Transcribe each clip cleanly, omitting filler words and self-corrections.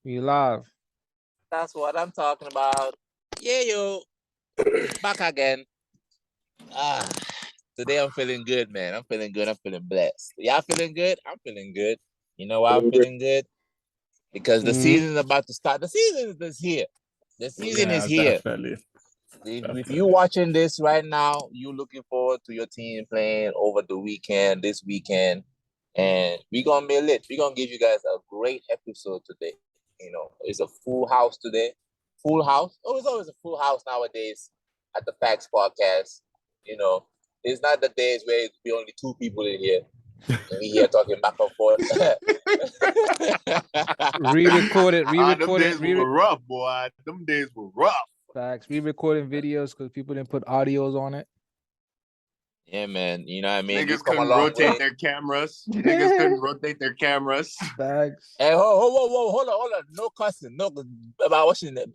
We live. That's what I'm talking about. Yeah, yo. Back again. Today I'm feeling good, man. I'm feeling good. I'm feeling blessed. Y'all feeling good? I'm feeling good. You know why I'm feeling good? Because the season is about to start. The season is here. The season is here. Definitely. If you're watching this right now, you're looking forward to your team playing over the weekend, this weekend. And we're going to be lit. We're going to give you guys a great episode today. You know, it's a full house today. Full house. Oh, it's always a full house nowadays at the Factz podcast. You know, it's not the days where it's be only two people in here. And we here talking back and forth. Re-recorded. Them days were rough, boy. Them days were rough. Facts. Re-recording videos because people didn't put audios on it. Yeah, man. You know what I mean? Niggas couldn't rotate their cameras. Niggas couldn't rotate their cameras. Facts. Hey, hold on. No cussing. No about what's your name?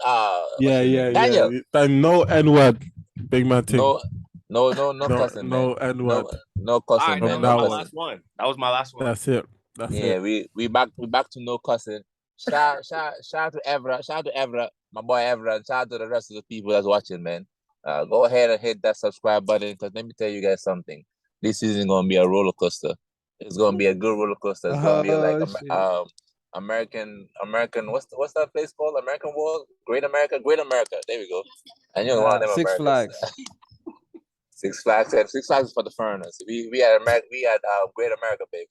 Daniel. Yeah. No N-word. Big man thing. No cussing, man. No N-word. No cussing, Right, man. that No was my cussing. last one. That was my last one. That's it. We back to no cussing. Shout out to Evra. Shout out to Evra, my boy Evra, and shout out to the rest of the people that's watching, man. Go ahead and hit that subscribe button, because let me tell you guys something. This isn't gonna be a roller coaster. It's gonna be a good roller coaster. It's gonna be like American. What's that place called? American World, Great America. There we go. And you know one of them Six Americans. Flags. Six Flags. Six Flags is for the foreigners. We had Great America, baby.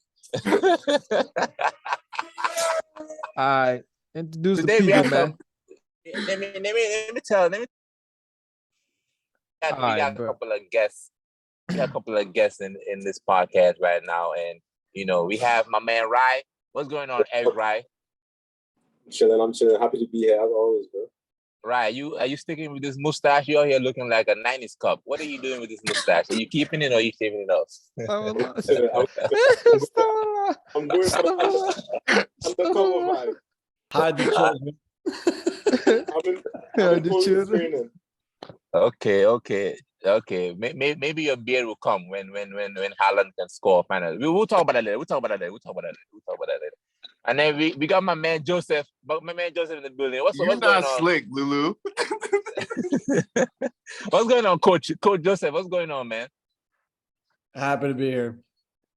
I introduce Today the people, man. Let me tell. We got a couple of guests. We got a couple of guests in this podcast right now, and you know we have my man Rye. What's going on, Rye? I'm chilling. Happy to be here as always, bro. Rye, are you sticking with this mustache? You're here looking like a 90s cop. What are you doing with this mustache? Are you keeping it or are you shaving it off? I'm going for the undercover, man. Hide the children. Okay. Maybe your beard will come when Haaland can score finally. We'll talk about that later. And then we got my man Joseph. But my man Joseph in the building. What's going on? Slick, Lulu. What's going on, Coach Joseph? What's going on, man? Happy to be here.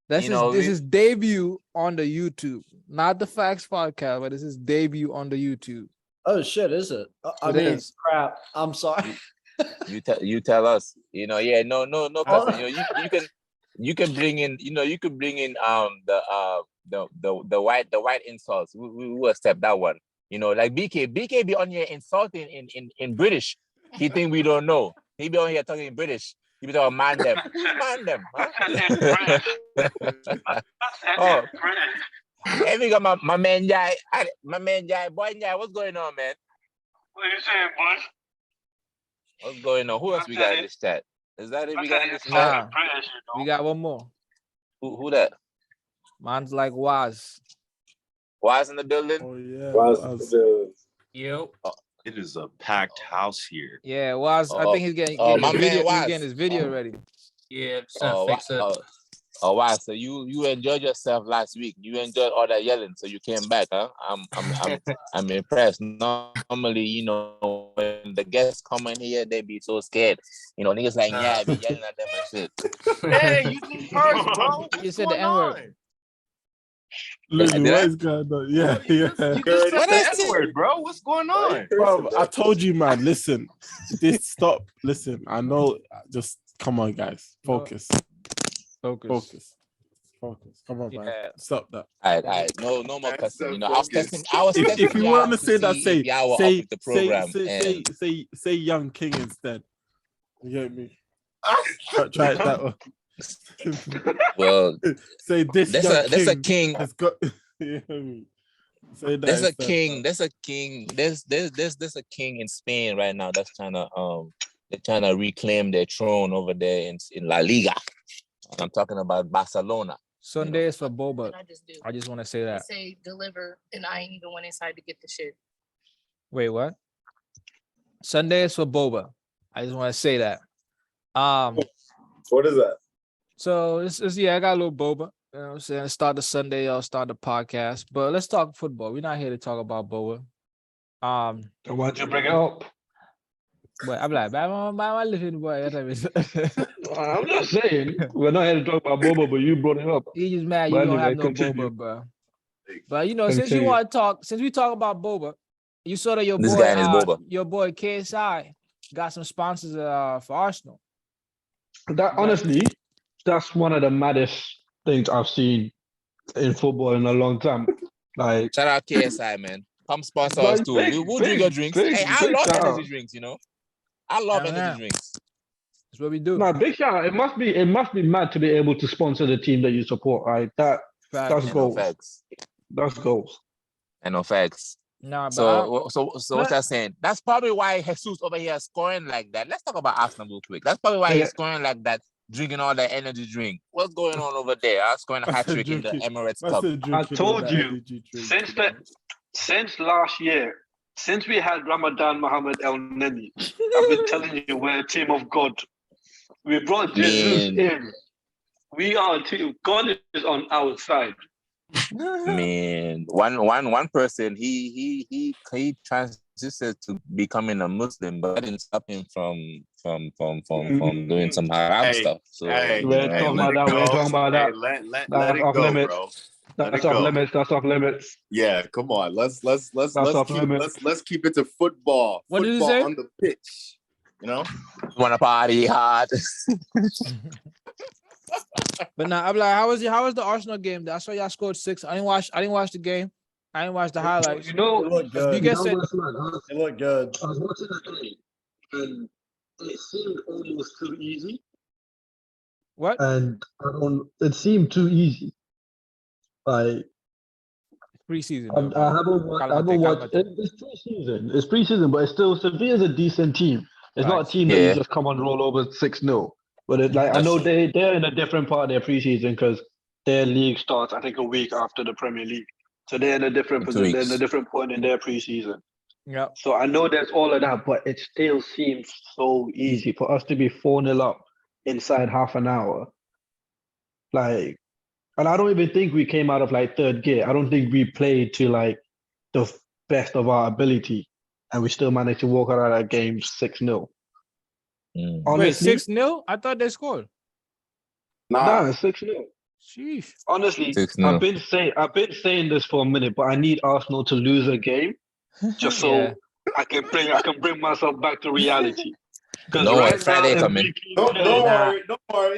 This is debut on the YouTube, not the Factz podcast, but this is debut on the YouTube. Oh shit, is it? Crap. I'm sorry. You tell us. You know, yeah, no. You know, you can bring in. You know, you could bring in the white insults. We will accept that one. You know, like BK be on here insulting in British. He think we don't know. He be on here talking in British. He be talking man them. Huh? Oh, hey, we got my man Jai. Boy Jai, what's going on, man? What you saying, boy? What's going on? Who else we got in this chat? Is that it? We got in this chat? We got one more. Who that? Man's like Waz. Waz in the building? Oh yeah. Waz. Yo. It is a packed house here. Yeah, Waz. I think he's getting his video ready. Yeah, fix it. Oh wow! So you enjoyed yourself last week. You enjoyed all that yelling, so you came back, huh? I'm impressed. Normally, you know, when the guests come in here, they be so scared. You know, niggas like I be yelling at them and shit. Hey, you think first, bro? You said the N-word. Listen, what is going on? Yeah. You just said the N-word, bro. What's going on? Bro, I told you, man. Listen, stop. Listen, I know. Just come on, guys. Focus. Come on, man. Stop that. All right. No more cussing. You know, I was testing. If you want to say that, say young king instead. You get me? Try it that way. Well, say this. There's a king. Has got, you know me? Say that there's instead. a king. There's a king. There's a king in Spain right now that's trying to reclaim their throne over there in La Liga. I'm talking about Barcelona. Sunday is for boba. I just want to say that. Say deliver, and I ain't even went inside to get the shit. Wait, what? Sunday is for boba. I just want to say that. What is that? So it's I got a little boba. You know what I'm saying? Start the Sunday or start the podcast. But let's talk football. We're not here to talk about Boa. So why'd you bring it up? But I'm like, my living boy. I'm just saying, we're not here to talk about Boba, but you brought it up. He just mad you But don't anyway, have no continue. Boba, bro. But you know, since Continue. we talk about Boba, you saw that This guy and his Boba. your boy KSI got some sponsors for Arsenal. That honestly, that's one of the maddest things I've seen in football in a long time. Like, Shout out KSI, man. Come sponsor us too. We'll drink your drinks. Hey, I love energy drinks, you know. I love energy drinks. That's what we do. No, big shout out. It must be mad to be able to sponsor the team that you support, right? That's goals. That's goals. I know facts. Nah, but so what you're saying? That's probably why Jesus over here is scoring like that. Let's talk about Arsenal real quick. That's probably why he's scoring like that, drinking all that energy drink. What's going on over there? I'm scoring a hat trick in the Emirates Cup. I told you since last year, since we had Ramadan Mohammed El Neni, I've been telling you we're a team of God. We brought Jesus in. We are a team. God is on our side. Man, one person he transitioned to becoming a Muslim, but that didn't stop him from doing some haram stuff. So we're talking about that. Let it go, bro. That's off limits. That's off limits. Yeah, come on. Let's keep it to football. What did you football say? on the pitch. You know, wanna party hard. But now I'm like, how was the Arsenal game? I saw y'all scored 6. I didn't watch the game. I didn't watch the highlights. You know, it looked good. You guys said It looked good. I was watching the game, and it seemed almost too easy. what? And it seemed too easy. Like, Preseason. I haven't watched. It's preseason. It's preseason, but it's still Sevilla's a decent team. It's not a team that you just come and roll over 6-0. But I know they're in a different part of their preseason because their league starts, I think, a week after the Premier League. So they're in a different position. They're in a different point in their preseason. Yeah. So I know there's all of that, but it still seems so easy for us to be 4-0 up inside half an hour. Like, and I don't even think we came out of third gear. I don't think we played to the best of our ability, and we still managed to walk out of that game 6-0. Honestly, wait, 6-0? I thought they scored. Nah, 6-0. Sheesh. Honestly, 6-0. I've been saying this for a minute, but I need Arsenal to lose a game just so I can bring myself back to reality. No, Friday coming. Don't worry,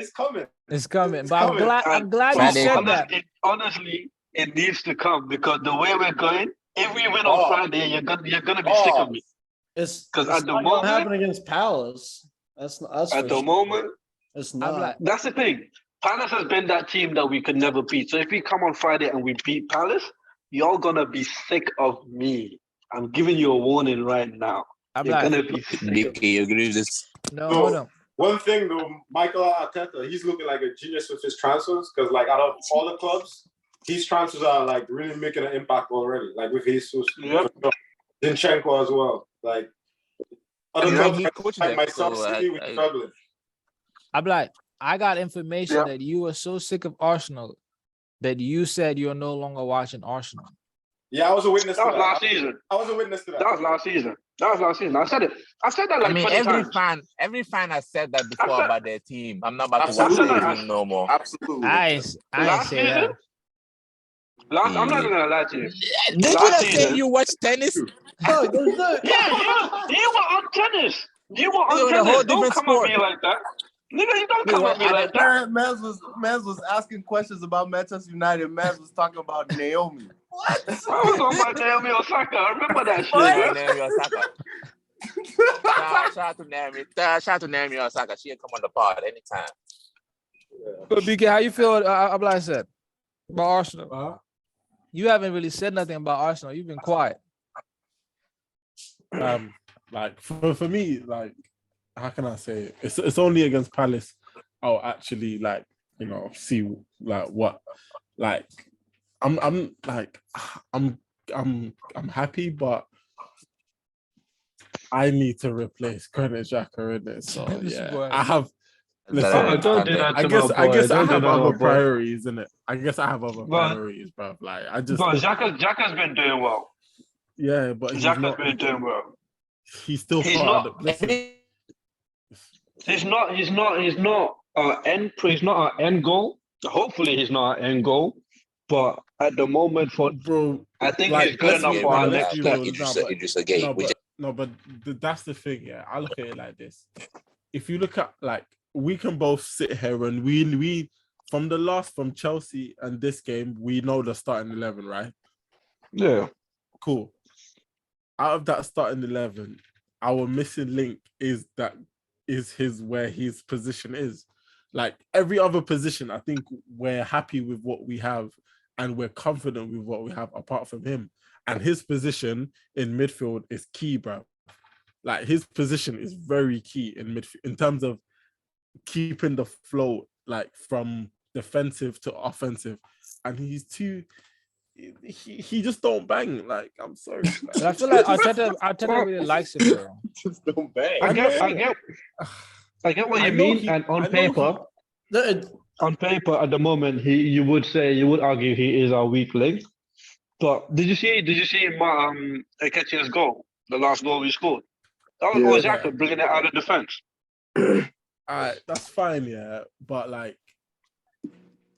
it's coming. It's coming. But I'm glad you said that. Honestly, it needs to come because the way we're going, if we win on Friday, you're gonna be sick of me. It's because at the not moment happening against Palace. That's at the moment. It's not. That's the thing. Palace has been that team that we could never beat. So if we come on Friday and we beat Palace, you're gonna be sick of me. I'm giving you a warning right now. You're gonna be sick. You agree with this? No, hold on. One thing though, Michael Arteta, he's looking like a genius with his transfers because out of all the clubs, his transfers are really making an impact already. With Jesus, Zinchenko as well. Other clubs like myself, City, we're struggling. I'm I got information that you were so sick of Arsenal that you said you're no longer watching Arsenal. Yeah, I was a witness to that. Last season. I was a witness to that. That was last season. I said it. I said that every fan has said that before about their team. I'm not about to watch the team no more. Absolutely. I say that. I'm not gonna lie to you. Did you not say you watch tennis? Yeah, you were on tennis. Don't come at me like that. Nigga, you don't come at me like that. Mez was asking questions about Manchester United. Mez was talking about Naomi. What? I was talking about Naomi Osaka. I remember that shit. Naomi Osaka. Shout out to Naomi Osaka. She'll come on the pod anytime. But BK, how you feel? Abla said about Arsenal. You haven't really said nothing about Arsenal. You've been quiet. For me, how can I say it? It's only against Palace I'll actually see what I'm happy, but I need to replace Granit Xhaka in it. So yeah, Listen, don't do that I to guess my I boy. guess I Don't do have that to my other boy. priorities, innit? I guess I have other But- priorities, bro. Like I just But Xhaka's been doing well. yeah, but he's Xhaka's not. been doing well. He's still He's part not. of the. Listen, He's not our end. He's not our end goal. Hopefully, he's not our end goal. But at the moment, bro, I think like, he's good enough Yeah, for our man, next be step. real, Idrissa Gueye. but that's the thing. Yeah, I look at it like this. If you look at like we can both sit here and we from Chelsea and this game, we know the starting 11, right? Yeah. Cool. Out of that starting 11, our missing link is where his position is. Like every other position, I think we're happy with what we have and we're confident with what we have apart from him. And his position in midfield is key, bro. Like his position is very key in midfield in terms of keeping the flow, like from defensive to offensive. And he's too. He just don't bang. Like I'm sorry, But I feel like Arteta really likes him, bro. Just don't bang. I get what you mean. And on paper, at the moment, you would argue he is our weak link. But did you see Eketiah's goal, the last goal we scored? That was Xhaka bringing it out of defense. That's fine, yeah. But like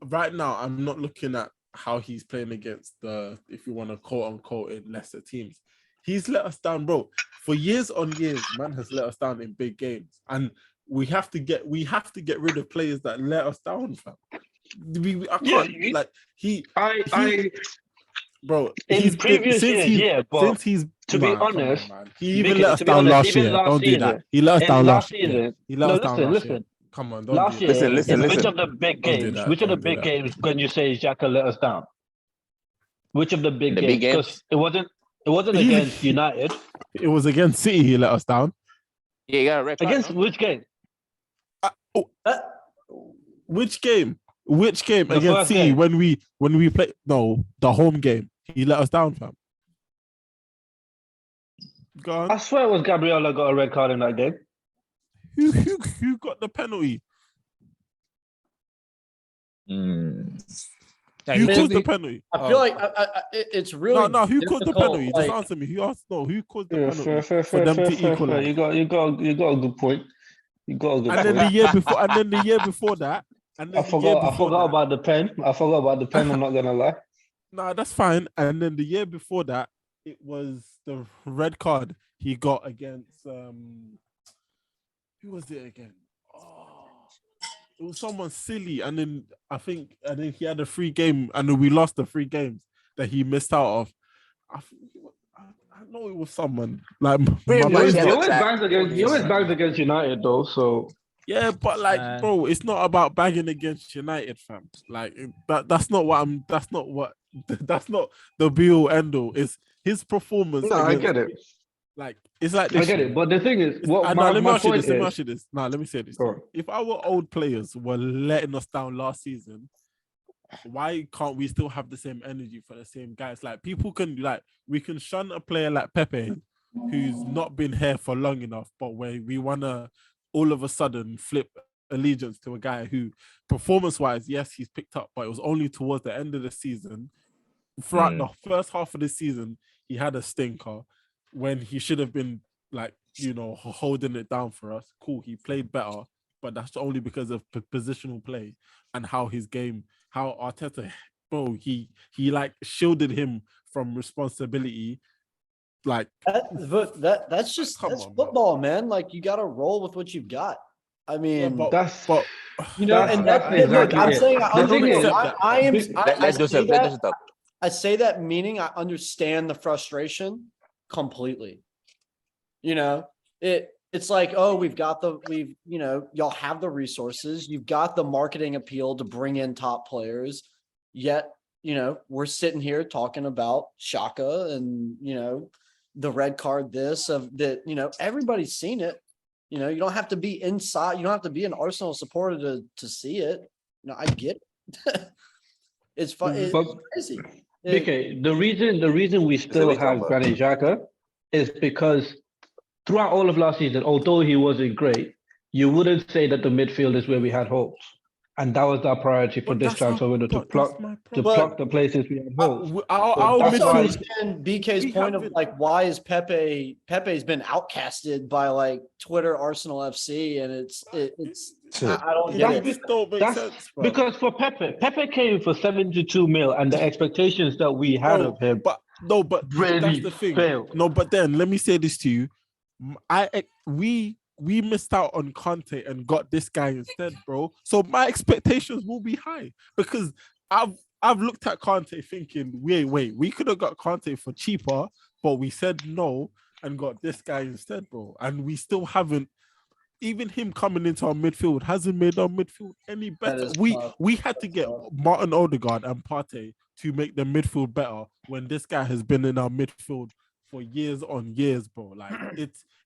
right now, I'm not looking at how he's playing against if you want to quote unquote in lesser teams. He's let us down, bro. For years on years, man has let us down in big games. And we have to get rid of players that let us down, fam. Bro, in previous years, but to be honest, he even let us down last year. Don't do that. He let us down last year. He let us down last year. Come on, don't last do year, that. listen. Which of the big games? Which of the big games when you say Xhaka let us down? Which of the big games? Because it wasn't against United. It was against City. He let us down. Yeah, you got a red card. Against which game? Which game? Which game against City when we played? No, the home game. He let us down, fam. Go on. I swear it was Gabriella got a red card in that game. Who got the penalty? Who caused the penalty? I feel like it's really no. Who caused the penalty? like, Just answer me. Who asked? No, who caused the penalty for them to equalize? You got a good point. You got a good point. Then the year before, and then the year before that, and then I forgot about the pen. I'm not gonna lie. No, that's fine. And then the year before that, it was the red card he got against who was it again? Oh, it was someone silly, and then I think he had a free game, and then we lost the 3 games that he missed out of. I know it was someone like he always bangs against United though, so yeah, but like, bro, it's not about bagging against United, fam. Like that's not the be all end all. It's his performance. No, I get it. Like it's like this. I get it, but the thing is, let me ask you this. Now, let me say this. If our old players were letting us down last season, why can't we still have the same energy for the same guys? Like people can we can shun a player like Pepe, who's not been here for long enough, but where we wanna all of a sudden flip allegiance to a guy who, performance-wise, yes, he's picked up, but it was only towards the end of the season. Throughout the first half of the season, he had a stinker when he should have been holding it down for us. Cool, he played better, but that's only because of positional play and how Arteta, bro, he shielded him from responsibility. Like that's football, man. Like you got to roll with what you've got. I mean, look, I'm saying I say that meaning I understand the frustration completely. It's like, oh, y'all have the resources, you've got the marketing appeal to bring in top players, yet, we're sitting here talking about Xhaka and, the red card, everybody's seen it. You don't have to be inside. You don't have to be an Arsenal supporter to see it. I get it. It's fun. It's crazy. Okay, the reason we still have Granit Xhaka is because throughout all of last season, although he wasn't great, you wouldn't say that the midfield is where we had hopes. And that was our priority for But this that's how- transfer window, to but that's pluck my to problem. pluck the places we had hopes. Our that's Also why- understand BK's we point of haven't- like, why is Pepe's been outcasted by like Twitter Arsenal FC, and it's I don't get That's it. Don't make That's sense, bro. because for Pepe came for 72 mil, and the expectations that we had No, of him but really that's the thing. failed. No, but then let me say this to you. We missed out on Conte and got this guy instead, bro. So my expectations will be high because I've looked at Conte thinking, wait, we could have got Conte for cheaper, but we said no and got this guy instead, bro. And we still haven't. Even him coming into our midfield hasn't made our midfield any better. We had to get Martin Odegaard and Partey to make the midfield better when this guy has been in our midfield for years on years, bro. Like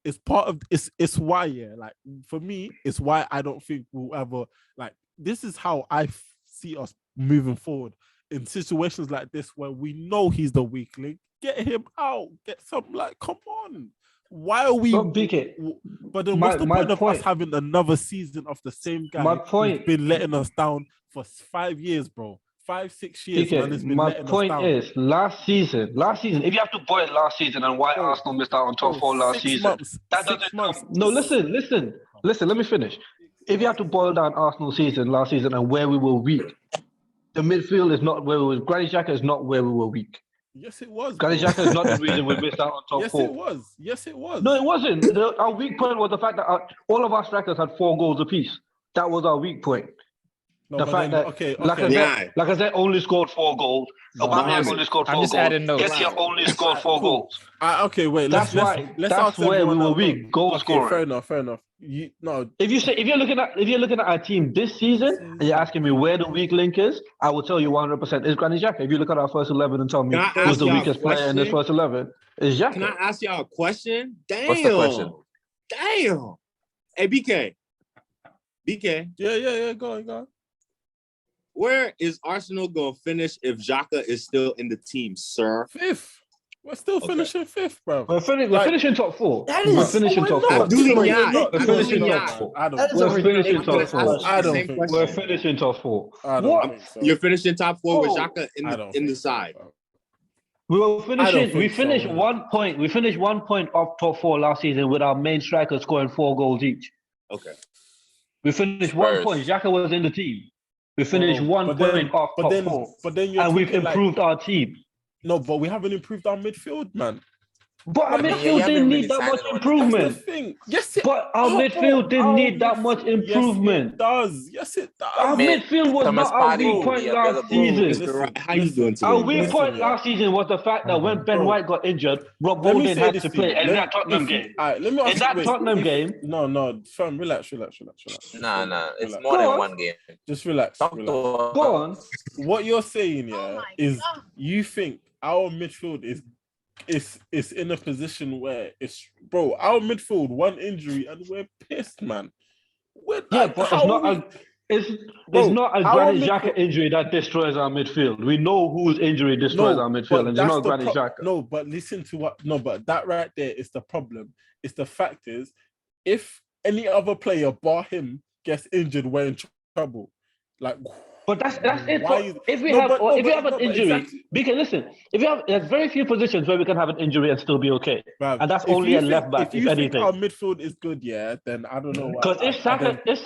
it's part of it's why, yeah. Like for me, it's why I don't think we'll ever like this is how I see us moving forward in situations like this where we know he's the weak link. Get him out, get some like come on. Why are we? But BK, But then what's the point of us having another season of the same guy who's been letting us down for 5 years, bro? 5-6 years, man. It's been my letting us point down. is, last season, if you have to boil last season and why Arsenal missed out on top 4 last 6 season, months, that 6 doesn't. months. No, listen. Let me finish. If you have to boil down Arsenal season last season and where we were weak, the midfield is not where we were. Granit Xhaka is not where we were weak. Yes, it was. Granit Xhaka is not the reason we missed out on top 4. Yes, it was. No, it wasn't. Our weak point was the fact that all of our strikers had 4 goals apiece. That was our weak point. No, the but fact then, that okay. Lacazette only scored 4 goals. Aubameyang only scored 4 goals. Kessie only scored 4 goals. Okay, wait. That's where we were weak. Goal scoring. Fair enough. If you're looking at our team this season and you're asking me where the weak link is, I will tell you 100% is Granit Xhaka. If you look at our first 11 and tell me who's the weakest player in this first 11, is Xhaka. Can I ask y'all a question? Damn. What's the question? Damn. Hey, BK. Yeah. Go on. Where is Arsenal going to finish if Xhaka is still in the team, sir? 5th. We're still finishing 5th, bro. We're finishing top 4. We're finishing top 4. We're finishing top 4. We're finishing top 4. I don't think we're finishing top 4. What? You're finishing top 4 with Xhaka in the side. We were finishing. We finished 1 point. We finished 1 point off top 4 last season with our main striker scoring 4 goals each. Okay. We finished 1 point. Xhaka was in the team. We finished 1 point off top 4. But then you're and we've improved our team. No, but we haven't improved our midfield, man. But our midfield didn't need that much improvement. That's the thing. Yes, it But our midfield didn't need that much improvement. Yes, it does. Our midfield was not our weak point last season. How you doing today? Our weak point last season was the fact that when Ben White got injured, Rob Holding had to play in that Tottenham game. Let me ask in that Tottenham game. No, fam, relax. Nah, it's more than one game. Just relax. Go on. What you're saying, is you think our midfield is in a position where our midfield 1 injury and we're pissed, man. But it's not a Granit Xhaka injury that destroys our midfield. We know whose injury destroys our midfield, and it's not Granit Xhaka. No, but listen to what. No, but that right there is the problem. It's the fact is, if any other player bar him gets injured, we're in trouble. Like. But that's it. If we have an injury, because listen, there's very few positions where we can have an injury and still be okay, and that's only a left back. If anything, our midfield is good, then I don't know why. Because if Saka gets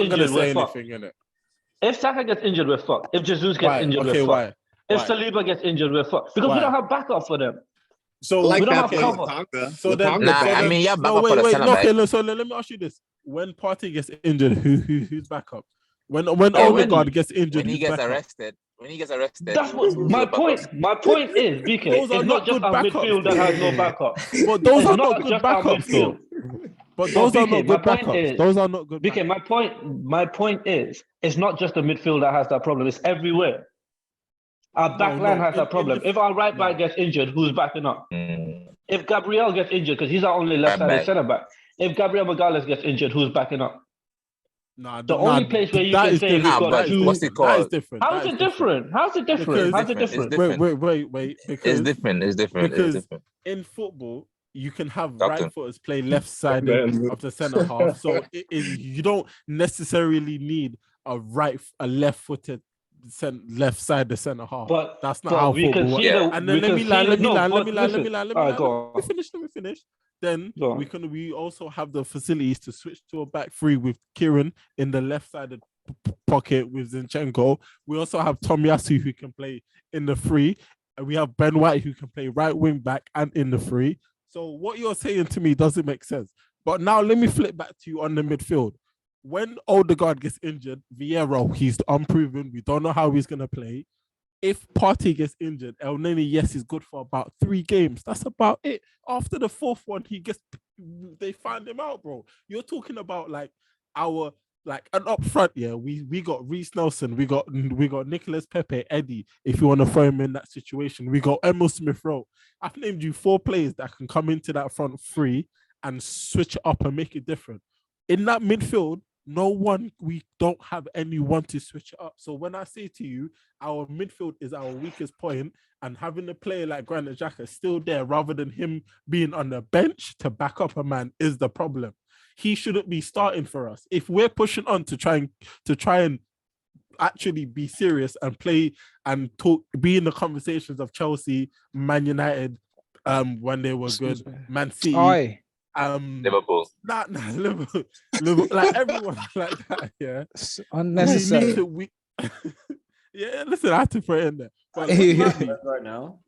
injured, we're fucked. If Saka gets injured, we're fucked. If Jesus gets injured, we're fucked. If Saliba gets injured, we're fucked because we don't have backup for them. So we don't have cover. So then, so let me ask you this: when Partey gets injured, who's backup? When Odegaard gets injured, when he gets arrested. That's what my point. My point is, BK, it's not just our midfield that has no backup. But those are not good backups, though. But those are not good backups. Those are not good. BK, my point is, it's not just the midfield that has that problem. It's everywhere. Our back line has that problem. If our right back gets injured, who's backing up? If Gabriel gets injured, because he's our only left-sided centre back. If Gabriel Magalhaes gets injured, who's backing up? The only place where you can say we've got 2. What's it called? That is different. How is it different? How's it different? Wait. Because It's different. Because It's different. in football, you can have Doctor. right footers play left sided of the centre half. So you don't necessarily need a left footed left side the centre half. But that's not how we can football see works. And then let me finish. Then we also have the facilities to switch to a back three with Kieran in the left sided pocket with Zinchenko. We also have Tomiyasu who can play in the three, and we have Ben White who can play right wing back and in the three. So what you're saying to me doesn't make sense. But now let me flip back to you on the midfield. When Odegaard gets injured, Vieira, he's unproven. We don't know how he's going to play. If Partey gets injured, El Neni, yes, he's good for about 3 games. That's about it. After the 4th one, they find him out, bro. You're talking about an up front, yeah. We got Reece Nelson, we got Nicholas Pepe, Eddie, if you want to throw him in that situation. We got Emil Smith-Rowe. I've named you 4 players that can come into that front 3 and switch it up and make it different. In that midfield, we don't have anyone to switch it up. So when I say to you, our midfield is our weakest point, and having a player like Granit Xhaka still there rather than him being on the bench to back up a man is the problem. He shouldn't be starting for us. If we're pushing on to try and actually be serious and play and talk, be in the conversations of Chelsea, Man United, when they were good, Man City. Liverpool. Liverpool, like everyone like that, yeah. Unnecessary. Yeah, listen, I have to put it in there. But right now.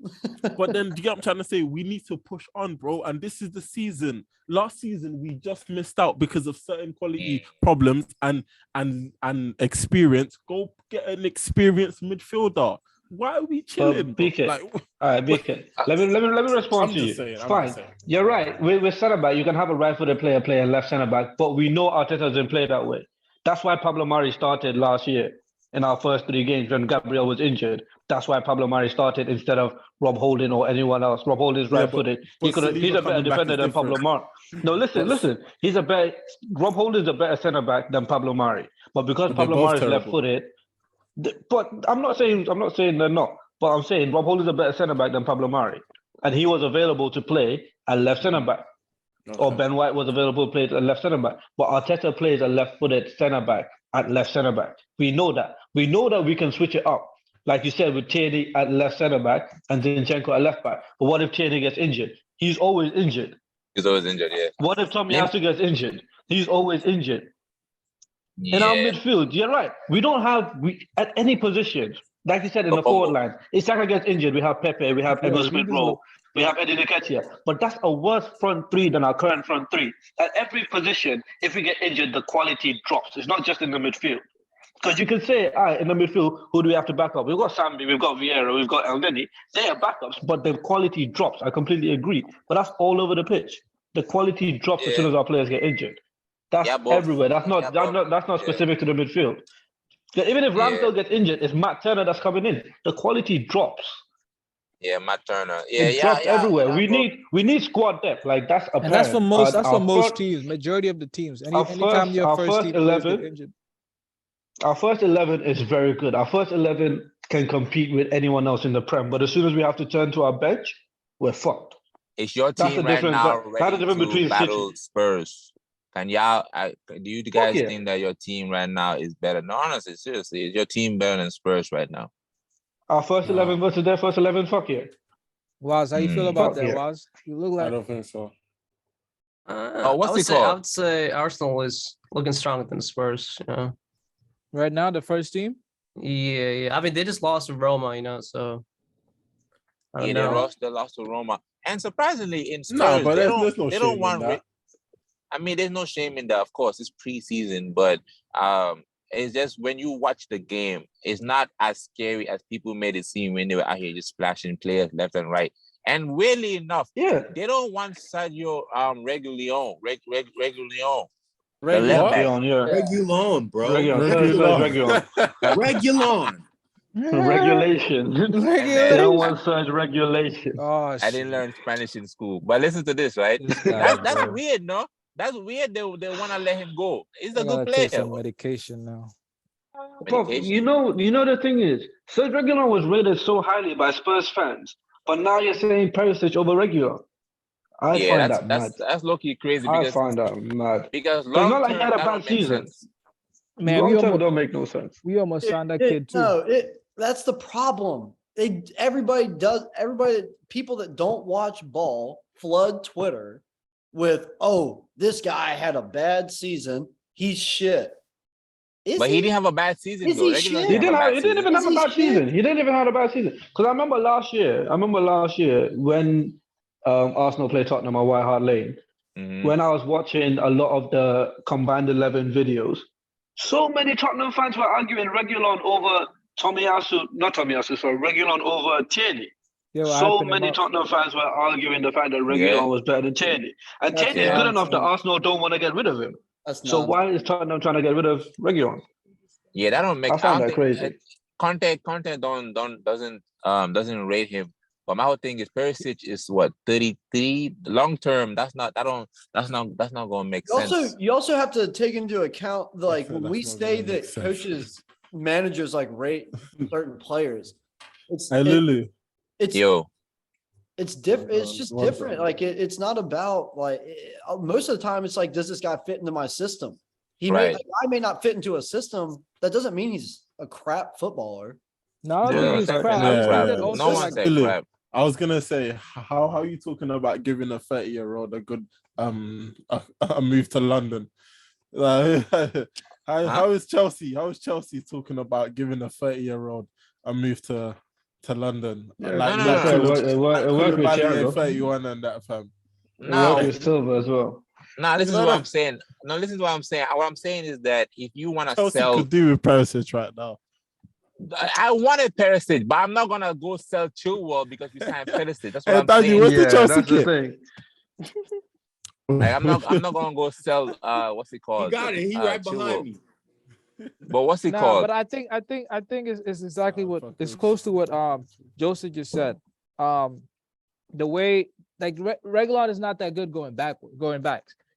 But then, do you get what I'm trying to say? We need to push on, bro. And this is the season. Last season, we just missed out because of certain quality problems and experience. Go get an experienced midfielder. Why are we chilling? BK, all right, BK. Let me respond to you. Fine, you're right. With centre back, you can have a right-footed player play a left centre back, but we know Arteta doesn't play that way. That's why Pablo Mari started last year in our first 3 games when Gabriel was injured. That's why Pablo Mari started instead of Rob Holding or anyone else. Rob Holding's right-footed. He's a better defender than Pablo Mari. No, listen. Rob Holding's a better centre back than Pablo Mari. But because Pablo Mari is left-footed. But I'm not saying they're not. But I'm saying Rob Holding's a better centre back than Pablo Mari, and he was available to play at left centre back, or Ben White was available to play at left centre back. But Arteta plays a left-footed centre back at left centre back. We know that. We know that we can switch it up, like you said, with Tierney at left centre back and Zinchenko at left back. But what if Tierney gets injured? He's always injured. He's always injured, yeah. What if Tomiyasu gets injured? He's always injured. In our midfield, you're right. We don't have at any position, like you said, in the forward line. If Saka gets injured, we have Pepe, we have Emil Smith-Rowe, we have Eddie Nketiah. But that's a worse front 3 than our current front 3. At every position, if we get injured, the quality drops. It's not just in the midfield. Because you can say, in the midfield, who do we have to back up? We've got Sambi, we've got Vieira, we've got El Neni. They are backups, but the quality drops. I completely agree. But that's all over the pitch. The quality drops as soon as our players get injured. That's everywhere. That's not specific to the midfield. Even if Ramsdale gets injured, it's Matt Turner that's coming in. The quality drops. Yeah, Matt Turner. It drops everywhere. We need squad depth. Like that's apparent. And that's for most teams. Majority of the teams. Anytime your first team 11 injured. Our first 11 is very good. Our first 11 can compete with anyone else in the Prem. But as soon as we have to turn to our bench, we're fucked. Is your team right now ready to battle Spurs? Can y'all? Do you guys think that your team right now is better? No, honestly, seriously, is your team better than Spurs right now? Our first 11 versus their first 11. Fuck yeah. Waz, how you feel about that, Waz? You look like I don't think so. What's it called? I would say Arsenal is looking stronger than Spurs. Right now, the first team. Yeah. I mean, they just lost to Roma, so. They lost to Roma, and surprisingly, in Spurs, they don't want. I mean, there's no shame in that. Of course, it's preseason, but it's just when you watch the game, it's not as scary as people made it seem when they were out here just splashing players left and right. And weirdly enough, they don't want Sergio Reguilón. Reguilón, bro. Regulation. They don't want such regulation. Oh, I didn't learn Spanish in school, but listen to this, right? That's weird, no? That's weird. They want to let him go. He's a good player. Take some medication now. But you know the thing is, Serge Reguilón was rated so highly by Spurs fans, but now you're saying Perisic over Reguilón. I find that mad. That's low-key crazy I because find that mad. because So it's not long like he had term a that bad don't make season. sense. Man, Long term don't make no sense. we almost signed that kid too. That's the problem. People that don't watch ball flood Twitter with, oh, this guy had a bad season. He's shit. But he didn't have a bad season though. He shit? He didn't even have a bad season. He didn't even have a bad season. Because I remember last year when Arsenal played Tottenham at White Hart Lane, when I was watching a lot of the combined 11 videos, so many Tottenham fans were arguing Reguilon over Reguilon over Tierney. So many Tottenham fans were arguing the fact that Reguilon was better than Tierney. And Tierney is good enough that Arsenal don't want to get rid of him. So why is Tottenham trying to get rid of Reguilon? Yeah, that don't make. I find that crazy. Conte doesn't rate him. But my whole thing is Perisic is what 33 long term. That's not gonna make sense. You also have to take into account when we say that coaches, managers rate certain players. It's different. It's just different. It's not about most of the time. It's does this guy fit into my system? I may not fit into a system. That doesn't mean he's a crap footballer. No, he's crap. No one said crap. I was gonna say, how are you talking about giving a 30-year-old a good a move to London? How is Chelsea? How is Chelsea talking about giving a 30-year-old a move to London? It worked with Thiago. 31 and that fam. No, with Silva as well. No, this is what I'm saying. No, listen to what I'm saying. What I'm saying is that if you want to sell, could do with Perisic right now. I wanted Perisic, but I'm not gonna go sell Chilwell because we signed Perisic. That's what I'm saying. What's the Chelsea kit? I'm not gonna go sell what's it called? You got it. He right behind me. But what's it called? But I think it's exactly what it's close to what Joseph just said. The way Reguilon is not that good going back.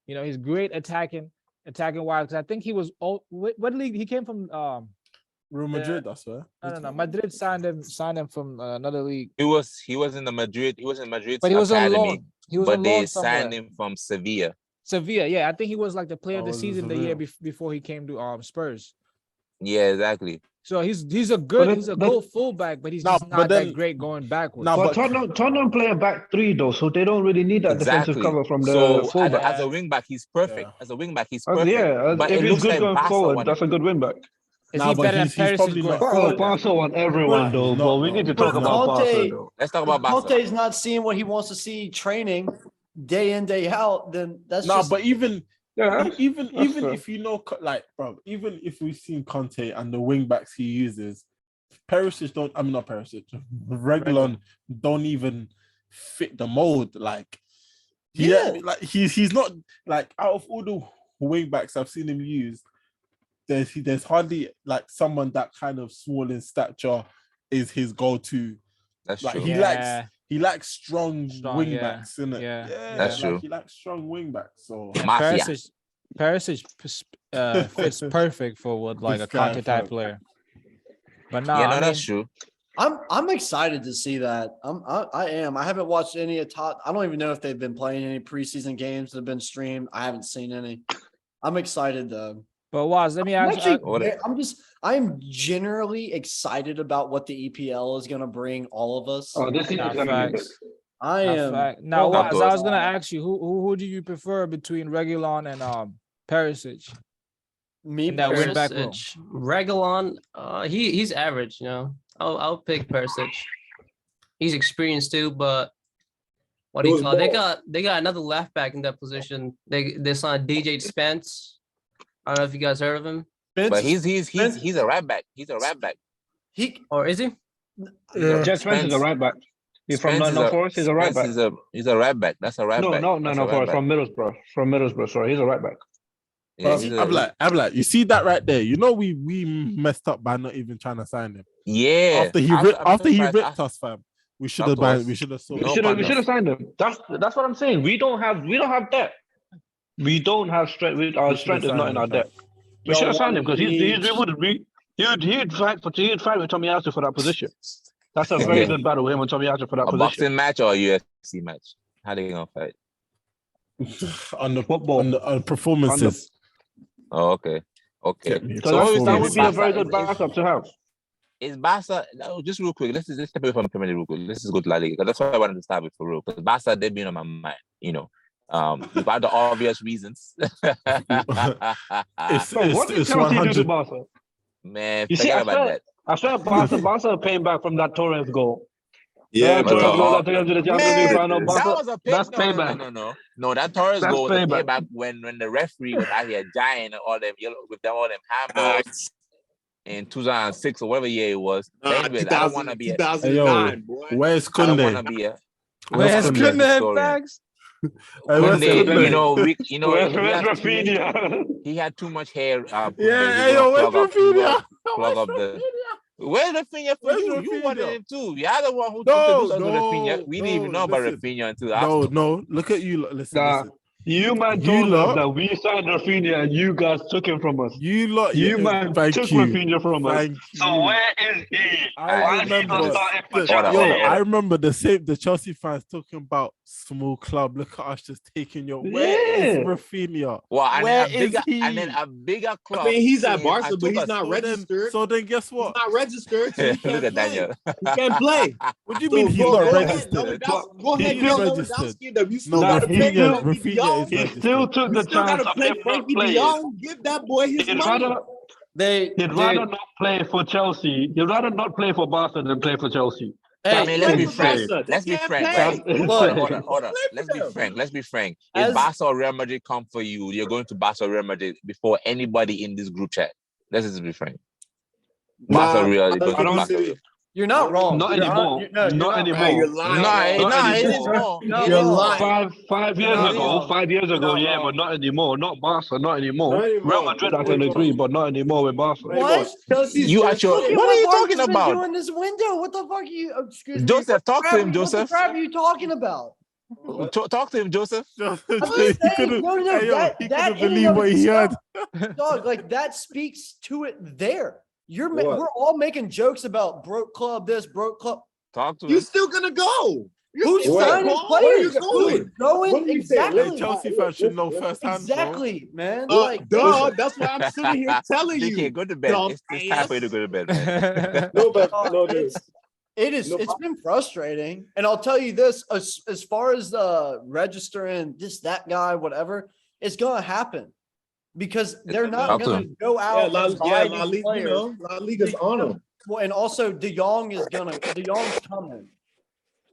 He's great attacking wide. Because I think he was what league he came from. Real Madrid, I swear. No. Madrid signed him from another league. He was in the Madrid. He was in Madrid's but he was academy. On loan. He was but on they loan signed him from Sevilla. Yeah. I think he was the player of the season the year before he came to Spurs. Yeah, exactly. So he's a good fullback, but he's not that great going backwards. But Tottenham play a back three though, so they don't really need that defensive cover from the fullback. As a wing back, he's perfect. As a wing back, he's perfect. But if he's good going forward, that's a good wing back. Is he better than Perisic going forward? Barca on everyone though, but we need to talk about Barca though. Let's talk about Barca. Conte's not seeing what he wants to see training day in, day out, then that's but even if you know, even if we've seen Conte and the wing backs he uses, Reguilon don't even fit the mold. He's not out of all the wing backs I've seen him use. There's hardly someone that kind of small in stature is his go-to. That's true. He lacks strong wing backs, isn't it? Yeah, that's true. He lacks strong wing backs. So Perisic fits perfect for a Conte type player. But that's true. I'm excited to see that. I am. I haven't watched any of I don't even know if they've been playing any preseason games that have been streamed. I haven't seen any. I'm excited though. But Waz, let me ask you. I'm generally excited about what the EPL is going to bring all of us. Oh, this is facts. I am. Now, Waz, I was going to ask you, who do you prefer between Reguilon and Perisic? Me, in that wing back room. Reguilon, he's average. I'll pick Perisic. He's experienced too, but what do you call? They got another left back in that position. They signed DJ Spence. I don't know if you guys heard of him. But he's a right back. He's a right back. Or is he? Jeff Spence is a right back. He's from Nottingham Forest. He's a right back. He's a right back. That's a right back. No, Forest from Middlesbrough. Sorry, he's a right back. I'm like, you see that right there? We messed up by not even trying to sign him. Yeah. After he ripped us, fam. We should have signed him. That's what I'm saying. We don't have depth. We don't have strength. Our strength is not in our depth. We should have signed him because he'd fight with Tomiyasu for that position. That's a very good battle with him and Tomiyasu for that position. A boxing match or a UFC match? How they gonna fight? on the football, on performances. Oh, okay. Okay. So that would be a very good backup to have. Is Barca, just real quick, let's step away from the Premier League real quick. Let's just go to La Liga, because that's why I wanted to start with for real. Because Barca, they've been on my mind, you know. Without the obvious reasons. What did Chelsea do to Barca? Man, you forget see, about that. I swear Barca paying back from that Torres goal. Yeah, Torres goal that took him to the Champions League final. That was a pay. That's No, payback. No, that Torres goal was a payback. payback when the referee was out here giant all them yellow with them all them handballs in 2006 or whatever year it was. Anyways, I don't want to be 2009, boy. Where's I don't Kunde? want to be a Where's Kunde, Factz? Kunde, you know, Where's Rafinha? he had too much hair. Where's Rafinha? Plug up the. Where's Rafinha for you? You wanted him too. You're the one who No, introduced us to Rafinha. We didn't even know about Rafinha until after. No, look at you. Listen. You man told us that we signed Rafinha and you guys took him from us. You lot, you man took Rafinha from us. So where is he? I remember the Chelsea fans talking about small club. Look at us just taking your. Where is Rafinha? Well, and then a bigger club. I mean, he's at Barca, but he's not registered. So then, guess what? He's not registered. So he can't Look at play. Daniel. He can't play. What do you mean he's not registered? Go ahead. He's registered. Rafinha is he registered. still took the chance of play Frankie de Jong. Give that boy his money. He'd rather not play for Chelsea. He'd rather not play for Barca than play for Chelsea. I mean, let's be frank. Let's be frank. Right? Hold on. Let's be frank. If Barca or Real Madrid come for you, you're going to Barca or Real Madrid before anybody in this group chat. Let's just be frank. Barca or Real, you're not wrong. Not anymore. Not anymore. You're lying. You're lying. 5 years ago. 5 years ago, yeah, but not anymore. Not Barca. Not anymore. Real Madrid, I can agree, but not anymore with Barca. What? You actually? What are you talking about? Doing this window? What the fuck are you? Excuse me. Joseph, talk to him, Joseph. What the crap are you talking about? Talk to him, Joseph. He couldn't believe what he heard. Dog, like that speaks to it there. We're all making jokes about broke club this, broke club. Talk to him. You're still gonna go. Who's signing players? Who's going? Exactly. Chelsea fans should know firsthand. Exactly, man. That's why I'm sitting here telling you. Go to bed. It's time for you to go to bed, man. It's been frustrating. And I'll tell you this, as far as registering that guy, whatever, it's gonna happen. Because they're not going to go out and buy these players. La Liga's on them. Well, and also De Jong's coming.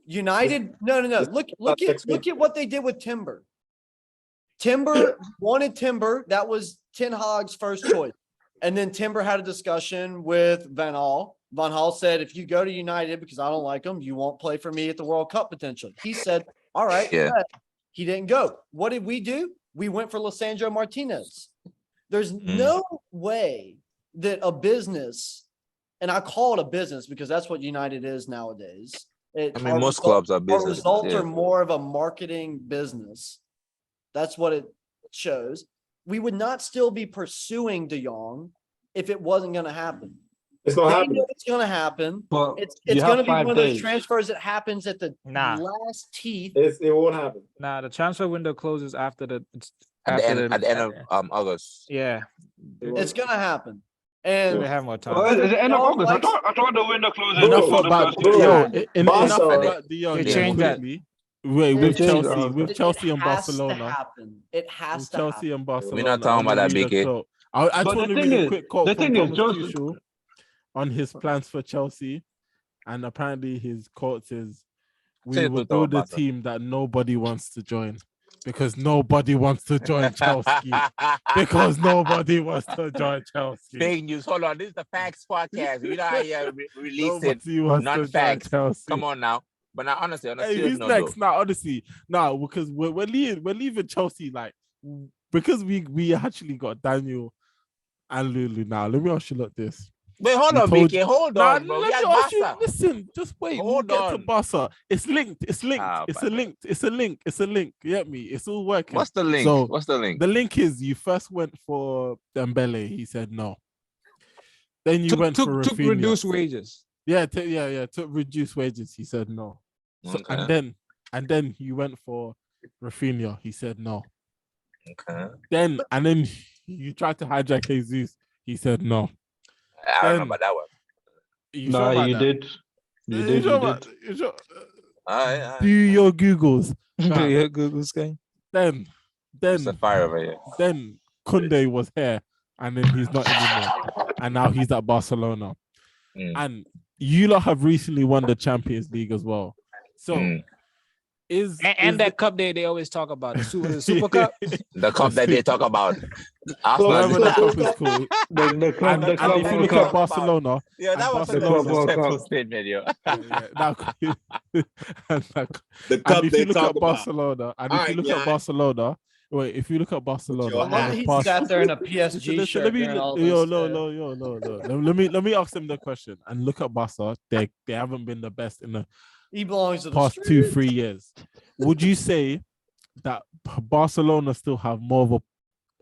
United, no. Look at what they did with Timber. Timber wanted Timber. That was Ten Hag's first choice. And then Timber had a discussion with Van Gaal. Van Gaal said, if you go to United because I don't like them, you won't play for me at the World Cup potentially. He said, all right. Yeah. He didn't go. What did we do? We went for Lisandro Martinez. There's no way that a business, and I call it a business because that's what United is nowadays. Most clubs are business. Our results are more of a marketing business. That's what it shows. We would not still be pursuing De Jong if it wasn't going to happen. It's not happening. It's going to happen. But it's going to be one of those transfers that happens at the last teeth. It won't happen. Nah, the transfer window closes after the at the end of August. Yeah, it's gonna happen. And we have more time. It's the end of August. I thought the window closes. Enough about they changed that. Wait, with Chelsea and Barcelona. It has to Chelsea and Barcelona. We're not talking about that big hit. I just want to read a quick quote from Thomas Tuchel on his plans for Chelsea, and apparently his quote is, "We will build a team that nobody wants to join." Because nobody wants to join Chelsea. Because nobody wants to join Chelsea. Big news. Hold on. This is the Factz podcast. We're not here releasing non-facts. Come on now. But now, honestly, who's next? Now, honestly, because we're leaving Chelsea, like, because we actually got Daniel and Lulu now. Let me ask you like this. Wait, hold on, BK. Hold on, bro. Listen, just wait. We'll get to Barca. It's linked. It's a link. You get me? It's all working. What's the link? So, what's the link? The link is you first went for Dembele. He said no. Then you went for Rafinha. Took reduced wages. Yeah. Took reduced wages. He said no. So, okay. and then you went for Rafinha, he said no. Okay. Then you tried to hijack Jesus. He said no. I don't know about that one. You sure about you that? did. You did. Sure You about- did. you sure? All right. Do your Googles. Nah. Yeah, Google's game. Then It's a fire over here. then Kunde was here, and then he's not anymore, and now he's at Barcelona. And you lot have recently won the Champions League as well. So is that cup they always talk about the Super Cup. The cup that they talk about. whatever the cup is called. The club, And if you look at Barcelona, Yeah, that was a Barcelona, statement, yo. The cup if they you look talk at about. Barcelona, and if you look at Barcelona, wait, if you look at Barcelona, your hand. He sat there in a PSG shirt during all this. Let me ask them the question. And look at Barca. They haven't been the best in the He belongs to the past streets. 2-3 years. Would you say that Barcelona still have more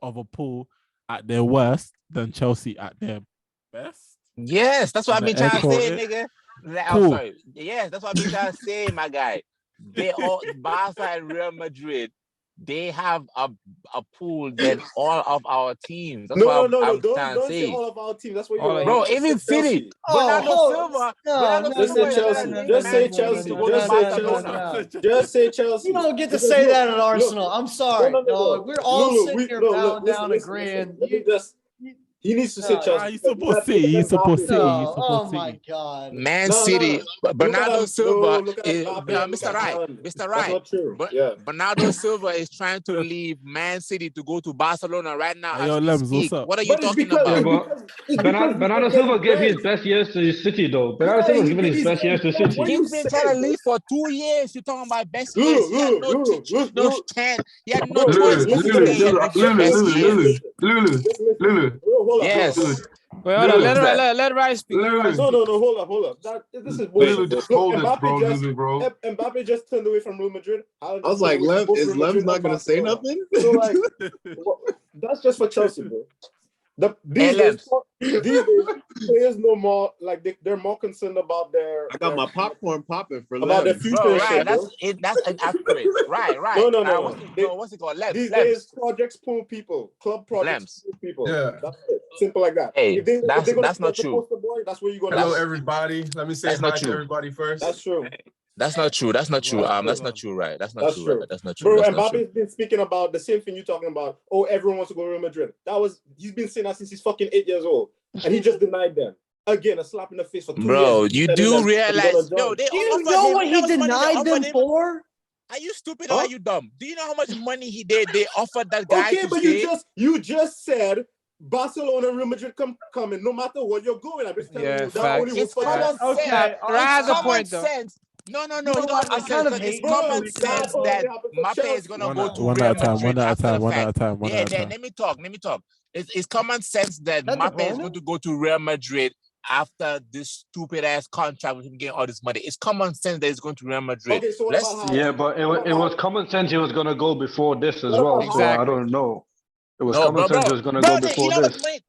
of a pull at their worst than Chelsea at their best? Yes, that's what I've been trying to say, nigga. I'm Cool. sorry. Yes, that's what I've been trying to say, my guy. They all Barca and Real Madrid. They have a pool than all of our teams. That's what I'm trying to Don't say say. all of our teams. That's what you're Bro, even City. Bernardo Silva. Just say Chelsea. Just say Chelsea. You don't get to say that at Arsenal. I'm sorry, dog. We're all sitting here bowing down agreeing. He needs to say Chelsea. He's supposed City. He's supposed City. Oh my God. Man City. Bernardo Silva is Mr. Right. Mr. That's Right. not true. Bernardo Silva is trying to leave Man City to go to Barcelona right now. Yo, as we Lemz, what's speak. up? What are you talking about? Bernardo Silva gave his best years to City, though. Bernardo Silva given his best years to City. He's been trying to leave for 2 years. You're talking about best years. He had no chance. He had no choice. Lulu. Yes. Wait, hold on. Let Rice speak. No, hold up. This is bullshit. Just hold it, bro. Mbappe just turned away from Real Madrid. I was like, is Lemz not going to say nothing? So, like, that's just for Chelsea, bro. These days, players no more like they're more concerned about their. I got my popcorn popping for about their Lemz. future. Bro, and right, shit, that's an accurate. Right. No. What's it called? Lemz. These days, projects pull people. Club projects pull people. Yeah. That's it. Simple like that. Hey, If they're that's gonna not start the true. poster boy, that's where you gonna. Hello, everybody. Let me say That's hi not to true. everybody first. That's true. That's not true. That's not true. That's not true. Right. That's not true. Right. That's not true. Bro, That's not true. Mbappe's been speaking about the same thing you're talking about. Oh, everyone wants to go to Real Madrid. He's been saying that since he's fucking 8 years old, and he just denied them. Again, a slap in the face for 2 years. Bro, you do realize, yo, they Do you offered know him- what you he know how much money they denied them offered him? for? Are you stupid or are you dumb? Do you know how much money they offered that guy Okay, to but stay? you just said Barcelona, Real Madrid coming. No matter what you're going, I'm just telling you that facts. only was It's for common Chelsea. sense. Okay, Ride It's the common point, though. sense. No, you know don't what? I understand. kind of It's hate common you. sense Bro, that that happened for Mbappe is Chelsea. gonna go to One Real at a time. Madrid One at a after the time. One fact. at a time. One Yeah, at a then time. let me talk. It's common sense that That's Mbappe is the going to go to Real Madrid after this stupid ass contract with him getting all this money. It's common sense that he's going to Real Madrid. Okay, so what Let's about see. Yeah, but it was common sense he was gonna go before this as What well. about So I Exactly. don't know. It was No, common bro, sense he was gonna bro, go you before know what this. money?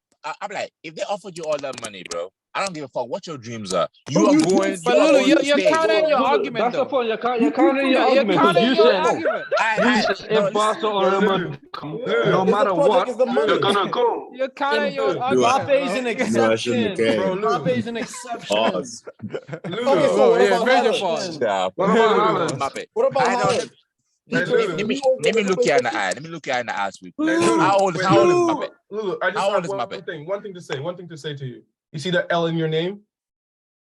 I'm like, if they offered you all that money, bro, I don't give a fuck what your dreams are. You Bro, are you going. just You But are Lulu, going to you're stay. countering your Lulu, argument, that's the though. point. You're countering your You're argument because countering you your said argument. if Barca or Real Madrid come, no Is the matter project what, is the money. you're gonna go. You're countering your Lulu, argument. Mbappe's bro. an knew I shouldn't exception. have came. Bro, Lulu. Mbappe's an exception. Pause. Okay, so Oh, what yeah, about major Haaland? pause. Yeah. What about Lulu. Haaland? Mbappe. What about I know. Haaland? Hey, Let me look you in the eye. Let me look you in the eye, sweet. Lulu, How old is wait, Mbappe? Lulu, I just How old is have Mbappe? one thing to say to you. You see that L in your name?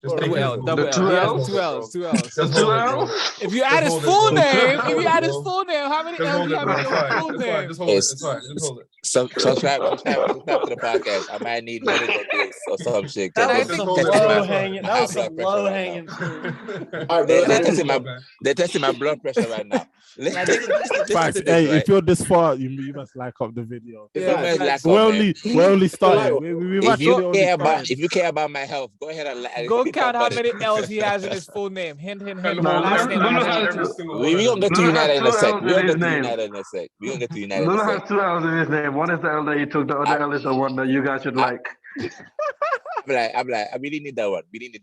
Just take Double it. L, double The L. two He has Ls? two L's, two L's. Just Two hold it, bro. L's? If you add his hold it, full bro. name, Just if hold you it, add his bro. full name, how many Just L's hold do you it, have bro. in It's your fine. full It's fine. name? Just hold it. It's- It's fine. Just hold it. Subscribe to the podcast. I might need money to do or some shit. That was Just some hold it. low hanging. That was High some blood pressure low right hanging now. fruit. All right, They're testing my blood pressure right now. Listen Facts. to this, Hey, right? if you're this far, you must like up the video. Yeah, like We're only starting. We if you only care about started. my health, go ahead and like. Go count how many L's he has in his full name. Hint. Nah, Last name. Lulu last has name. We gonna get to Lulu United has in a two sec. L's We gonna in get his to name. United in a sec. We gonna get to United in Lulu a has sec. 2 L's in his name. One is the L that you took. The other L is the one that you guys should like. I'm like, I really need that one. We didn't need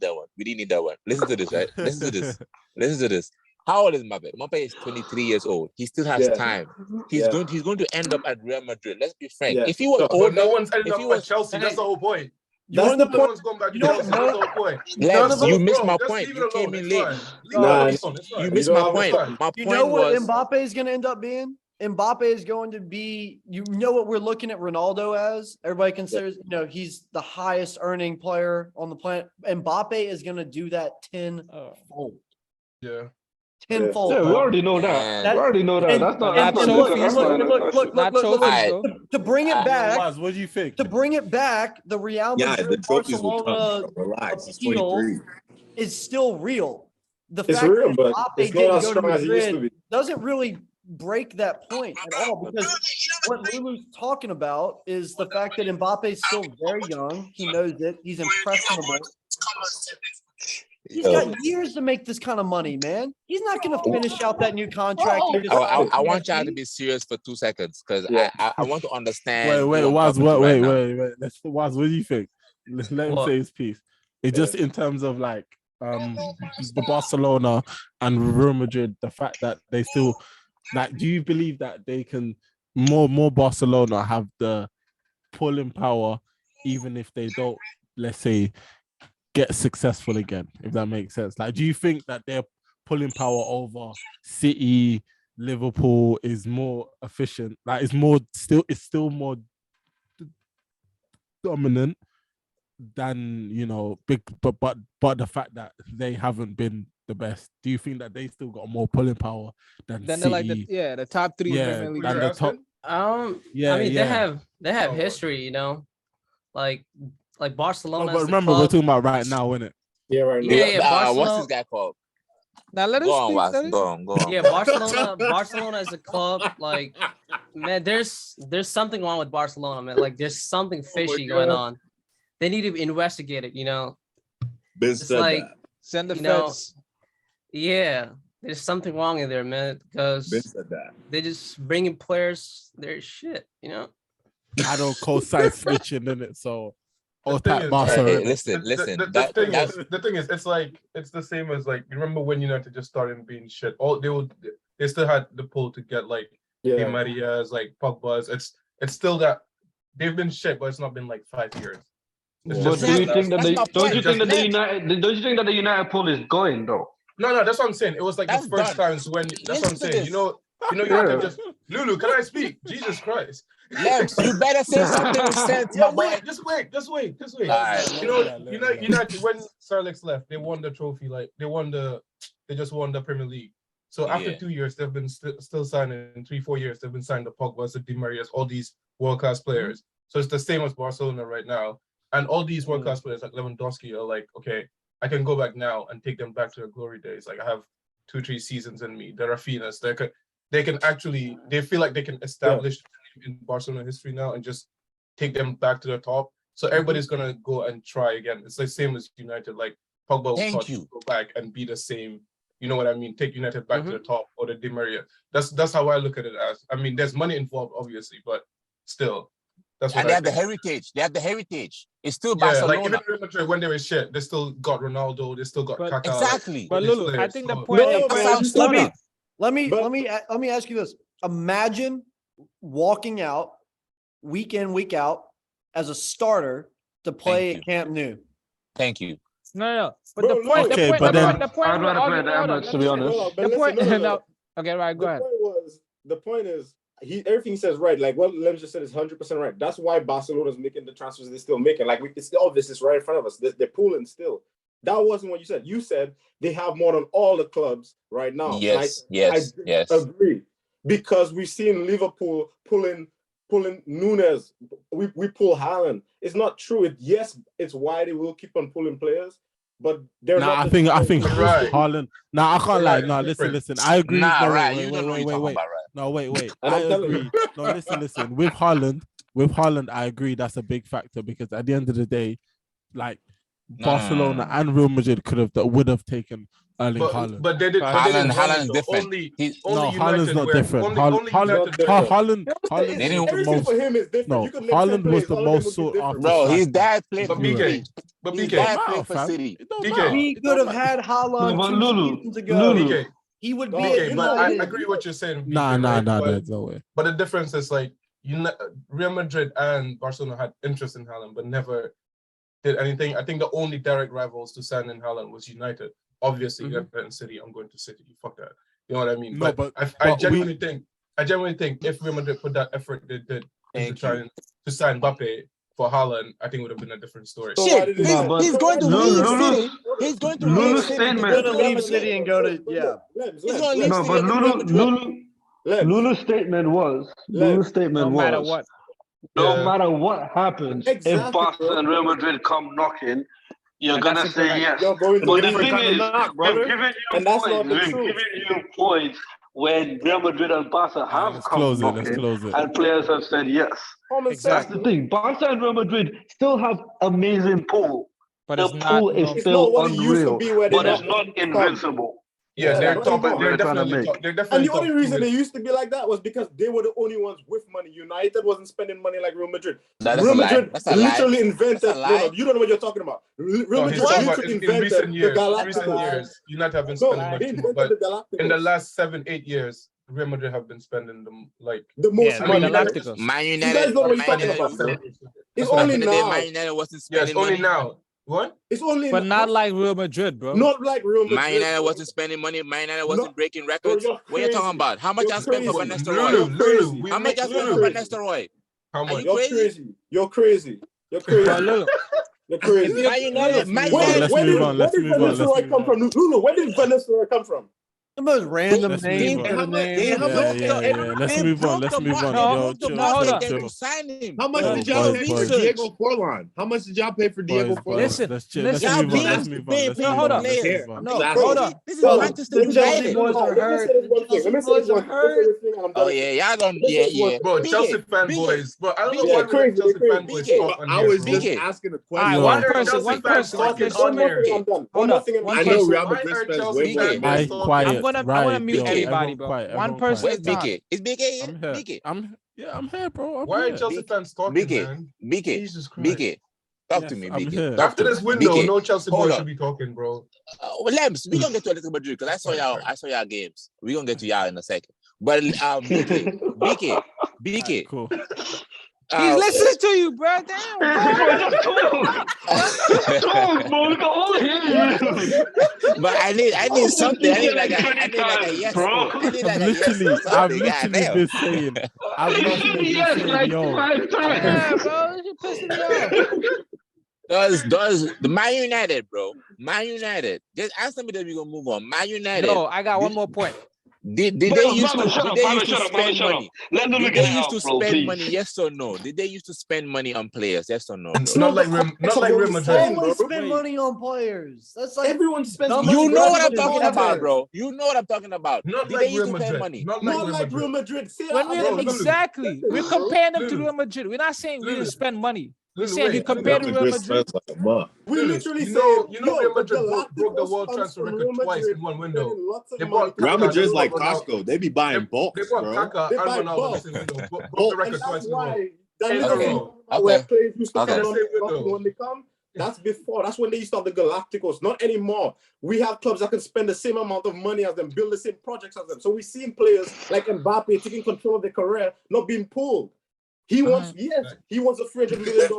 that one. Listen to this, right? Listen to this. How old is Mbappe? Mbappe is 23 years old. He still has time. He's going to end up at Real Madrid. Let's be frank. If he was older, but no one's ending if up he was at Chelsea. That's the whole point. That's the point. No one's going back to Chelsea. That's the whole point. Lemz, you missed my Just point. leave it You came alone. in It's late. fine. Leave it alone. It's fine. You missed my point. My You know point what was Mbappe is going to end up being? Mbappe is going to be, you know what we're looking at Ronaldo as? Everybody considers, he's the highest earning player on the planet. Mbappe is going to do that tenfold. Yeah. Tenfold. Yeah, we already know that. We already know that. That's not look. To bring it back, Waz, what do you think? to bring it back, the Real the Madrid trophies will Barcelona come. Relax. He's deal 23. is still real. The It's fact real, that but Mbappe it's not didn't as go to strong as it used to Madrid be. doesn't really break that point at all, because what Lulu's talking about is the fact that Mbappe is still very young. He knows it. He's impressionable. He's got years to make this kind of money, man. He's not going to finish out that new contract. I want y'all to be serious for 2 seconds because I want to understand. Wait, Waz, wait. Waz, what do you think? Let him say his piece. It's just in terms of like Barcelona and Real Madrid, the fact that they still do you believe that they can more Barcelona have the pulling power even if they don't, let's say, get successful again, if that makes sense? Like, do you think that their pulling power over City, Liverpool is more efficient? Like, it's still more dominant than big, but the fact that they haven't been the best, do you think that they still got more pulling power than Then City? they're like the top three. Yeah, Premier than League. the top. I mean, they have history, like Barcelona. But remember, we're talking about right now, innit? Yeah, right now. Yeah, Barcelona. What's this guy called? Now let us Go on, speak. Waz. Go on. Yeah, Barcelona as a club, like, man, there's something wrong with Barcelona, man. Like, there's something fishy going on. They need to investigate it, It's like send the feds. Yeah, there's something wrong in there, man, because they just bringing players their shit, I don't co-sign switching in it, so The thing is, The thing is, it's the same as like, you remember when United just started being shit? They still had the pull to get like Di Maria's, like Pogba's. It's still that they've been shit, but it's not been like 5 years. But do you think that the United pool is going though? No, that's what I'm saying. It was like the first times when that's what I'm saying. You have to just Lulu, can I speak? Jesus Christ. Lemz, you better say something with sense, my boy. Just wait. All right. United, when Sir Alex left, they won the trophy. Like they just won the Premier League. So after 2 years, they've been still signing. In 3-4 years, they've been signing the Pogba's, the Di Maria's, all these world-class players. So it's the same as Barcelona right now. And all these world-class players like Lewandowski are like, okay, I can go back now and take them back to their glory days. Like I have 2-3 seasons in me. They're Rafinha's. They feel like they can establish in Barcelona history now and just take them back to the top. So everybody's gonna go and try again. It's the same as United. Like Pogba will go back and be the same. You know what I mean? Take United back to the top, or the Di Maria. That's how I look at it as. I mean, there's money involved, obviously, but still, that's what. And they have the heritage. It's still Barcelona. Like even Real Madrid, when they were shit, they still got Ronaldo. They still got Kaká. Exactly. But Lulu, I think the point. Let me ask you this. Imagine walking out week in, week out as a starter to play at Camp Nou. Thank you. No. But the point. I'd rather play at Emirates, to be honest. The point. Okay, right. Go ahead. The point is, everything he says right. Like what Lemz just said is 100% right. That's why Barcelona's making the transfers they're still making. Like it's all this is right in front of us. They're pulling still. That wasn't what you said. You said they have more than all the clubs right now. Yes. I agree. Because we've seen Liverpool pulling Nunes. We pull Haaland. It's not true. It's why they will keep on pulling players, but they're not. I think Haaland. I can't lie. No, listen. I agree. Wait. I agree. No, listen. With Haaland, I agree. That's a big factor because at the end of the day, like Barcelona and Real Madrid would have taken Erling Haaland. But they did. Haaland is different. Haaland's not different. Haaland for him is different. No, Haaland was the most sought after. Bro, his dad played for BK. But BK played for City. He could have had Haaland Lulu. seasons ago. he would be. Okay, but I agree with what you're saying. Nah, but, there's no way. But the difference is like Real Madrid and Barcelona had interest in Haaland, but never did anything. I think the only direct rivals to sign in Haaland was United. Obviously, you got City. I'm going to City. Fuck that. You know what I mean? No, but I genuinely think if Real Madrid put that effort they did into trying to sign Mbappe for Haaland, I think it would have been a different story. Shit, he's going to leave City. He's going to leave City. He's going to leave City and go to He's going to leave City. Lulu's statement was no matter what. No matter what happens, if Barca and Real Madrid come knocking, you're gonna say yes. You're going to But the leave thing is, knock, brother. and that's not the truth. Giving you points when Real Madrid and Barca have come knocking, and players have said yes. Exactly. That's the thing. Barca and Real Madrid still have amazing pool. But the pool is still unreal, but it's not invincible. Yeah, they're top. They're definitely. And the only reason they used to be like that was because they were the only ones with money. United wasn't spending money like Real Madrid. Real Madrid literally invented. No, you don't know what you're talking about. Real Madrid literally invented the Galacticos. Recent years, United have been spending money, but in the last 7-8 years, Real Madrid have been spending them like the most money. Galacticos. Man United. You guys know what you're talking about. It's only now. Man United wasn't spending money. Only now. What? It's only, but not like Real Madrid, bro. Not like Real Madrid. Man United wasn't spending money. Man United wasn't breaking records. What are you talking about? How much I spent for Van Nistelrooy? How much I spent for Van Nistelrooy? How much? You're crazy. You're crazy. You're crazy. You're crazy. Man United. Where did Van Nistelrooy come from? Lulu, where did Van Nistelrooy come from? The most random name. Let's move on. How much did y'all pay for Diego Forlan? How much did y'all pay for Diego Forlan? Listen. Hold on. This is Manchester United. Let me say one thing. Oh yeah, y'all don't. Yeah. Bro, Chelsea fanboys. But I don't know why Chelsea fanboys talk on here. I was just asking a question. One person. Hold on. I know Real Madrid fans way more. Quiet. I'm gonna mute everybody, bro. One person. Where's BK? Is BK here? BK. I'm here, bro. Why are Chelsea fans talking, man? BK. Talk to me, BK. After this window, no Chelsea boys should be talking, bro. Lemz, we gonna get to Atletico Madrid because I saw y'all games. We gonna get to y'all in a second. But BK. Cool. He's listening to you, bro. Damn, bro. Talk, bro. We can all hear you. But I need something. I need like a yes. Bro. I've literally been saying. Yes, like 5 times. Yeah, bro. You're pissing me off. Does the Man United, bro? Man United. Just answer me that we gonna move on. Man United. No, I got one more point. Did they used to spend money? Did they used to spend money? Yes or no? Did they used to spend money on players? Yes or no? It's not like Real Madrid. Always spend money on players. That's like everyone spends money. You know what I'm talking about, bro. You know what I'm talking about. Not Did like they used Real to spend Madrid. money? Not like Real Madrid. Exactly. We're comparing them to Real Madrid. We're not saying we didn't spend money. We're saying we compared to Real Madrid. We literally say, Real Madrid broke the world transfer record twice in one window. Real Madrid's like Costco. They be buying bulk, They bought bro. Kaka and Ronaldo in window. Broke the record twice in a row. Where players used to come on when they come. That's before. That's when they used to have the Galacticos. Not anymore. We have clubs that can spend the same amount of money as them, build the same projects as them. So we've seen players like Mbappe taking control of their career, not being pulled. He wants, he wants a $300 million.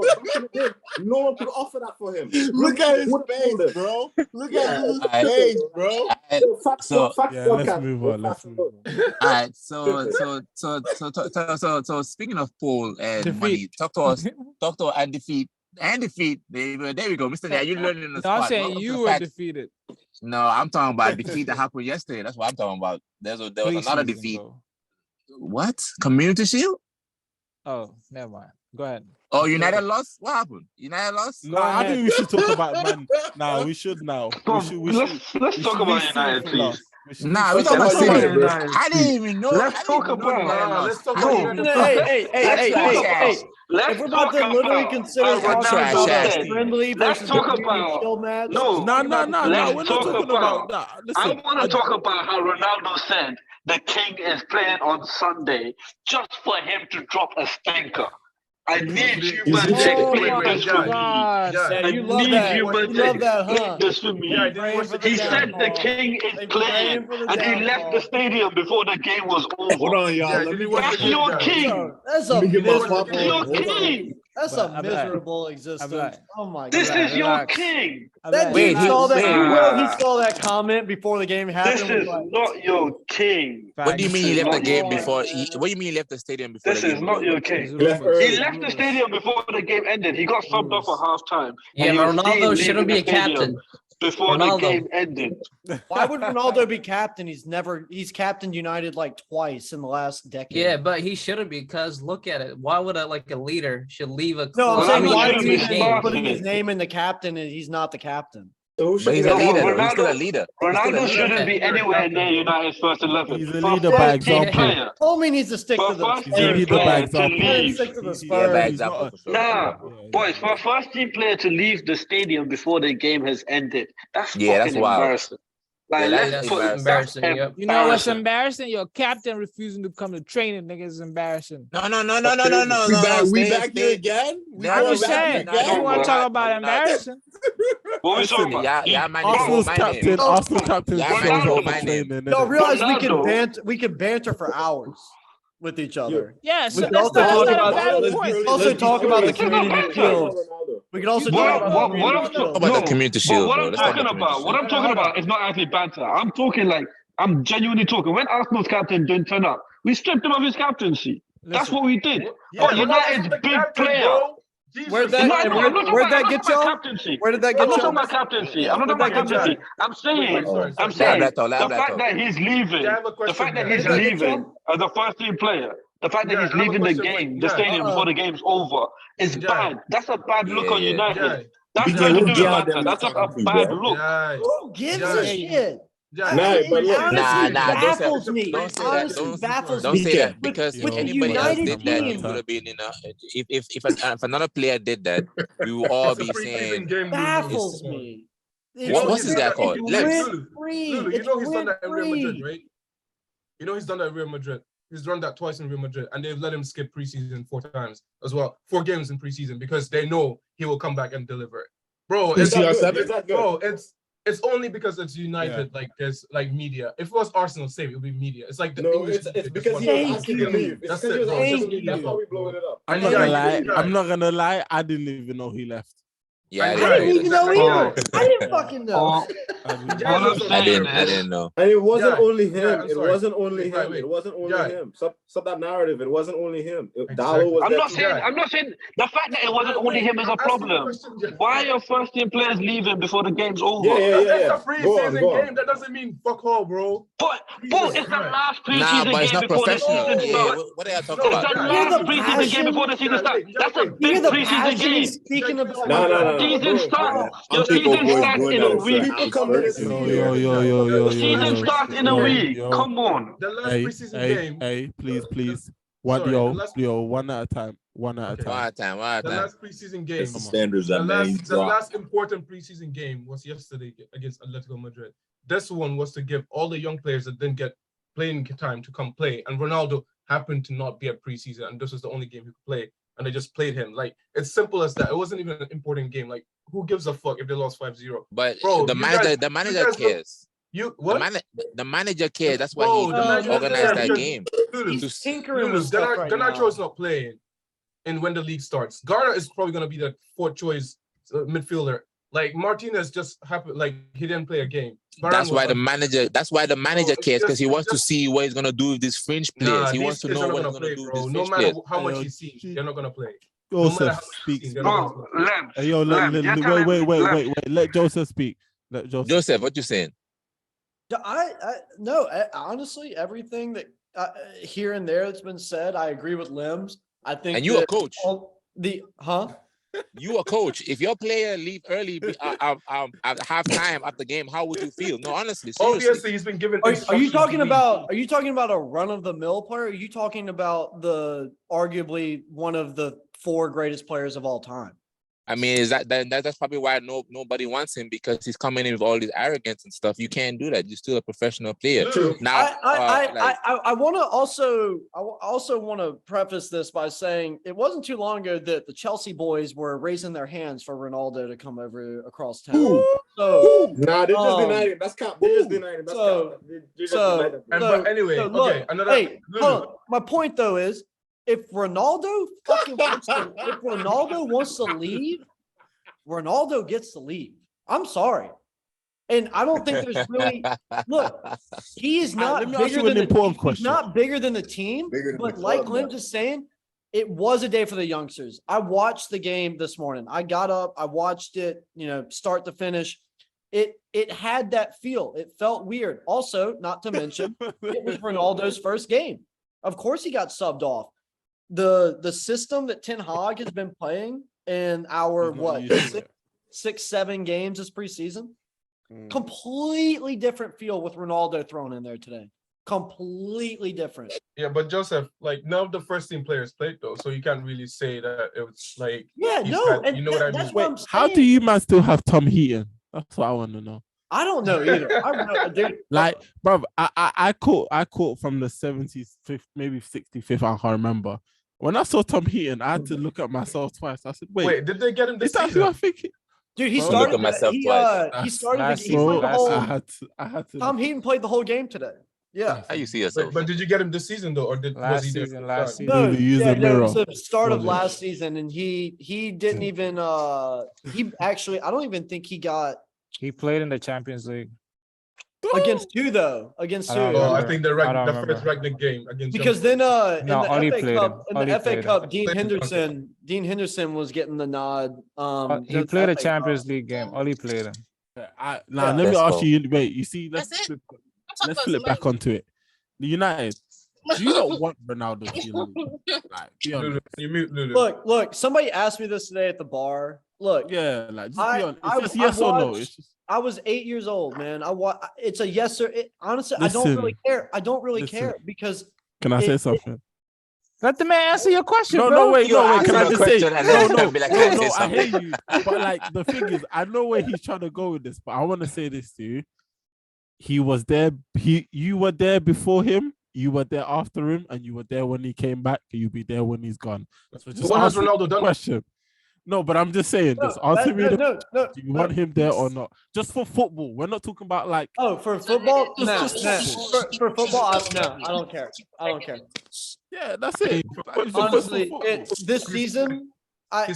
No one could offer that for him. Look at his face, bro. Look at his face, bro. Let's move on. All right. So speaking of Paul and money, talk to us and defeat. There we go, Mr. Yeah, you learning in the spot. I'm saying you were defeated. No, I'm talking about defeat that happened yesterday. That's what I'm talking about. There was another defeat. Bro. What? Community Shield? Oh, never mind. Go ahead. Oh, United lost? What happened? United lost? No, I think we should talk about man. Nah, we should now. Let's talk about United, please. Nah, we talk about City. I didn't even know. Let's talk about. Let's talk about. Hey. If we're about to literally consider friendly let's versus talk about show match. No. We're not talking about that. I want to talk about how Ronaldo said the king is playing on Sunday just for him to drop a stinker. I need you He's man to literally- explain this for me. God, Yeah. son, I you love need that. you man You to love that, explain huh? this for me. Yeah, I didn't watch the He said the downfall. king is They playing, praying for the and he left the downfall. stadium before the game was Hold over. on, y'all. Yeah, Let did me you get watch That's the your game, guys? king. That's Let a me get my That's miserable your popcorn. Hold on. king. That's But a I'm like- miserable existence. like- Oh my This god. is your relax. king. That Wait, dude he- saw that. wait. Will he saw that comment before the game happened? This was is like, not your king. What do you mean he This is left the not game your before? king. What do you mean he left the stadium before This the is game not was your over? king. It's He left rumors. He early. left the stadium before the game ended. He got subbed off at halftime. Yeah, and he was Ronaldo seen shouldn't leaving be the a stadium captain. before Ronaldo. the game ended. why would Ronaldo be captain? He's captained United like twice in the last decade. Yeah, but he shouldn't be because look at it. Why would a leader should leave a No, I'm club? saying Ronaldo why shouldn't is he be even starting. putting his name in the captain and he's not the captain? So who But should he's be a the leader, captain? though. He's still a Ronaldo, leader. He's still a Ronaldo leader. shouldn't be You're a anywhere captain, near bro. United's first 11. He's a For leader by first team example. player, Homie needs to stick for to the first He's a team leader by player to example. leave. stick to the He's- Yeah, by Spurs. he's example. not For sure. Nah, Yeah, boys, for a first team player to leave the stadium before the game has ended, that's Yeah, that's fucking wild. embarrassing. Like, Yeah, that's let's put embarrassing. that's Yep. You know what's embarrassing. embarrassing? Your captain refusing to come to training, nigga, is embarrassing. No. We back here again? We I'm going just back saying. again? You want to talk about No, we're not. embarrassing? What we Listen, talking about? Yeah, man. Arsenal's my name. captain. Arsenal captain Yeah, shows man, up my for name. training. No, innit? realize Ronaldo. we could banter for hours with each other. Yes, We that's can also not talk a about- valid let's point. be- Also let's be talk about the serious. community Ronaldo. shield. We can also talk about the What community I'm shield. Talk about the community shield, what bro. I'm Let's talk talking about the about, what I'm community talking about is not actually banter. I'm talking like I'm genuinely talking. When Arsenal's captain didn't turn up, we stripped him of his captaincy. That's Listen, what we did. Yeah, But United's big player. Jesus. Where'd that- I'm not and talking where'd that about get y'all? captaincy. Where did that I'm get not talking y'all? about captaincy. I'm not Where'd talking about that get captaincy. I'm saying, sorry. I'm saying Lablato, the fact that he's leaving, Yeah, I have a the question, fact that guys. he's Where did that get leaving as a first team player, the fact that Yeah, he's I have a leaving the question for game, you. the Yeah. stadium before the game's over, is Yeah. bad. That's a bad look Yeah, on yeah. United. Yeah. That's BJ, nothing to who do with Dion banter. them That's just a talking to, bad bro? look. Yeah. Who gives Yeah. a shit? Yeah. Nah, but look, Honestly Nah, don't say baffles me. don't say that. Honestly Don't baffles don't me. say that With- because with if the anybody else United did that, it team. would have been if another player did that, we will all It's a be preseason saying game. Baffles Lulu. me. What's this guy called? Lemz. Lulu, you know he's done that in Real Madrid, right? You know he's done that in Real Madrid. He's done that twice in Real Madrid, and they've let him skip preseason 4 times as well, 4 games in preseason because they know he will come back and deliver it. Bro, Is that good? Bro, it's only because it's United. Like there's like media. If it was Arsenal, same, it would be media. It's like the No, English it's media because just he was want- asking to leave. It's That's because he it, was bro. asking Just to leave. That's media. why we blowing it up. I'm not Yeah, gonna lie. yeah. I'm not gonna lie. I didn't even know he left. Yeah, I I didn't even know either. I didn't fucking know. All I'm saying I is, didn't know. And it wasn't Yeah, only yeah, him. I'm It sorry. wasn't only Wait, him. wait. It wasn't only Yeah. him. Stop that narrative. It wasn't only him. Exactly. Dallo was I'm there not too. saying, I'm not saying the fact that it wasn't only him is a I'm asking the problem. question, Jack. Why are first team players leaving before the game's over? Yeah. It's a Go preseason on. game. That doesn't mean fuck all, bro. But Jesus it's the Christ. last Nah, preseason but it's game not before the professional. season Yeah, starts. what are y'all talking No, about? It's the Jack, last the preseason passion? game before the season starts. That's a You big hear the preseason passion game. he's speaking about? No. Season Bro, starts. I Your think old season boy's starts doing in that a instead of week. having Spurs to Yo, leave. yo, yo, yo, yo, yo, Season yo. starts in a Yo, week. yo. Come on. The last Hey, preseason hey, game. hey, please. Sorry, the last- One at a time. One at a Okay. time. One at a time. One at a The time. last preseason game. It's the standards The that man. last important preseason game was yesterday against Atletico Madrid. This one was to give all the young players that didn't get playing time to come play. And Ronaldo happened to not be at preseason, and this was the only game he could play. And they just played him. Like, it's simple as that. It wasn't even an important game. Like, who gives a fuck if they lost 5-0? But Bro, the you manager guys look- cares. You what? The manager cares. That's why Bro, he the manager organized cares that because- game. He's tinkering with stuff right Garnacho now. is not playing in when the league starts. Garner is probably going to be the 4th choice midfielder. Like Martinez just happened, like he didn't play a game. That's why the manager it's cares, because he just- wants to see what he's gonna do with these fringe players. He these wants to kids know are not what he's gonna gonna play, do with bro. these No fringe matter players. how much he's seen, they're not gonna play. Joseph, no matter how much speak. he's seen, they're not Bro, gonna play. Lemz. Hey, yo, wait. Let Joseph speak. Joseph, what you saying? Honestly, everything that here and there that's been said, I agree with Lemz. I think, And you a coach. You a coach. If your player leave early at halftime after the game, how would you feel? No, honestly, seriously. Obviously, he's been given. Are you instructions talking to leave. about? Are you talking about a run of the mill player? Or are you talking about the arguably one of the 4 greatest players of all time? I mean, is that's probably why nobody wants him, because he's coming in with all this arrogance and stuff. You can't do that. You're still a professional player. Now, I want to also want to preface this by saying it wasn't too long ago that the Chelsea boys were raising their hands for Ronaldo to come over across town. So nah, they're just denying it. That's cap. They're just denying it. That's cap. But anyway, look, okay. Another. Hey, hold on. My point though is, if Ronaldo wants to leave, Ronaldo gets to leave. I'm sorry. And I don't think there's really look, he is not bigger than he's not bigger than the team, but like Lemz is saying, it was a day for the youngsters. I watched the game this morning. I got up, I watched it, start to finish. It had that feel. It felt weird. Also, not to mention, it was Ronaldo's first game. Of course he got subbed off. The system that Ten Hag has been playing in our 6-7 games this preseason, completely different feel with Ronaldo thrown in there today. Completely different. Yeah, but Joseph, like, none of the first team players played though, so you can't really say that it was like. Yeah, no, you know what I mean. Wait, how do you man still have Tom Heaton? That's what I want to know. I don't know either. I don't know, dude. Like, bro, I caught from the 75th, maybe 65th. I can't remember. When I saw Tom Heaton, I had to look at myself twice. I said, "Wait, did they get him this season?" Is that who I think? Dude, he started. He started. He played the whole. I had to. Tom Heaton played the whole game today. Yeah. How you see yourself? But did you get him this season though, or was he there? Last season. No, it was the start of last season, and he didn't even. He actually, I don't even think he got. He played in the Champions League. Against who though? Against who? Oh, I think the first Ragnick game against. Because then in the FA Cup, Dean Henderson was getting the nod. He played a Champions League game. Ollie played him. Let me ask you. Wait, you see, let's flip back onto it. The United. Do you not want Ronaldo to be honest? Look. Somebody asked me this today at the bar. Look, yeah, like just be honest. It's just yes or no. It's just... I was 8 years old, man. It's a yes or honestly. Listen, I don't really care. I don't really care because. Can I say something? Let the man answer your question. No, wait. Can I just say? No, I hear you. But like the thing is, I know where he's trying to go with this, but I want to say this to you. He was there. You were there before him. You were there after him, and you were there when he came back. You'll be there when he's gone. So just what has Ronaldo done? Question. No, but I'm just saying. Just answer me. Do you want him there or not? Just for football. We're not talking about like. Oh, for football? No. For football, no. I don't care. I don't care. Yeah, that's it. Honestly, this season, I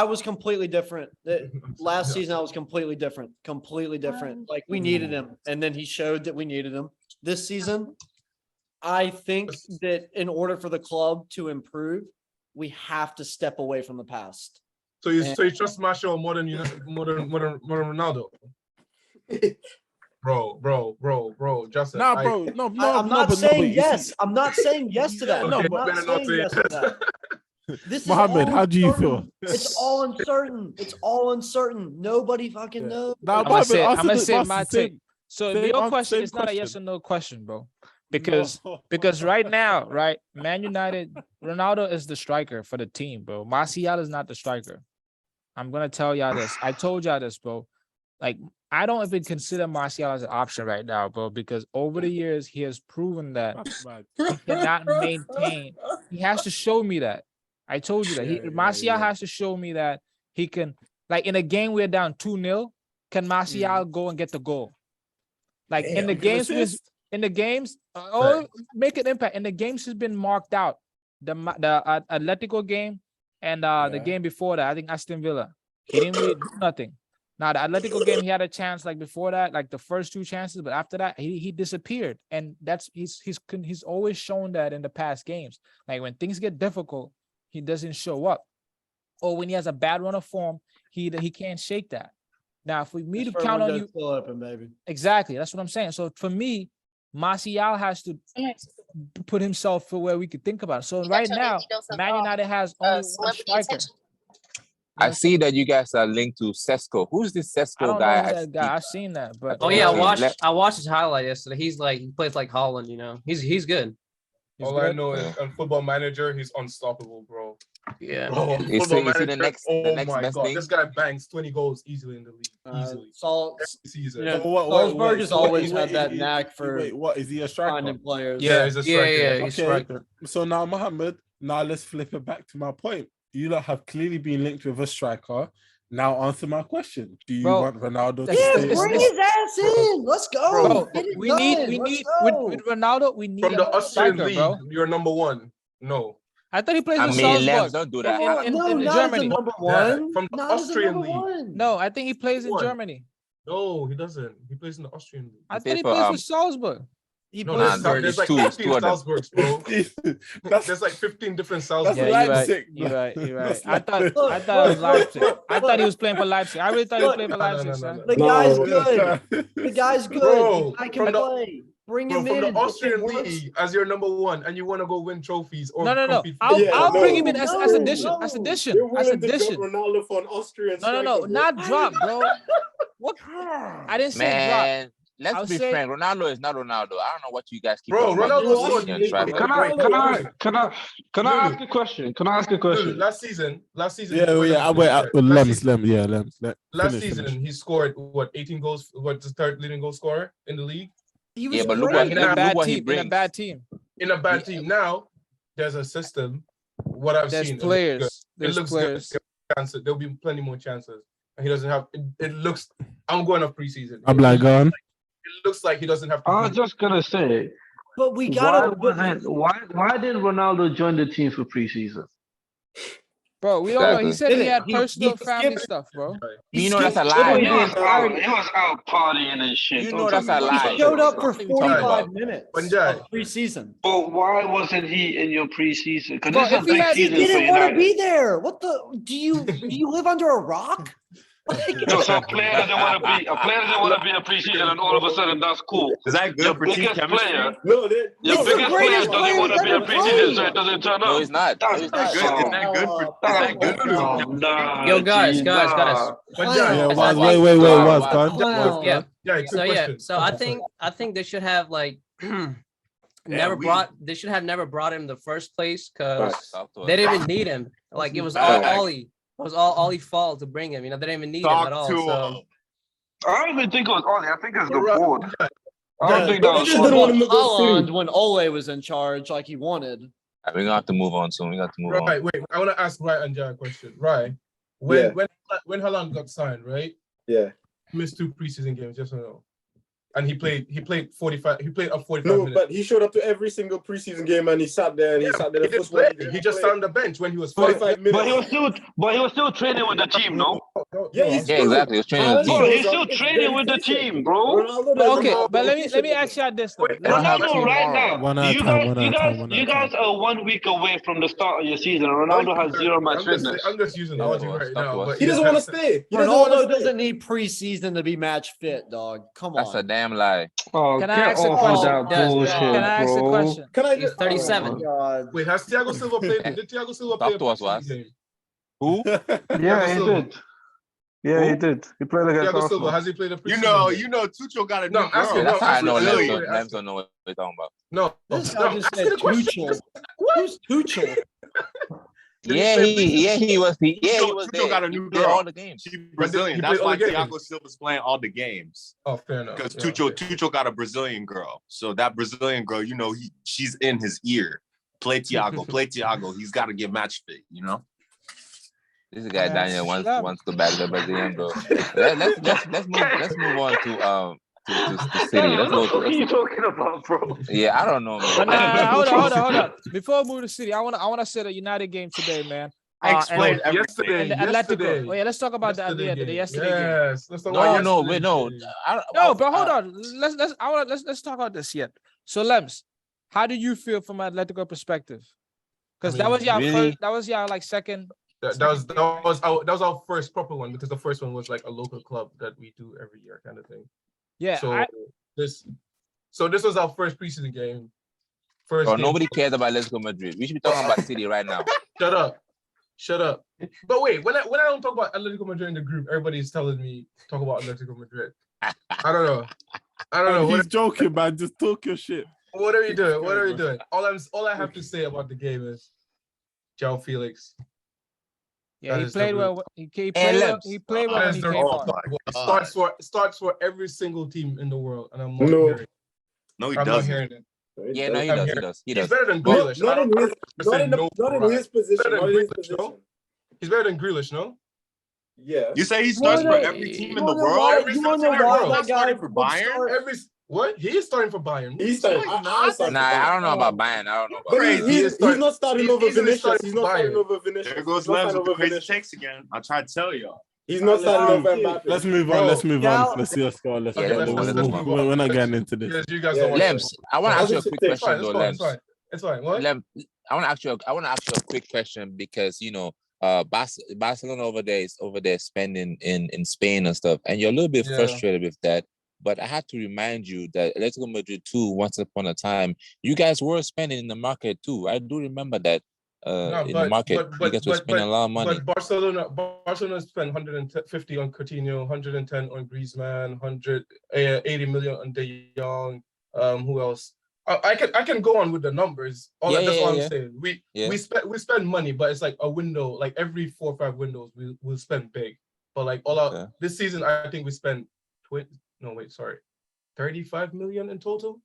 was completely different. Last season, I was completely different. Completely different. Like we needed him, and then he showed that we needed him. This season, I think that in order for the club to improve, we have to step away from the past. So you trust Marshall more than Ronaldo? Bro. Just bro. I'm not saying yes. I'm not saying yes to that. Okay, I'm not saying yes to that. This Mohammed, how do you feel? It's all uncertain. It's all uncertain. Nobody fucking knows. I'm gonna say my take. So your question is not a yes or no question, bro. Because right now, right, Man United, Ronaldo is the striker for the team, bro. Martial is not the striker. I'm gonna tell y'all this. I told y'all this, bro. Like, I don't even consider Martial as an option right now, bro, because over the years he has proven that he cannot maintain. He has to show me that. I told you that. Martial has to show me that he can, like in a game we're down 2-0, can Martial go and get the goal? Like in the games make an impact. In the games has been marked out. The Atletico game and the game before that, I think Aston Villa. He didn't really do nothing. Now the Atletico game, he had a chance like before that, like the first two chances, but after that, he disappeared. And that's he's always shown that in the past games. Like when things get difficult, he doesn't show up. Or when he has a bad run of form, he can't shake that. Now, for me to count on you, still open, baby. Exactly, that's what I'm saying. So for me, Martial has to put himself for where we could think about it. So right now, Man United has only one striker. I see that you guys are linked to Sesko. Who's this Sesko guy? I've seen that, but I watched his highlight yesterday. He plays like Haaland, you know. He's good. All I know is on Football Manager, he's unstoppable, bro. Yeah. Bro, Is Football he the Manager, next my best God, thing? this guy bangs 20 goals easily in the league. Easily. Every season. You know, What- Salzburg has so always wait, had that wait, knack for wait, what is he a striker? finding players. Yeah, he's a striker. He's a striker. So now, Mohammed, now let's flip it back to my point. You lot have clearly been linked with a striker. Now answer my question. Do you want Ronaldo to Yeah, stay? bring his ass in. Let's go. Bro, Get it we done. need Let's go. with Ronaldo, we need From the a Austrian striker, league, bro. you're number one. No. I thought he plays I with mean, Salzburg. Lemz, don't do that. No, in not Germany. as a number Yeah, one. from the Not as a Austrian number league. one. No, I think he plays in What? Germany. No, he doesn't. He plays in the Austrian league. I thought he plays with Salzburg. He No, plays. there's like 15 Salzburgs, bro. There's like 15 different Salzburgs. Yeah, you're right. You're right. I thought it was Leipzig. I thought he was playing for Leipzig. I really thought he was playing for Leipzig, son. The guy's good. The guy's good. Bro, I can from the- play. Bring Bro, him from in. the Austrian It works. league as your number one, and you want to go win trophies or No. compete for- I'll bring him in as addition. no. As addition. You're As willing to drop addition. Ronaldo for an Austrian No, striker, bro. not drop, bro. What? I didn't say Man, drop. let's I'll be say- frank. Ronaldo is not Ronaldo. I don't know what you guys keep Bro, talking about. Ronaldo Position scored- striker. Can I ask a question? Can I ask a question? Last season. Yeah. I wait. Lemz. Last season, he scored what 18 goals. What the third leading goal scorer in the league? He was Yeah, but look great. what, In a look bad what he team. In brings. a bad team. In a bad team. Now there's a system. What I've There's seen, players. it looks good. Chances. There'll be plenty more chances. And he doesn't have. It looks. I'm going off preseason. I'm like, go on. It looks like he doesn't have. I was just gonna say, But we gotta. why did Ronaldo join the team for preseason? Bro, we don't know. He said he had He personal skipped family it. stuff, bro. You know that's a He lie. was out partying and shit. You Don't know tell that's me a about lie. He that. showed up for What are you talking 45 about? minutes Punjab. of preseason. But why wasn't he in your preseason? Because Bro, this is a if he big had- He season for didn't want to United. be there. What the? Do you live under a rock? So a player doesn't want to be a preseason, and all of a sudden that's cool. Is that good for team chemistry? No, Your He's the biggest player greatest doesn't player want to be a ever preseason, played. so it doesn't turn No, up. he's not. No, he's not. Is that good for team chemistry? Yo, guys. Punjab. Yeah, wait, Wow. guys. Yeah. Yeah, quick So question. so I think they should have like they should have never brought him in the first place because they didn't even need him. Like it was all Ollie. It was all Ollie's fault to bring him. You know, they didn't even need him at all. So I don't even think it was Ollie. I think it's the Right. board. I don't think that They was just didn't want Ollie. him to go Haaland see. when Ole was in charge, like he wanted. We're gonna have to move on soon. We got to move on. Right, wait. I want to ask Rai and Jai a question. Rai, when Haaland got signed, right? Yeah. He missed 2 preseason games, yes or no? And he played 45. He played up 45 No, minutes. but he showed up to every single preseason game and he sat there and he sat there. He The didn't first one play. He just sat on the bench when he was 45 minutes. But he was still training with the team, no? Yeah, he's Yeah, exactly. He was training with the Bro, team. he's still training with the team, bro. Okay, but let me ask y'all this though. Ronaldo right now. One at a time. You guys are 1 week away from the start of your season. Ronaldo has 0 match fitness. I'm just using logic right now. But He doesn't want to stay. He doesn't Ronaldo want to stay. doesn't need preseason to be match fit, dog. Come That's a on. damn lie. Oh, Can I get ask a off question? with that bullshit, Can I ask a bro. question? Can I he's just 37. God. Wait, has Thiago Silva played? Did Thiago Silva play? Talk to us, a Was. preseason game? Who? Yeah, he Silva. did. Yeah, he did. He played against Thiago Silva, Arsenal. has he played a preseason? You game? know, Tuchel got a new No, I'm asking. girl. That's how I know Brazilian. Lemz don't know what we're talking about. No, This no, guy just ask said me the question. Tuchel. Who's Tuchel? Yeah, he was Tuchel there. got a He new played girl. all the games. She's Brazilian. He That's played all why the games. Thiago Silva's playing all the games. Oh, fair enough. Because Yeah, Tuchel got a Brazilian girl. So that Brazilian girl, she's in his ear. Play Thiago. He's got to get match fit, This guy Daniel wants to back the Brazilian bro. Let's move on to City. Let's go What are you to, talking about, bro? yeah, I don't know, man. Hold on. Before we move to City, I wanna say the United game today, man. I explained Yesterday. And the Atletico. Oh yeah, let's talk about the yesterday game. Yes, let's talk about No, yesterday. No, but hold on. Let's talk about this yet. So Lemz, how do you feel from an Atletico perspective? Because that was your really? first, that was your like second. That was our first proper one because the first one was like a local club that we do every year kind of thing. Yeah. So this was our first preseason game. First. Bro, game. nobody cares about Atletico Madrid. We should be talking about City right now. Shut up. But wait, when I don't talk about Atletico Madrid in the group, everybody's telling me talk about Atletico Madrid. I don't know. He's joking, man. Just talk your shit. What are we doing? What are we doing? All I have to say about the game is, João Felix. Yeah, he is played the well. He played well. He played well That when is he the came real on. top one. It starts for every single team in the world, and I'm not No. hearing it. No, he I'm not doesn't. hearing it. Yeah, no, he I'm does. He hearing does. He He's does. better than But- Grealish. Not in his position. Better Not than in his Grealish, position. no? He's better than Grealish, no? Yeah. You say he starts for every team in the world? Every single team in the world. Not starting for Bayern? What? He is starting for Bayern. He's starting. I starting Nah, for I Bayern. don't know about Bayern. I don't know about But Bayern. he's not starting over easily Vinicius. starting He's for not starting Bayern. over Vinicius. There goes He's not Lemz starting with the over crazy Vinicius. takes again. I tried to tell y'all. He's not starting over Mbappe. Let's move on. Bro, Let's move now- on. Let's see us go. Let's Yeah, go. let's move on, let's move on. We're not getting into this. Because you guys don't want Lemz, I want to ask you a quick It's question though, Lemz. It's fine. What? Lem, I want to ask you a quick question because Barcelona over there spending in Spain and stuff, and you're a little bit frustrated with that. But I have to remind you that Atletico Madrid too, once upon a time, you guys were spending in the market too. I do remember that in the market, you guys were spending a lot of money. But Barcelona spent 150 on Coutinho, 110 on Griezmann, 180 million on De Jong. Who else? I can go on with the numbers. That's what I'm saying. We spend money, but it's like a window. Like every 4 or 5 windows, we'll spend big. But like this season, I think we spent 35 million in total.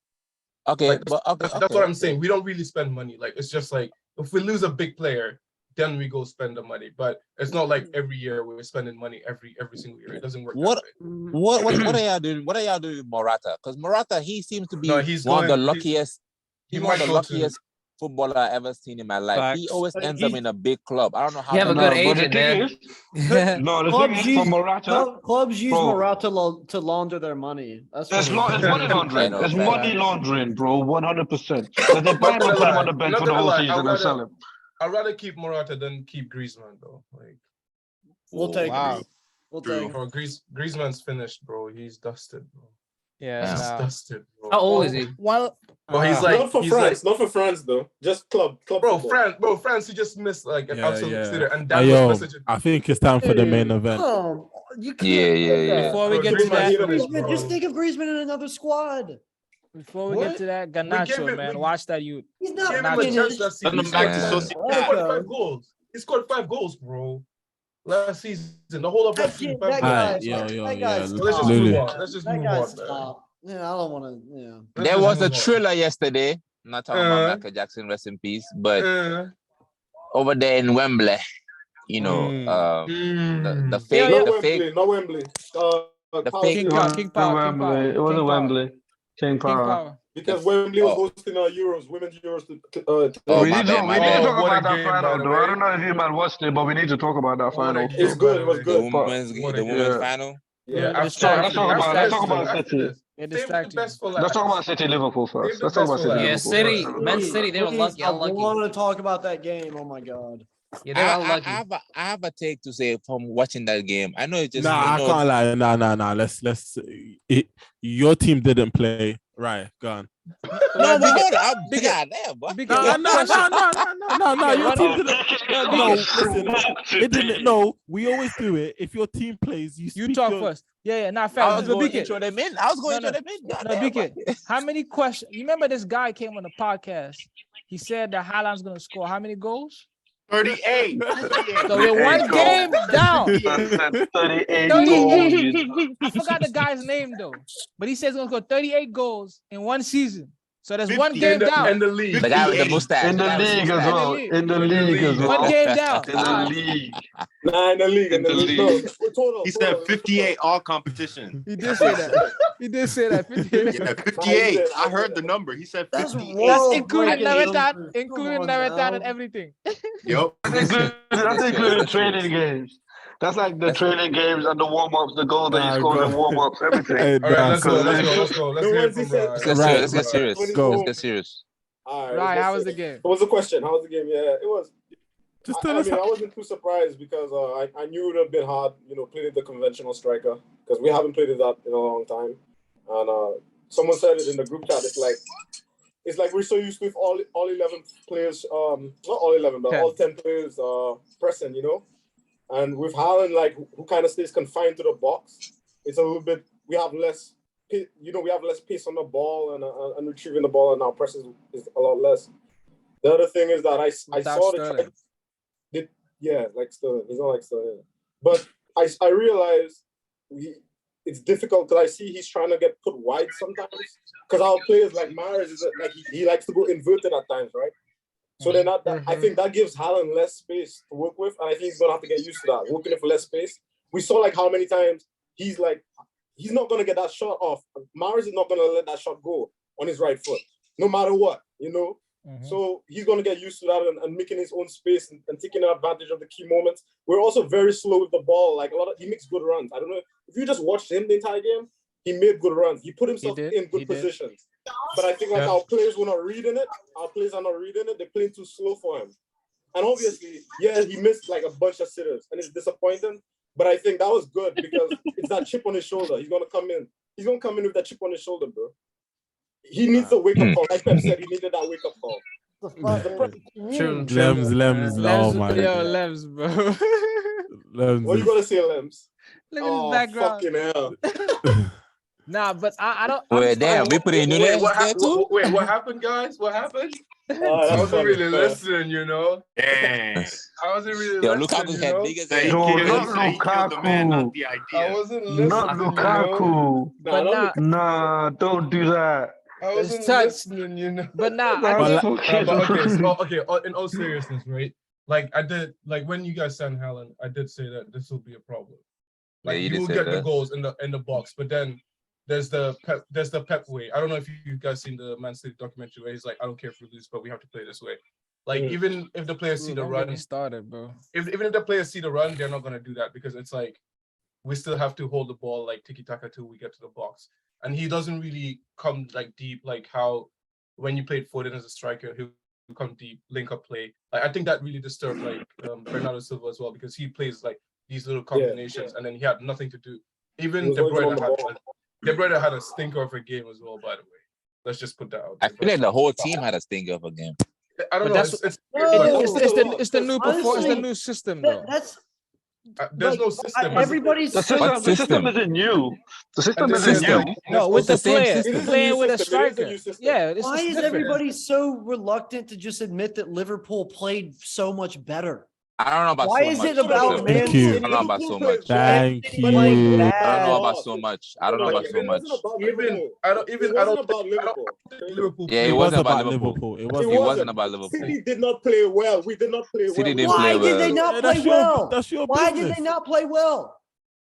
Okay, Like, but that's what I'm saying. We don't really spend money. Like it's just like if we lose a big player, then we go spend the money. But it's not like every year we're spending money every single year. It doesn't work. What that way. are y'all doing? What are y'all doing with Morata? Because Morata, he seems to be No, one of the luckiest. He's one of the might go to- luckiest footballer I ever seen in my life. He Facts. always ends up in a big club. I don't know how. You have a No, good but the agent, thing man. is, no, the Clubs thing is, for use, Morata, clubs use bro. Morata to launder their money. That's it's what money laundering. know, It's facts. money laundering, bro. 100%. Because they buy him and put him on the bench for the whole season and sell him. I'd rather keep Morata than keep Griezmann, though. Like, we'll take Wow. it. We'll take it. bro, Griezmann's finished, bro. He's dusted, bro. Yeah, He's nah. dusted, bro. How old is he? Well, Bro, he's like Not for he's France. Not for France though. Just club. Bro, football. France, he just missed like an absolute sitter, and that Yo, was messaging. I think it's time for the main event. You can't Yeah. before we Bro, get to Griezmann that, hit him, Griezmann, just bro. think of Griezmann in another squad. before we What? get to that, We gave Ganacho, him- man, we- watch that youth. He's Gave not him a finished. chance last season. Send him back to Yeah. Sociedad. He scored 5 goals. He scored 5 goals, bro. Last season, the whole of last season. 5 That goals. guy's Yo, that yeah. guy's So let's just Lulu. move on. Let's just That move guy's on, man. top. Yeah, I don't want to. Yeah. Let's There just was a move on. thriller yesterday. I'm not talking about Michael Jackson, rest in peace, but over there in Wembley, the fake, Not the Wembley. fake, Not Wembley. the Power fake. King Power, King Power, King Power. It wasn't King Power. Wembley. King King Power. Power. Because Wembley was Oh. hosting Euros, women's Euros. Oh, We my need bad, to my talk bad. What a about that game, by final, the though. way. I don't know if you man watched it, but we need to talk about that What a final. game, It's by good. the It was way. The good. women's, What a the women's game. final. Yeah, Let's after talk about City. It Save distracted the best for Let's talk last. about City Liverpool first. Save the Let's talk best about for City last. Yeah, Liverpool City, first. Man City, they were lucky. I Unlucky. want to talk about that game. Oh my god. Yeah, they were I unlucky. have a take to say from watching that game. I know it just I can't lie. Nah. Let's. Your team didn't play. Right, go on. No, but hold on. God damn, boy. No. Your team didn't. No, listen. Listen. It didn't. No, we always do it. If your team plays, you You talk first. Yeah, nah, fact. I was going to intro them in. I was going to No, intro them in. No, Goddamn, BK, how many questions? You remember this guy came on the podcast? He said that Haaland's gonna score how many goals? 38. So we're one game down. 38 goals. I forgot the guy's name though, but he says he's gonna score 38 goals in one season. So there's one game down. In the league. The guy with the mustache. In the league as well. In the league as well. One game down. In the league. Nah, in the league. In the league. No, He said 58 all competition. He did say that. He did say that. 58. Yeah, 58. I heard the number. He said 58. That's including Navetan and everything. Yup. That's including training games. That's like the training games and the warm-ups, the goal that he scored in warm-ups, everything. Hey, All right, let's go. No Let's one's hear he from said- Let's get serious. Right. Go. Let's get serious. All Right, how was the game? What was the question? How was the game? Yeah, it was. Just I tell us. mean, I wasn't too surprised because I knew it would have been hard, playing the conventional striker because we haven't played it that in a long time. And someone said it in the group chat. It's like we're so used to with all 11 players, not all 11, but 10. all 10 players pressing, And with Haaland, like who kind of stays confined to the box, it's a little bit. We have less we have less pace on the ball and retrieving the ball, and our press is a lot less. The other thing is that I saw the like Sterling. He's not like Sterling, but I realized it's difficult because I see he's trying to get put wide sometimes because our players like Mahrez is like he likes to go inverted at times, right? So they're not. I think that gives Haaland less space to work with, and I think he's gonna have to get used to that, working for less space. We saw like how many times he's not gonna get that shot off. Mahrez is not gonna let that shot go on his right foot, no matter what, you know. So he's gonna get used to that and making his own space and taking advantage of the key moments. We're also very slow with the ball. Like he makes good runs. I don't know if you just watched him the entire game. He made good runs. He put himself in good positions. But I think like our players were not reading it. Our players are not reading it. They're playing too slow for him. And obviously, yeah, he missed like a bunch of sitters, and it's disappointing. But I think that was good because it's that chip on his shoulder. He's gonna come in. He's gonna come in with that chip on his shoulder, bro. He needs a wake up call. Like Pep said, he needed that wake up call. True. Lemz. Oh my God. Lemz, bro. Lemz. What are you gonna say, Lemz? Look at his background. Fucking hell. Nah, but I don't. Wait, damn, we put in Nunes there too? Wait, what happened, guys? What happened? Oh, I wasn't really listening, you know. Yeah. I wasn't really Yo, listening. Lukaku's head big as He hell. killed the man, not the idea. I wasn't listening. Not Lukaku. But Nah, don't do that. I wasn't touched. listening, you know. But nah, That's Okay. In all seriousness, right? Like I did, like when you guys signed Haaland, I did say that this will be a problem. Like Yeah, you you did will say get that. the goals in the box, but then there's the Pep way. I don't know if you guys seen the Man City documentary where he's like, I don't care if we lose, but we have to play this way. Like even if the players see the run, started, bro. even if the players see the run, they're not gonna do that because it's like we still have to hold the ball like tiki taka till we get to the box. And he doesn't really come like deep like how when you played Foden as a striker, he'll come deep, link up play. Like I think that really disturbed like Bernardo Silva as well because he plays like these little combinations and then he had nothing to do. Even De Bruyne had a stinker of a game as well, by the way. Let's just put that out there. I feel like the whole team had a stinker of a game. I don't But know. It's the new performance. It's the new system, though. There's no system. Everybody's The system isn't new. The system isn't new. No, with the same player playing with a striker. Yeah. Why is everybody so reluctant to just admit that Liverpool played so much better? I don't know about Why so is much. it about Man Thank you. City? I don't know about so much. Thank you. I don't know about so much. I don't know about so much. I don't think Liverpool. Yeah, it wasn't about Liverpool. It It wasn't about Liverpool. City did not play well. We did not play well. City didn't Why play did they well. not play well? That's your Why did business. they not play well?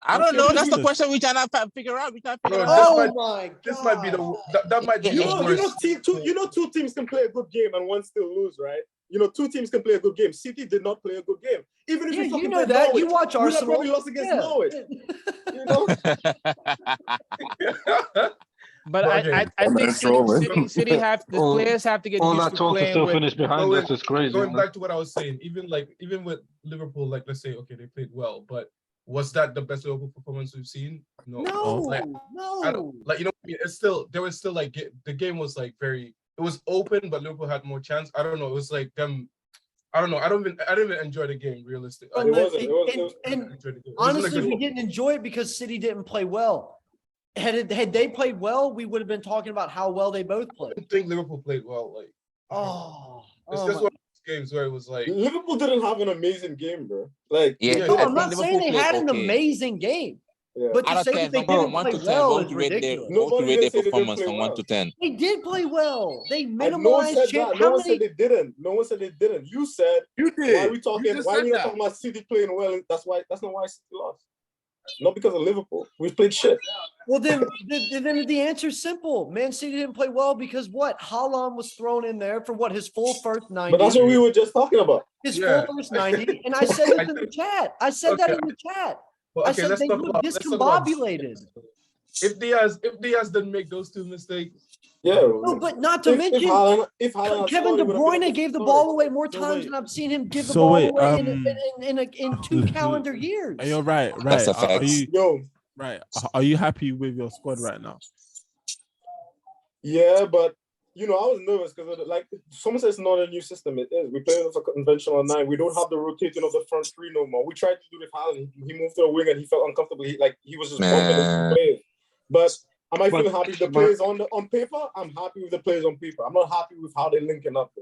I don't know. That's the question we trying to figure out. We trying to figure Bro, out. Oh my God. This might be that might be the worst. Two teams can play a good game and one still lose, right? You know, two teams can play a good game. City did not play a good game. Even if Yeah, we fucking you know played that. Norwich, You watch we would have Arsenal. probably lost against Yeah. Norwich. You know? But I think City have the players have to get All used that to talk to playing still with. finish behind us is crazy. Going man. back to what I was saying, even with Liverpool, like let's say, okay, they played well, but was that the best Liverpool performance we've seen? No. Like, I don't, like, you know, it's still there was still like the game was like very, it was open, but Liverpool had more chance. I don't know. It was like them. I don't know. I didn't even enjoy the game realistically. Honestly, we didn't enjoy it because City didn't play well. Had they played well, we would have been talking about how well they both played. I don't think Liverpool played well. Like, it's just one of those games where it was like Liverpool didn't have an amazing game, bro. Like, No, I'm not saying they had an amazing game. Yeah. But to say that they didn't play well is ridiculous. What to rate their performance from 1 to 10? They did play well. They No one minimalized said chance. that. No one said they didn't. No one said they didn't. You said you did. Why are we talking? Why are we not talking about City playing well? That's not why City lost. Not because of Liverpool. We played shit. Well, then the answer's simple. Man City didn't play well because what? Haaland was thrown in there for what? His full first 90. But that's what we were just talking about. His full first 90. And I said it in the chat. I said that in the chat. I said they look discombobulated. If Diaz didn't make those two mistakes. Yeah. No, but not to mention if Haaland Kevin De Bruyne gave the ball away more times than I've seen him give the ball away in 2 calendar years. You're right. That's a fact. Are you happy with your squad right now? Yeah, but you know, I was nervous because like someone says it's not a new system. It is. We play with a conventional 9. We don't have the rotating of the front 3 no more. We tried to do it with Haaland. He moved to the wing and he felt uncomfortable. He was just bumping his players. But Am I feeling happy with the players on paper? I'm happy with the players on paper. I'm not happy with how they're linking up.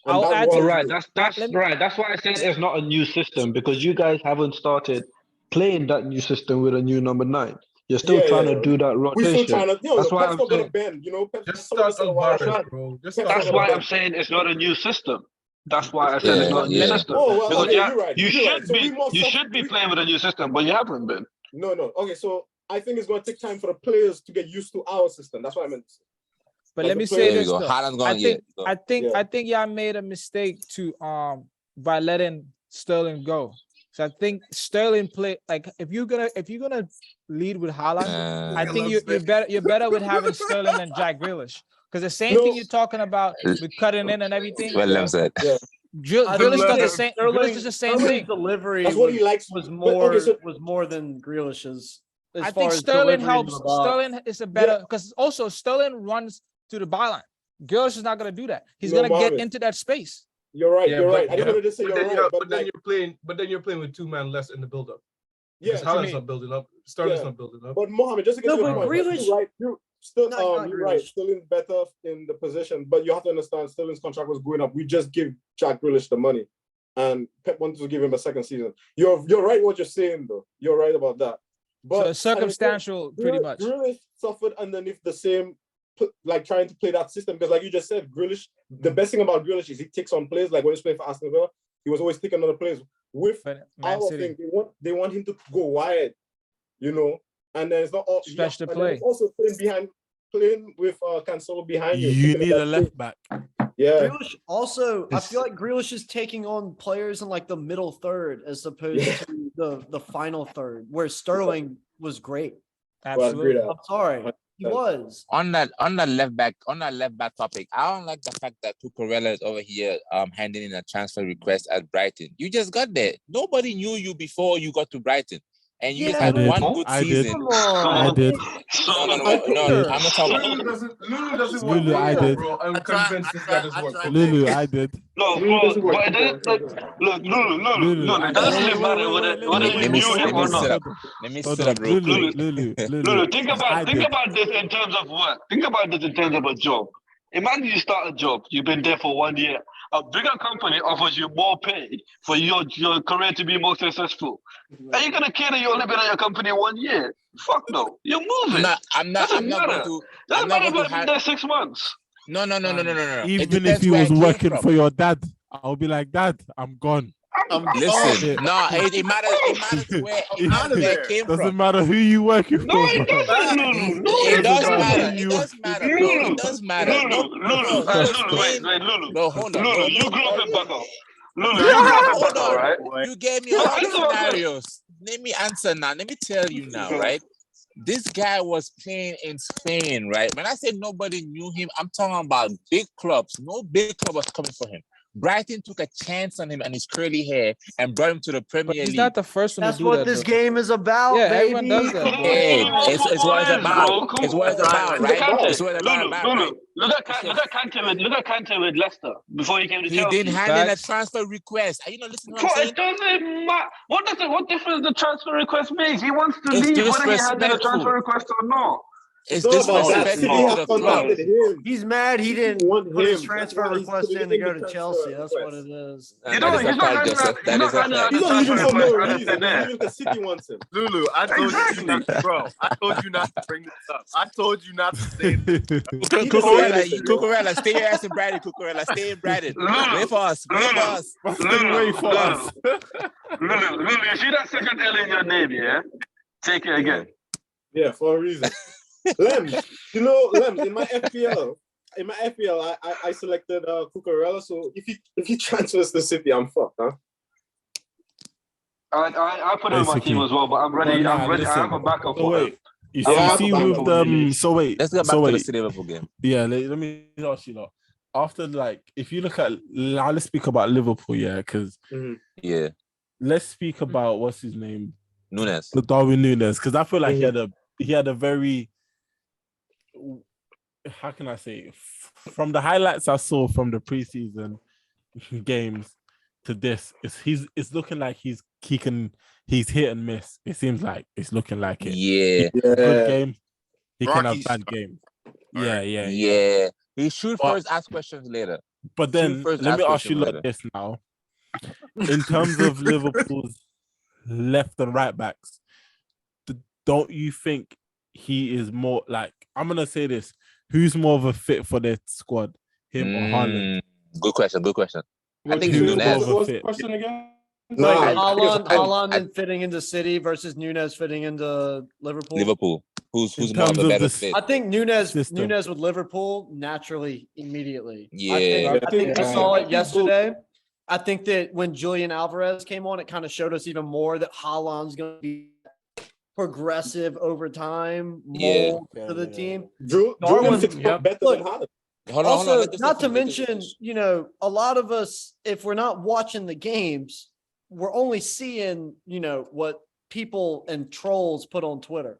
That's right. That's why I said it's not a new system, because you guys haven't started playing that new system with a new number 9. You're still trying to do that rotation. We're still trying to, that's why I'm saying. Bend, just start Alvarez, bro. That's why I'm saying it's not a new system. That's why I said it's not a new system. Because you should be playing with a new system, but you haven't been. No. Okay, so I think it's going to take time for the players to get used to our system. That's what I meant to say. But let me say this. I think y'all made a mistake by letting Sterling go. So I think Sterling play like if you're gonna lead with Haaland, I think you're better with having Sterling than Jack Grealish. Because the same thing you're talking about with cutting in and everything. Well, Lemz said. Grealish does the same. Grealish does the same thing. Delivery. That's what he likes. Was more than Grealish's. I think Sterling helps. Sterling is a better because also Sterling runs to the byline. Grealish is not going to do that. He's going to get into that space. You're right. You're right. I didn't want to say you're right. But then you're playing with 2 men less in the build-up. Yeah, Haaland's not building up. Sterling's not building up. But Mohammed, just to get to the point, you're right. Sterling's better in the position, but you have to understand Sterling's contract was going up. We just give Jack Grealish the money, and Pep wanted to give him a second season. You're right what you're saying though. You're right about that. But so circumstantial, pretty much. Grealish suffered underneath the same, like trying to play that system because, like you just said, Grealish. The best thing about Grealish is he takes on plays. Like when he's playing for Aston Villa, he was always taking on the players. With our thing, they want him to go wide, you know, and then it's not all stretch the play. Also playing with Cancelo behind you. You need a left back. Yeah. Grealish also, I feel like Grealish is taking on players in like the middle third as opposed to the final third, where Sterling was great. Absolutely. I'm sorry. He was. On that left back topic, I don't like the fact that Cucurella is over here handing in a transfer request at Brighton. You just got there. Nobody knew you before you got to Brighton. And you just had one good season. I did. No, I'm not talking about Lulu doesn't work. Lulu, I did. Bro. I'm convinced this guy doesn't work. Lulu, I did. Look, Lulu, it doesn't really matter whether you knew him or not. Let me sit up real quick. Lulu, think about this in terms of what? Think about this in terms of a job. Imagine you start a job, you've been there for 1 year. A bigger company offers you more pay for your career to be more successful. Are you gonna care that you only been at your company 1 year? Fuck no. You're moving. I'm not going to. Doesn't matter if you've been there 6 months. No. Even if he was working for your dad, I'll be like, Dad, I'm gone. Listen, no, it matters where it came from. Doesn't matter who you working for. It does matter. It does matter. Lulu, hold on. Lulu, you grew up in Bangkok. Lulu, you grew up in Bangkok, right? You gave me all the scenarios. Let me answer now. Let me tell you now, right? This guy was playing in Spain, right? When I say nobody knew him, I'm talking about big clubs. No big club was coming for him. Brighton took a chance on him and his curly hair and brought him to the Premier League. He's not the first one That's to do what that. This game is about, yeah, baby. everyone does that. Hey, it's what it's about. It's what it's about, right? It's what it's about, right? Look at Kante with Leicester before he came to Chelsea. He didn't hand in a transfer request. Are you not listening to what I'm saying? It doesn't matter. What difference the transfer request makes? He wants to leave whether he handed a transfer request or not. It's disrespectful to the club. He's mad he didn't put his transfer request in to go to Chelsea. That's what it is. He's not Even the City wants him. Lulu, I told you not to, bro. I told you not to bring this up. I told you not to say this. Cucurella, stay your ass in Brighton, Cucurella. Stay in Brighton. Wait for us. Lulu, you see that second L in your name, yeah? Take it again. Yeah, for a reason. Lemz, Lemz, in my FPL, I selected Cucurella. So if he transfers to City, I'm fucked, huh? I put him on my team as well, but I'm ready. I'm ready. I have a backup for him. You see with them. So wait. Let's go back to the City Liverpool game. Yeah, let me ask you that. After if you look at, let's speak about Liverpool, yeah, because yeah, let's speak about what's his name, Nunes, Darwin Nunes, because I feel like he had a very, how can I say, from the highlights I saw from the preseason games to this, it's looking like he's hit and miss. It seems like it's looking like it. Yeah. Good game, he can have Rocky bad start. games. Yeah. He shoot But- first, ask questions later. But then first, let me ask ask you questions like later. this now. In terms of Liverpool's left and right backs, don't you think he is more like, I'm gonna say this, who's more of a fit for their squad, him or Haaland? Good question. I think Who's Nunes. more of a What was the fit? question again? Like Haaland and fitting into City versus Nunes fitting into Liverpool. Liverpool. Who's In more of terms a of better this- fit? I think Nunes System. with Liverpool naturally immediately. Yeah. I think we saw it yesterday. I think that when Julian Alvarez came on, it kind of showed us even more that Haaland's going to be progressive over time, mold to the team. Julian fits better than Look, Haaland. Also, not to mention, a lot of us, if we're not watching the games, we're only seeing, what people and trolls put on Twitter.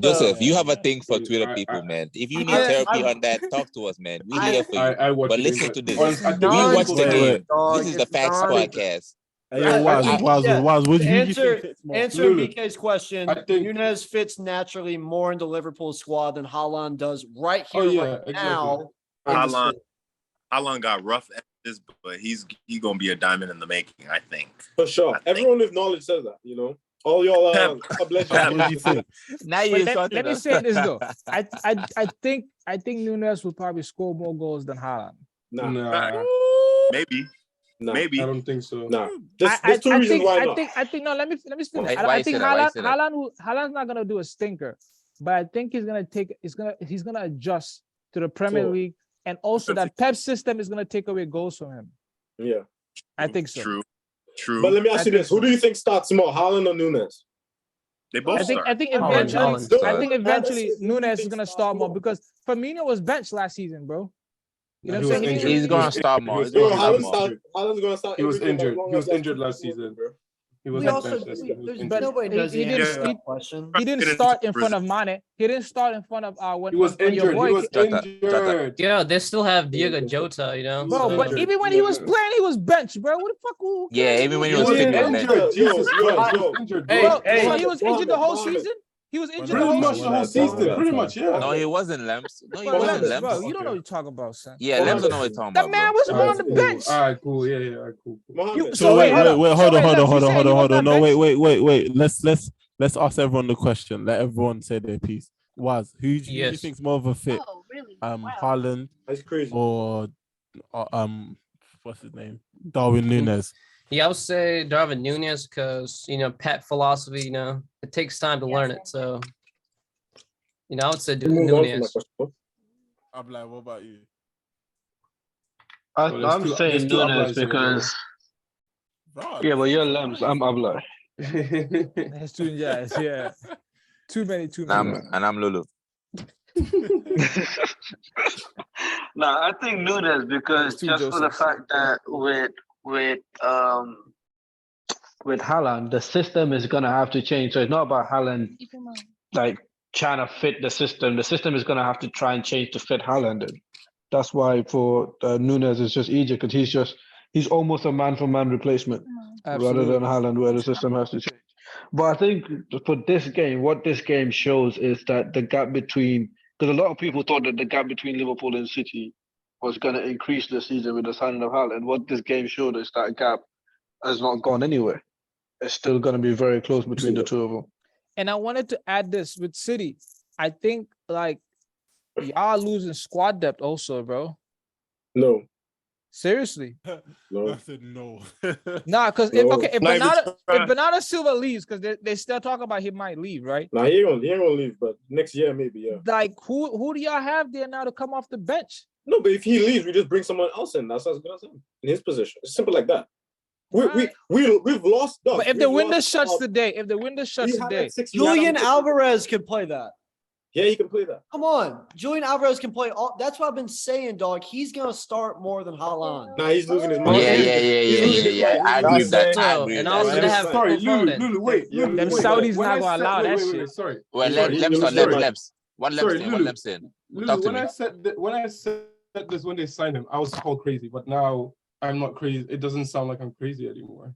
Joseph, you have a thing for Twitter people, man. If you need therapy on that, talk to us, man. We're here for you. watch But the listen game. to this. Honestly, We watch the game. dog. This is the It's Facts not- podcast. Hey, yo, Waz, what do you think fits more? Answering Lulu, BK's question, I think- Nunes fits naturally more into Liverpool's squad than Haaland does right here, now. Haaland got rough edges, but he's gonna be a diamond in the making, I think. For sure. Everyone with knowledge says that, All y'all Pep. What do you think? Now But you let me say this though. I think Nunes will probably score more goals than Haaland. Nah. Maybe. Nah. Maybe. I don't think so. Nah. There's two reasons why not. I think no. Let me finish. Why I you think say that? Why you say that? Haaland's not gonna do a stinker, but I think he's gonna adjust to the Premier Sure. League, and also that Pep system is gonna take away goals from him. Yeah. I think so. True. But let me ask I you this: think who do you think starts more, Haaland or Nunes? They both I think start. eventually Nunes is gonna start more because Firmino was benched last season, bro. You know what I'm saying? He's gonna start more. He was Haaland's gonna start. He was every game as injured. long He was as injured last season, bro. He was Nobody knows the answer to that question. He didn't start in front of Mane. He didn't start in front of when He was when your injured. boy He was came- injured. Yeah, they still have Diego Jota, Bro, but even when he was playing, he was benched, bro. What the fuck? Who Yeah, even when he was He was fit, he was injured. benched. Jesus Christ, he was injured, bro. So he was injured the whole season? He was injured the Pretty whole much the whole season. Pretty much, yeah. No, he wasn't Lemz. No, he Bro, wasn't Lemz, bro, Lemz. you don't know what you're talking about, son. Yeah, Lemz don't know what you're talking That about. man bro. was on the bench. All right, cool. Yeah, all right, cool. So wait, hold on, Lemz, you saying he was not No, benched? wait. Let's ask everyone the question. Let everyone say their piece. Who do you think's more of a fit? Oh, really? Haaland That's crazy. or what's his name? Darwin Nunes. Yeah, I would say Darwin Nunes because Pep philosophy. It takes time to learn it. So, I would say Nunes. I'm like, what about you? I'm saying Nunes because yeah, but you're Lemz. I'm Abla. That's too yeah. Too many. And I'm Lulu. Nah, I think Nunes because Two just for the Josephs. fact that with Haaland, the system is gonna have to change. So it's not about Haaland like trying to fit the system. The system is gonna have to try and change to fit Haaland. And that's why for Nunes it's just easier because he's almost a man-for-man replacement rather than Haaland, where the system has to change. But I think for this game, what this game shows is that the gap between, because a lot of people thought that the gap between Liverpool and City was going to increase this season with the signing of Haaland. What this game showed is that gap has not gone anywhere. It's still going to be very close between the two of them. And I wanted to add this with City. I think y'all losing squad depth also, bro. No. Seriously. No. I said no. Nah, because No. if Bernardo Silva leaves, because they still talk about he might leave, right? Nah, he ain't gonna leave, but next year maybe, yeah. Like who do y'all have there now to come off the bench? No, but if he leaves, we just bring someone else in. That's as good as him in his position. It's simple like that. We've lost. But if the window shuts today, Julian Alvarez could play that. Yeah, he can play that. Come on, Julian Alvarez can play all. That's what I've been saying, dog. He's gonna start more than Haaland. Nah, he's losing his mind. Yeah. I agree with that. And also they have Sorry, Foden. Lulu, wait. Them Saudis not gonna allow that shit. Sorry. Well, Lemz. One Lemz in. Talk to me. When I said this when they signed him, I was called crazy, but now I'm not crazy. It doesn't sound like I'm crazy anymore.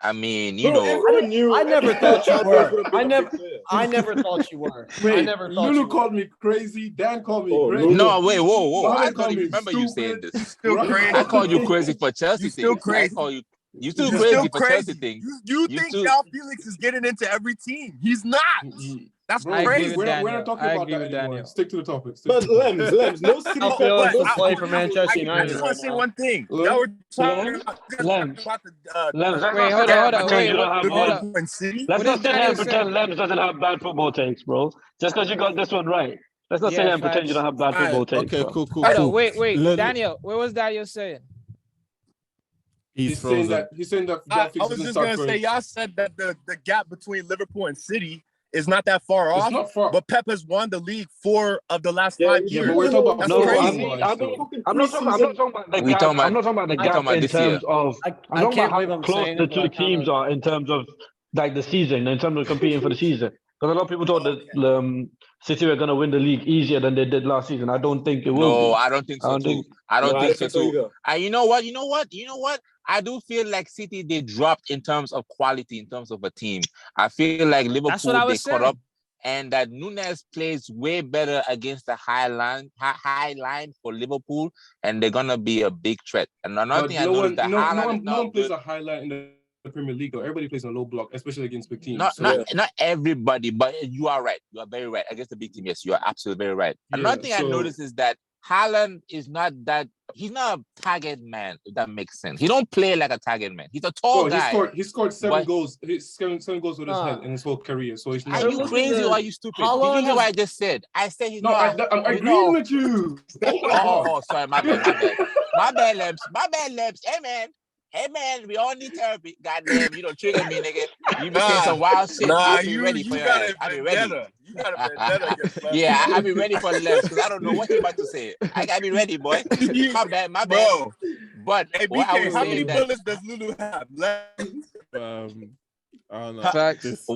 I mean, Bro, everyone knew. I never thought you were. I never thought you were. I Wait, never thought Lulu you called me crazy. Dan called me Oh, crazy. no, wait, whoa. I Mohammed don't called even me remember you saying stupid. this. Still crazy. I called you crazy for Chelsea still things. I crazy. call you. You still You're crazy still for Chelsea crazy. things. You think too. Cal Felix is getting into every team? He's not. That's Bro, I agree crazy. with we're not talking I about agree that with anymore. Daniel. Stick to the topic. But Lemz, no city. Cal Felix but would play for I Manchester United just right want to say now. one thing. Lem? Y'all were talking Lem? about Lem? the Let's Wait, not hold sit here on. and pretend Wait, you don't have hold bad. up. Liverpool City. Let's What not is sit here Daniel and pretend saying? Lems doesn't have bad football takes, bro. Just because you got this one right. Let's not sit Yeah, here and pretend you facts. don't have bad Alright, football takes, okay, bro. cool. Hold on. Wait. Let- Daniel, what was Daniel saying? He's saying frozen. that I Felix was doesn't just start gonna say, first. y'all said that the gap between Liverpool and City is not that far It's off. not far. But Pep has won the league 4 of the last 5 Yeah, years. but we're talking about That's No, crazy. I'm not talking about the We gap. talking about- I'm not talking about the we gap talking about in this year. terms of. I I'm talking can't about believe how I'm close saying the it, but I two kind teams of. are in terms of like the season, in terms of competing for the season. Because a lot of people thought that City were going to win the league easier than they did last season. I don't think it will No, be. I don't think so too. I don't think so too. And you know what? I do feel like City, they dropped in terms of quality, in terms of a team. I feel like Liverpool, That's what I was they caught saying. up, and that Nunes plays way better against the high line for Liverpool, and they're gonna be a big threat. And another But thing I noticed, that Haaland is no one not plays good. a highlight in the Premier League though. Everybody plays on low block, especially against big teams. Not everybody, but you are right. You are very right. Against the big team, yes, you are absolutely very right. Another thing I noticed is that Haaland is not that. He's not a target man. If that makes sense. He don't play like a target man. He's a tall guy. He scored 7 goals. Seven goals with his head in his whole career. So he's not. Are you crazy or are you stupid? Did you hear what I just said? I said he's not. I'm agreeing with you. Oh, sorry, my bad. My bad, Lemz. Hey man, we all need therapy. Goddamn, you don't trigger me, nigga. You be saying some wild shit. I'll be ready for your ass. I'll be ready. You got a vendetta against Lemz. Yeah, I'll be ready for Lemz because I don't know what you're about to say. I gotta be ready, boy. My bad. Bro. But Hey, what I BK, was how saying many that, bullets does Lulu have? I don't know. Facts.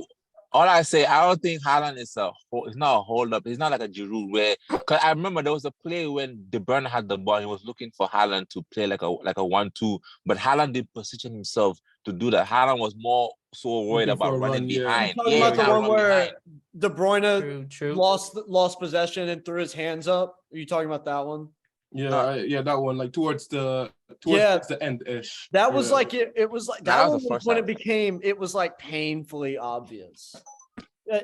all I say, I don't think Haaland is it's not a hold up. It's not like a Giroud where, because I remember there was a play when De Bruyne had the ball. He was looking for Haaland to play like a 1-2, but Haaland didn't position himself to do that. Haaland was more so worried about running behind. Talking about the one where De Bruyne lost possession and threw his hands up. Are you talking about that one? Yeah, that one, like towards the end ish. That was like it was like That that was one the was first when it was like painfully obvious.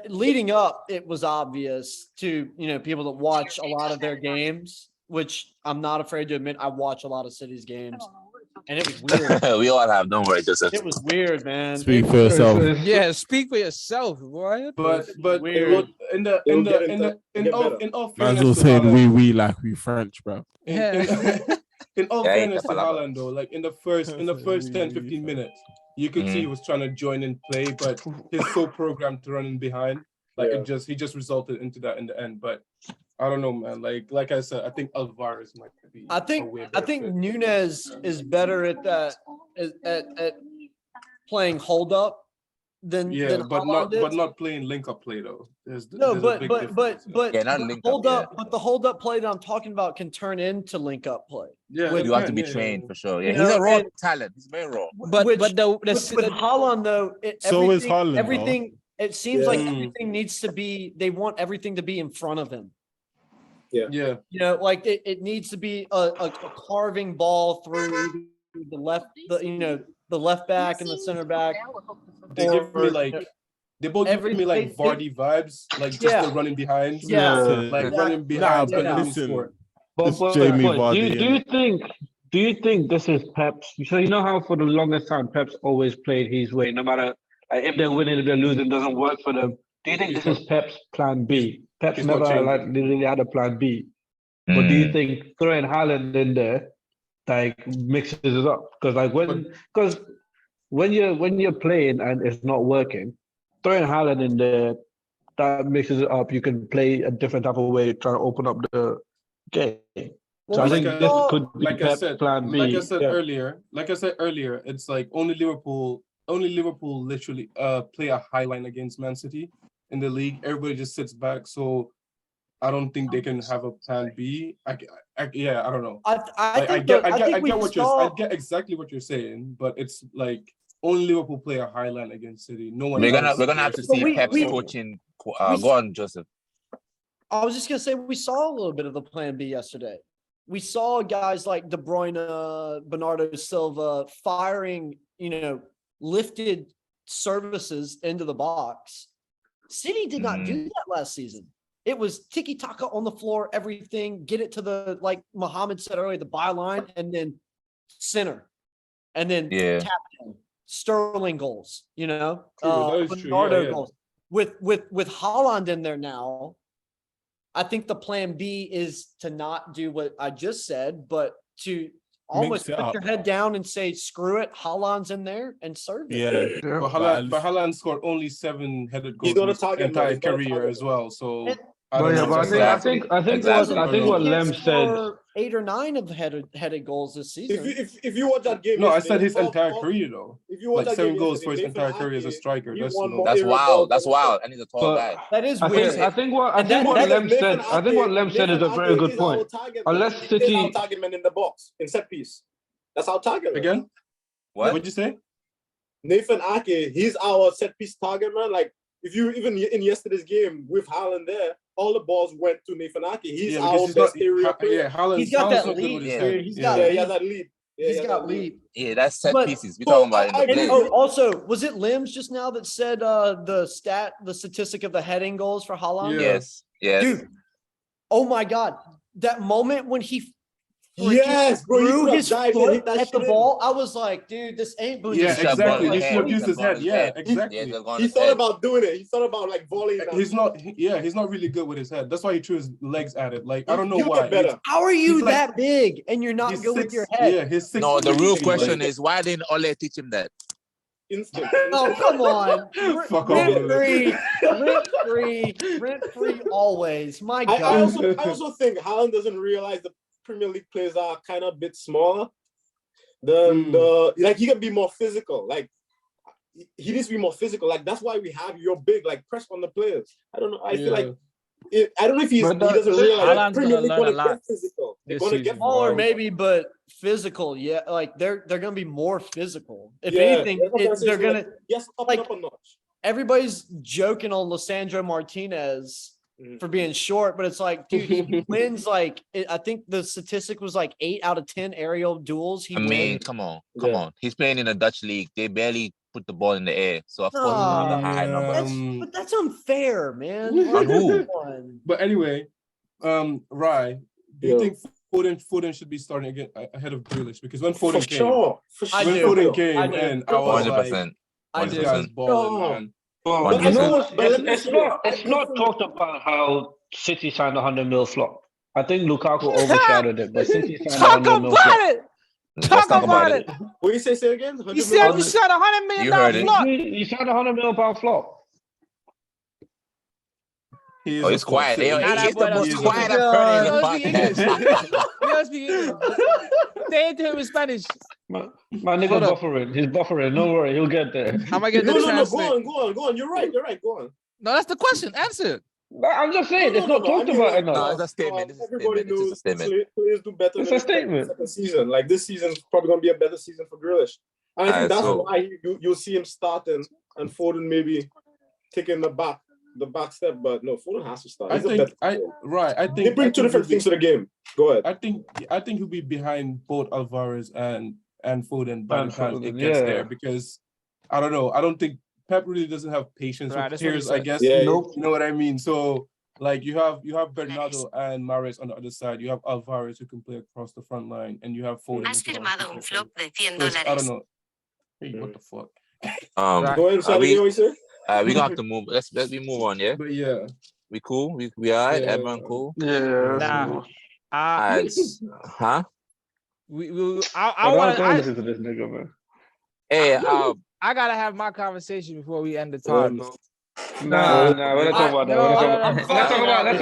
Leading up, it was obvious to people that watch a lot of their games, which I'm not afraid to admit. I watch a lot of City's games, and it was weird. We all have, don't worry, Joseph. It was weird, man. Speak for yourself. Yeah, speak for yourself, boy. But weird. in all Man's fairness all to saying Haaland, we like we French, bro. in all Yeah, fairness to it's a palabra. Haaland though, like in the first 10-15 minutes, you could see he was trying to join in play, but he's so programmed to run in behind. Like he just resulted into that in the end. But I don't know, man. Like I said, I think Alvarez might be. I think Nunes is better at that at playing hold up than but Haaland is. not playing link up play though. There's No, a big difference. but the hold up play that I'm talking about can turn into link up play. Yeah, You have to be trained for sure. Yeah, You he's know, a raw and- talent. He's very raw. But with Haaland though, So is Haaland, everything. It seems like everything needs to be. They want everything to be in front of him. Yeah. Like it needs to be a carving ball through the left back and the center back. They give me they both give me like Vardy vibes, like just the running behind. Running behind. But but listen, But Jamie do Vardy. you think this is Pep's? So you know how for the longest time Pep's always played his way, no matter if they're winning, if they're losing, doesn't work for them. Do you think this is Pep's plan B? Pep's never really had a plan B. But do you think throwing Haaland in there mixes it up? Because when you're playing and it's not working, throwing Haaland in there, that mixes it up. You can play a different type of way, trying to open up the game. So I think this could be Pep's plan B. Like I said earlier, it's like only Liverpool literally play a high line against Man City in the league. Everybody just sits back. So I don't think they can have a plan B. I don't know. I get I get exactly what you're saying, but it's like only Liverpool player Haaland against City. No one. We're gonna else. have to see Pep's coaching. Go on, Joseph. I was just gonna say we saw a little bit of the plan B yesterday. We saw guys like De Bruyne, Bernardo Silva firing, lifted services into the box. City did not do that last season. It was tiki-taka on the floor, everything, get it to the, like Mohammed said earlier, the byline, and then center. And then tap in. Sterling goals, Bernardo goals. With Haaland in there now, I think the plan B is to not do what I just said, but to almost put your head down and say, screw it, Haaland's in there and serve it. Yeah. But Haaland scored only 7 headed goals in his entire career as well. So I think what Lemz said. 8 or 9 of headed goals this season. If you watch that game, no, I said his entire career though. If you watch like that 7 game goals for his entire career as a striker. That's wild. That's wild. And he's a tall guy. That is weird. I think what Lemz said is a very good point. Unless City target man in the box in set piece. That's our target man. Again? What would you say? Nathan Ake, he's our set piece target man. Like if you even in yesterday's game with Haaland there, all the balls went to Nathan Ake. He's our best area player. He's got that lead, dude. He's got that lead. He's got lead. Yeah, that's set pieces. We're talking about it. Also, was it Lemz just now that said the statistic of the heading goals for Haaland? Yes. Dude, oh my God. That moment when he threw his foot at the ball, I was like, dude, this ain't Bundesliga. Yeah, exactly. He should have used his head. Yeah, exactly. He thought about doing it. He thought about like volleying. He's not really good with his head. That's why he threw his legs at it. Like, I don't know why. How are you that big and you're not good with your head? Yeah, he's 6. No, the real question is why didn't Ole teach him that? Instant. Oh, come on. Fuck off. Rent free always. My God. I also think Haaland doesn't realize the Premier League players are kind of a bit smaller. He can be more physical. Like he needs to be more physical. Like that's why we have your big press on the players. I don't know. I feel like I don't know if he doesn't realize Premier League going to get physical. They're going to get smaller, maybe, but physical. Yeah, like they're going to be more physical. If anything, they're going to up a notch. Everybody's joking on Lisandro Martinez for being short, but it's like, dude, he wins I think the statistic was like 8 out of 10 aerial duels. Come on. He's playing in a Dutch league. They barely put the ball in the air, so of course he's gonna have a high number. But that's unfair, man. On who? But anyway, Rye, do you think Foden should be starting again ahead of Grealish? Because when Foden came, and I was 100%. Like, this guy's balling, man. But it's not talked about how City signed a 100 mil flop. I think Lukaku overshadowed it, but City signed a 100 mil flop. Talk about it. What do you say again? You said you signed a $100 million flop. You signed a $100 million flop. He's quiet. He's the most quiet I've heard in the podcast. Say it to him in Spanish. My nigga buffering. He's buffering. Don't worry, he'll get there. I'm gonna get the translate. Go on. You're right. Go on. No, that's the question. Answer. I'm just saying, it's not talked about enough. No, it's a statement. Everybody knows it's a statement. Players do better. It's a statement. Second season, like this season, is probably gonna be a better season for Grealish. And I think that's why you'll see him starting and Foden maybe taking the back step. But no, Foden has to start. I think they bring two different things to the game. Go ahead. I think he'll be behind both Alvarez and Foden by the time it gets there, because I don't know. I don't think Pep really doesn't have patience with players, I guess. Yeah, you know what I mean? So like you have Bernardo and Mahrez on the other side. You have Alvarez who can play across the front line, and you have Foden. Has firmado un flop de $100. I don't know. Hey, what the fuck? Go ahead, we gonna have to move. Let's move on, yeah. But yeah, we cool. We alright. Yeah. Everyone cool. Yeah. Huh? I want to listen to this nigga, man. Hey, I gotta have my conversation before we end the time. Nah, we're not talking about that. Let's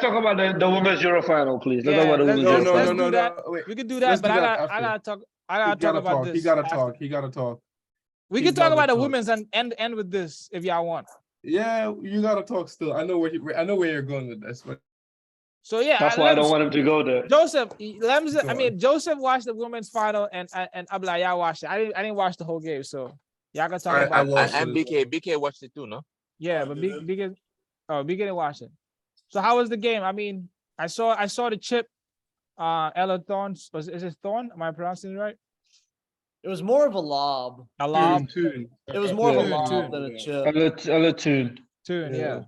talk about the women's Euro final, please. Let's talk about the women's Euro final. No. We can do that, but I gotta talk about this. He gotta talk. We can talk about the women's and end with this if y'all want. Yeah, you gotta talk still. I know where you're going with this, but So yeah, That's why I don't want him to go there. Joseph, Lemz, I mean, Joseph watched the women's final, and I'm like, y'all watched it. I didn't watch the whole game, so y'all can talk about it. And BK watched it too, no? Yeah, but BK didn't watch it. So how was the game? I mean, I saw the chip. Ella Thorne, is it Thorne? Am I pronouncing it right? It was more of a lob. A lob. It was more of a lob than a chip. Ella Tune, yeah.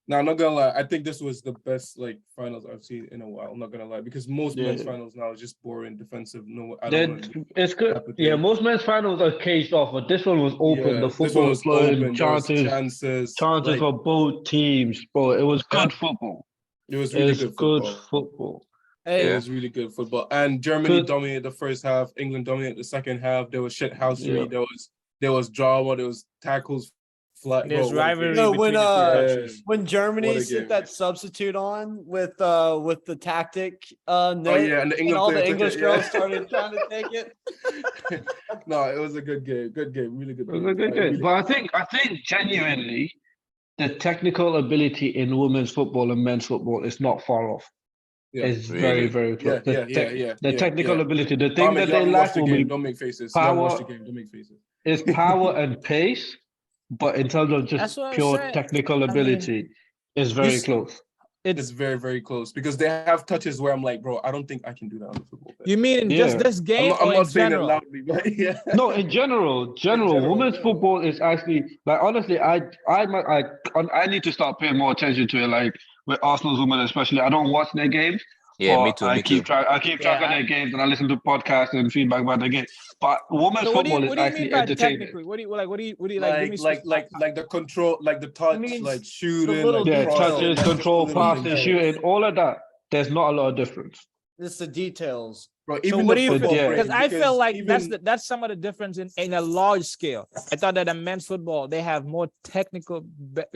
No, I'm not gonna lie. I think this was the best like finals I've seen in a while. I'm not gonna lie because most men's finals now is just boring, defensive. No, it's good. Yeah, most men's finals are caged off, but this one was open. Yeah, the football was flowing, chances like, for both teams, bro. It was good football. It was really good football. It was really good football. And Germany dominated the first half. England dominated the second half. There was shithousery. There was drama. There was tackles. There's rivalry. No, when Germany sent that substitute on with the tactic and all the English girls started trying to take it. No, it was a good game. Good game. Really good game. It was a good game. But I think genuinely the technical ability in women's football and men's football is not far off. It's very, very close. The technical ability. The thing that they lack will be don't make faces. Power. Don't make faces. It's power and pace. But in terms of just pure technical ability, it's very close. It's very, very close because they have touches where I'm like, bro, I don't think I can do that on the football pitch. You mean in just this game? I'm or not in saying general? it loudly, but yeah. No, in general, women's football is actually like honestly, I need to start paying more attention to it. Like with Arsenal's women, especially, I don't watch their games. Yeah, me too. I keep track of their games and I listen to podcasts and feedback about their games. But women's football is actually entertaining. What do you like the control, like the touch, like shooting, touches, control, passing, shooting, all of that. There's not a lot of difference. It's the details. Bro, So what do you feel? Because I feel like that's some of the difference in a large scale. I thought that in men's football they have more technical, better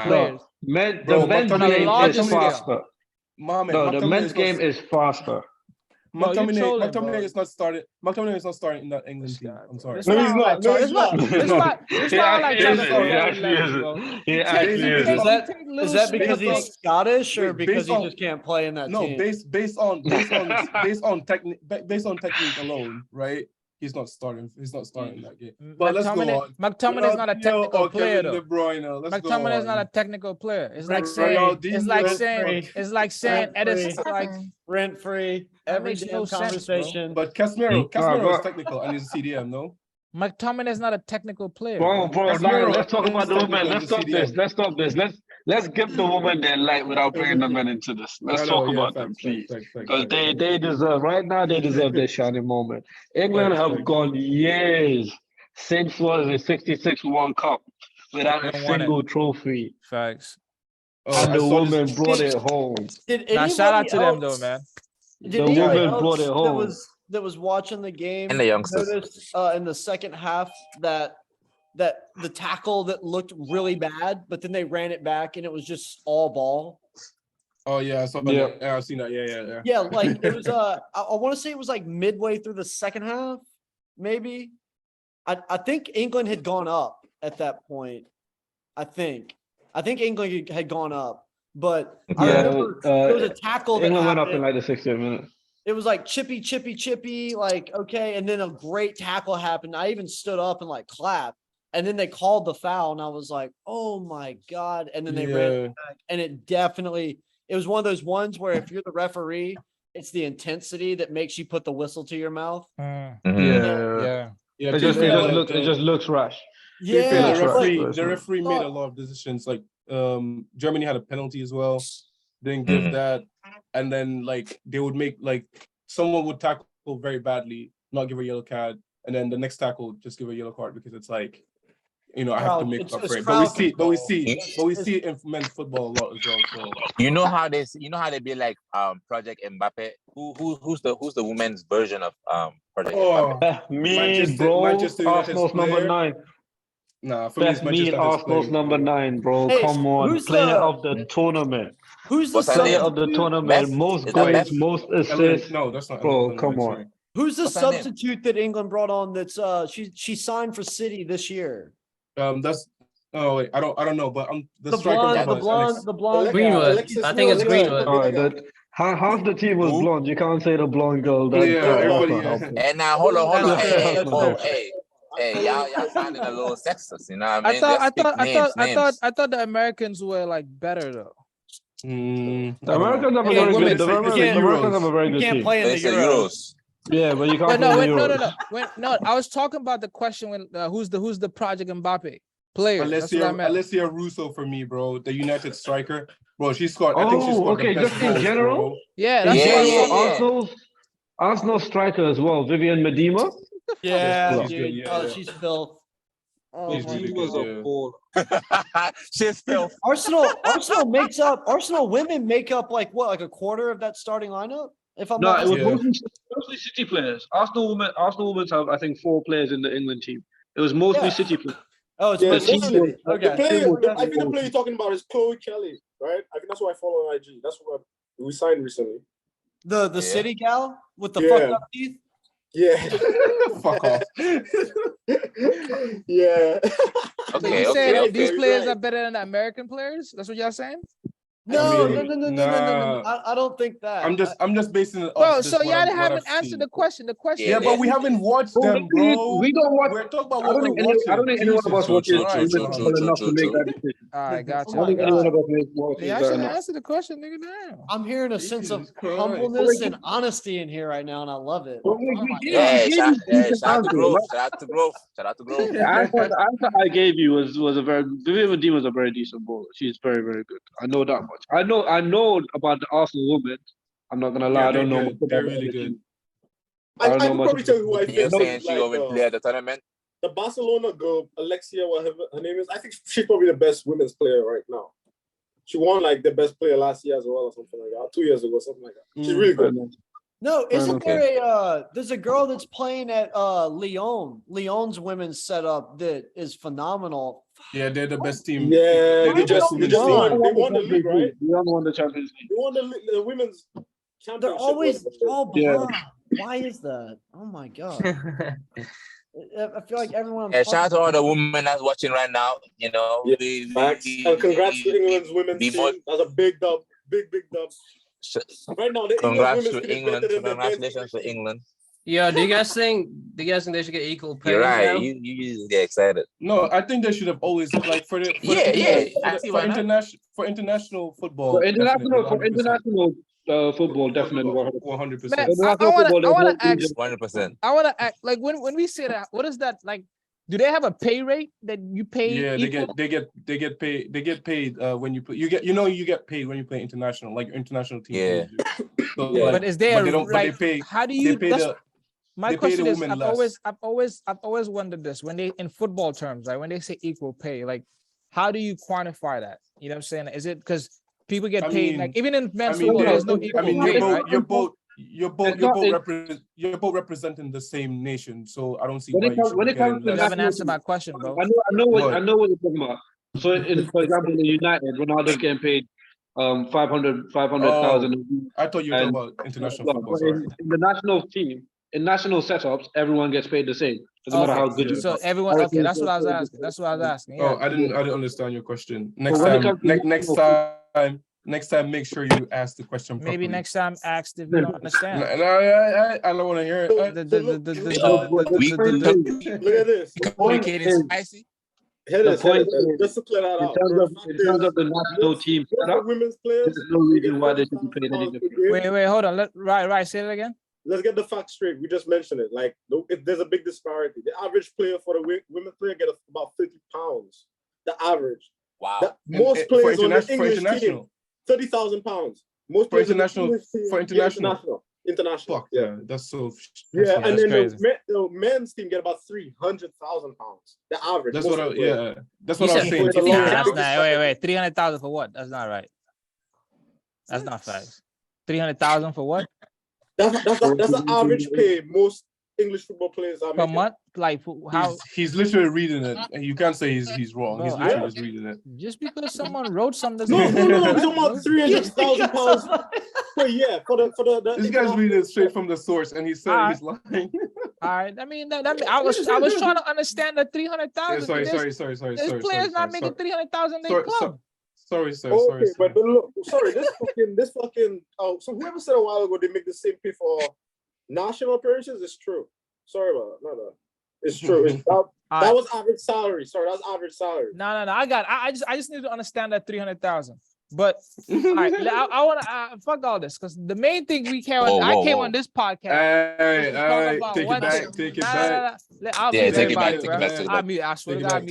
players. The men's game is faster. The men's game is faster. McTominay is not starting. McTominay is not starting in that English team. I'm sorry. It's not. Is that because he's Scottish or because he just can't play in that team? No, based on technique alone, right? He's not starting. He's not starting that game. But let's go on. McTominay is not a technical player, though. McTominay is not a technical player. It's like saying Edison, like rent free every damn conversation. But Casemiro is technical and he's a CDM, no? McTominay is not a technical player. Bro, let's talk about the women. Let's stop this. Let's give the women their light without bringing the men into this. Let's talk about them, please. Because they deserve, right now, they deserve their shining moment. England have gone years since the 66 World Cup without a single trophy. Facts. And the women brought it home. Now, shout out to them, though, man. The women brought it home. That was watching the game and the youngsters noticed, in the second half that the tackle that looked really bad, but then they ran it back and it was just all ball. Oh yeah, I've seen that. Yeah. Yeah, like it was I want to say it was like midway through the second half, maybe. I think England had gone up at that point. I think England had gone up, but I remember there was a tackle that England went up in like the 60th minute. It was like chippy, like, okay. And then a great tackle happened. I even stood up and like clapped. And then they called the foul. And I was like, oh my God. And then they ran it back. And it was one of those ones where if you're the referee, it's the intensity that makes you put the whistle to your mouth. Yeah. It just looks rash. Yeah. The referee made a lot of decisions. Like Germany had a penalty as well. Didn't give that. And then like they would make like someone would tackle very badly, not give a yellow card, and then the next tackle just give a yellow card because it's like, I have to make up for it. But we see it in men's football a lot as well. So you know how they be like Project Mbappe. Who's the women's version of Project Mbappe? Arsenal's number 9. Nah, for me it's Manchester. Arsenal's number 9, bro. Hey, come on, player of the tournament. Who's the player of the tournament? Most goals, most assists. No, that's not. Bro, come on. Who's the substitute that England brought on? That's she signed for City this year. That's Oh wait, I don't know, but The striker. blonde. Greenwood. I think it's Greenwood. All right, half the team was blonde. You can't say the blonde girl. Everybody. And now hold on. Hey, That's whoa, not hey, y'all sounding a little sexist. You know what I mean? I thought the Americans were like better though. The Americans have a very good. The Americans have a very good team. You can't play in the Euros. Yeah, but you can't play in the Euros. No. I was talking about the question when who's the Project Mbappe players. That's what I meant. Alessia Russo for me, bro. The United striker, bro. She scored. I think she scored the best just in goals, general. bro. Yeah, that's Arsenal striker as well, Vivian Miedema. Yeah, dude. She's filth. Oh, She's really my good, She's filth. Arsenal women make up like a quarter of that starting lineup. If I'm not it was mostly City players. Arsenal women have, I think, 4 players in the England team. It was mostly City players. Oh, it's mostly City. Okay. I think the player you're talking about is Chloe Kelly, right? I think that's who I follow on IG. That's what we signed recently. The City gal with the fucked up teeth. Yeah. Fuck off. Yeah. So you saying these players are better than the American players? That's what y'all saying? No. I don't think that. I'm just basing it. Bro, so y'all haven't answered the question. The question. Yeah, but we haven't watched them, bro. We don't watch. We're talking about what we're I watching. don't think anyone of us watches enough to make that decision. All right, gotcha. I don't think anyone of us watches Yeah, I that should enough. answer the question, nigga. Damn. I'm hearing a sense of humbleness and honesty in here right now, and I love it. Yeah, shout out to Grove. Shout out to Grove. The answer I gave you was a very Vivian Miedema was a very decent bowler. She's very, very good. I know that much. I know about the Arsenal women. I'm not gonna lie. Yeah, I don't know. They're really good. I can probably tell you who I think. You're saying she will play at the tournament? The Barcelona girl, Alexia, whatever her name is. I think she's probably the best women's player right now. She won like the best player last year as well, or something like that. 2 years ago, something like that. She's really good. No, isn't there there's a girl that's playing at Lyon. Lyon's women's setup that is phenomenal. Yeah, they're the best team. Yeah, they won the league, right? Lyon won the Champions League. They won the women's championship. They're always all blonde. Why is that? Oh my god. I feel like everyone. Yeah, shout out to all the women that's watching right now. You know, and congrats to England's women's team. That's a big dub, big dub. Right now, the congrats to England. Congratulations to England. Yeah, do you guys think they should get equal pay? You're right. Now? You just get excited. No, I think they should have always like for international football. For international football, definitely 100%. I want to ask 100%. I want to act like when we say that, what is that like? Do they have a pay rate that you pay? Yeah, they get paid when you play. You get paid when you play international, like international team. Yeah. So, but is there they pay? How do you? My question is, I've always wondered this when they in football terms, like when they say equal pay, like how do you quantify that? You know what I'm saying? Is it because people get paid like even in men's football, there's no equal pay, right? You're both representing the same nation, so I don't see why you haven't answered my question, bro. I know what you're talking about. So, for example, in United, Ronaldo's getting paid 500,000. I thought you were talking about international football. Sorry. In the national team, in national setups, everyone gets paid the same. Doesn't matter how good you are. So everyone, okay, that's what I was asking. That's what I was asking. Yeah. Oh, I didn't understand your question. Next time, make sure you ask the question properly. Maybe next time, ask if you don't understand. No, I don't want to hear it. Look at this. Communicating spicy. Just to clear that out. In terms of the national team setup, women's players, there's no reason why they should be paid anything. Wait, hold on. Right, say it again. Let's get the facts straight. We just mentioned it. Like, there's a big disparity. The average player for the women's player get about 50 pounds. The average. Wow. Most players on the English team, 30,000 pounds. Most for international. International. Fuck yeah, that's so. Yeah, and then the men's team get about 300,000 pounds. The average. That's what I was saying. Wait, 300,000 for what? That's not right. That's not facts. 300,000 for what? That's the average pay most English football players are per month. Like how? He's literally reading it, and you can't say he's wrong. Bro, he's literally just reading it. Just because someone wrote something. No. We're talking about 300,000 pounds per year for the. This guy's reading it straight from the source, and he's saying he's lying. All right. I mean, I was trying to understand the 300,000. Sorry. There's players not making 300,000 in their club. Sorry, sir. Okay, Sorry. but look, sorry, this fucking. Oh, so whoever said a while ago they make the same pay for national appearances is true. Sorry about that. No. It's true. That was average salary. Sorry, that was average salary. No. I just need to understand that 300,000. But all right, I want to fuck all this because the main thing we care on. I came on this podcast. Hey, take it back. Take it back. I'll mute everybody, bro. I'll mute. I swear to God,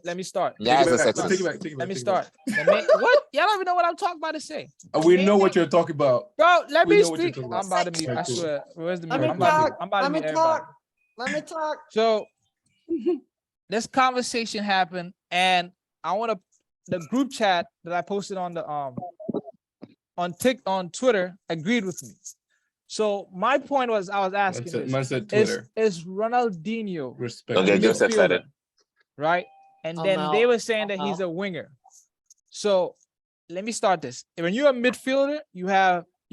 let me start. Take it back. Let me start. What? Y'all don't even know what I'm talking about to say. We know what you're talking about. Bro, let me speak. I'm about to mute. I swear. Where's the mute? I'm about to mute everybody. Let me talk. So this conversation happened, and I want to. The group chat that I posted on the on Twitter agreed with me. So my point was, I was asking, is Ronaldinho respect? Don't get just excited, right? And then they were saying that he's a winger. So let me start this. When you're a midfielder, you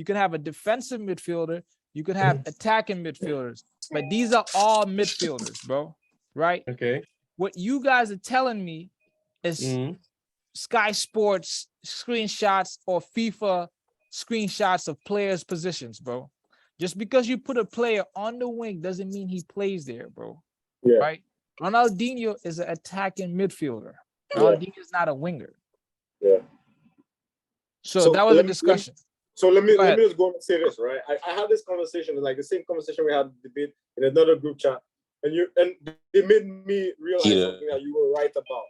can have a defensive midfielder, you could have attacking midfielders, but these are all midfielders, bro. Right? Okay. What you guys are telling me is Sky Sports screenshots or FIFA screenshots of players' positions, bro. Just because you put a player on the wing doesn't mean he plays there, bro. Yeah. Right? Ronaldinho is an attacking midfielder. Ronaldinho is not a winger. Yeah. So that was a discussion. Let me just go and say this, right? I had this conversation, like the same conversation we had debate in another group chat, and it made me realize something that you were right about.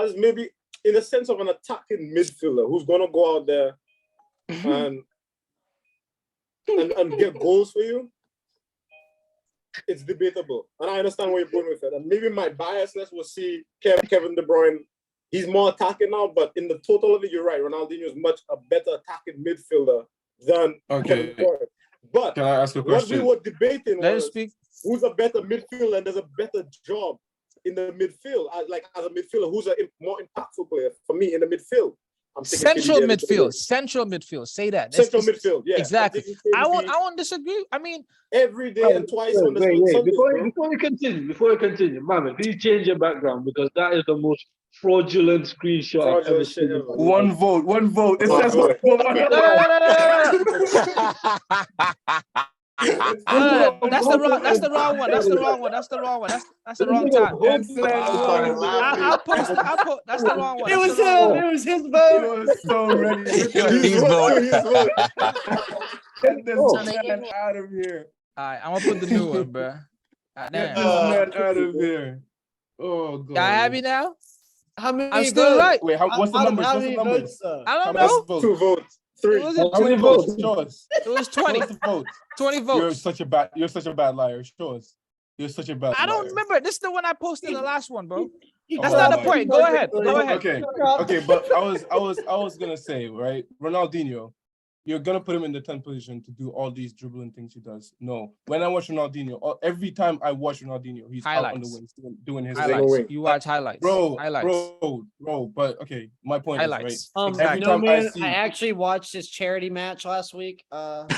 As maybe in the sense of an attacking midfielder who's gonna go out there and get goals for you, it's debatable. And I understand where you're going with it. And maybe my biasness will see Kevin De Bruyne. He's more attacking now, but in the total of it, you're right. Ronaldinho is much a better attacking midfielder than Kevin De Bruyne. But can I ask a question? What we were debating was who's a better midfielder and does a better job in the midfield, like as a midfielder, who's a more impactful player for me in the midfield? Central midfield. Say that. Central midfield. Yeah, exactly. I won't disagree. I mean, every day and twice on the Sunday. Before you continue, Mama, please change your background because that is the most fraudulent screenshot I've ever seen. One vote. It says that's the wrong one. That's the wrong time. I'll post. That's the wrong one. It was his vote. He was so ready. His vote. Get this man out of here. All right, I'm gonna put the new one, bro. Get this man out of here. Oh God. Y'all happy now? How many? I'm still right. Wait, what's the numbers? I don't know. 2 votes. 3. How many votes? It was 20. 20 votes. You're such a bad liar. You're such a bad liar. I don't remember. This is the one I posted the last one, bro. That's not the point. Go ahead. Okay, but I was gonna say, right, Ronaldinho, you're gonna put him in the 10th position to do all these dribbling things he does. No, when I watch Ronaldinho, every time I watch Ronaldinho, he's out on the wings doing his highlights. You watch highlights, bro. But okay, my point highlights. Is right. Every time I actually watched his charity match last week. But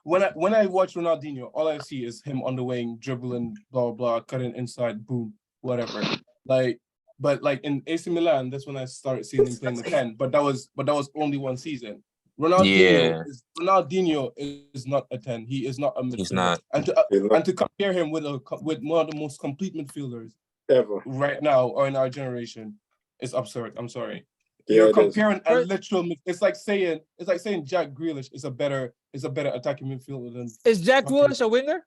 when I watch Ronaldinho, all I see is him on the wing, dribbling, blah blah, cutting inside, boom, whatever. But in AC Milan, that's when I started seeing him playing the 10. But that was only one season. Ronaldinho is not a 10. He is not a midfielder. He's not. And to compare him with one of the most complete midfielders ever right now or in our generation is absurd. I'm sorry. Yeah, You're comparing a literal. It's like saying Jack Grealish is a better attacking midfielder than. Is Jack Grealish a winger?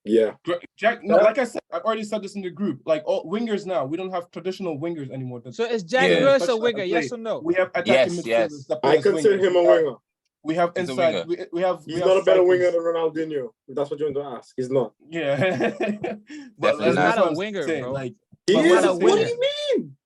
Yeah. Jack. No, like I said, I've already said this in the group. Like all wingers now, we don't have traditional wingers anymore. So is Jack Grealish a winger? Yes or no? We have attacking midfielders. That I consider him a winger. We have inside. We have. He's not a better winger than Ronaldinho. If that's what you want to ask. He's not. Yeah. But he's not a winger, bro. Like he is. What do you mean?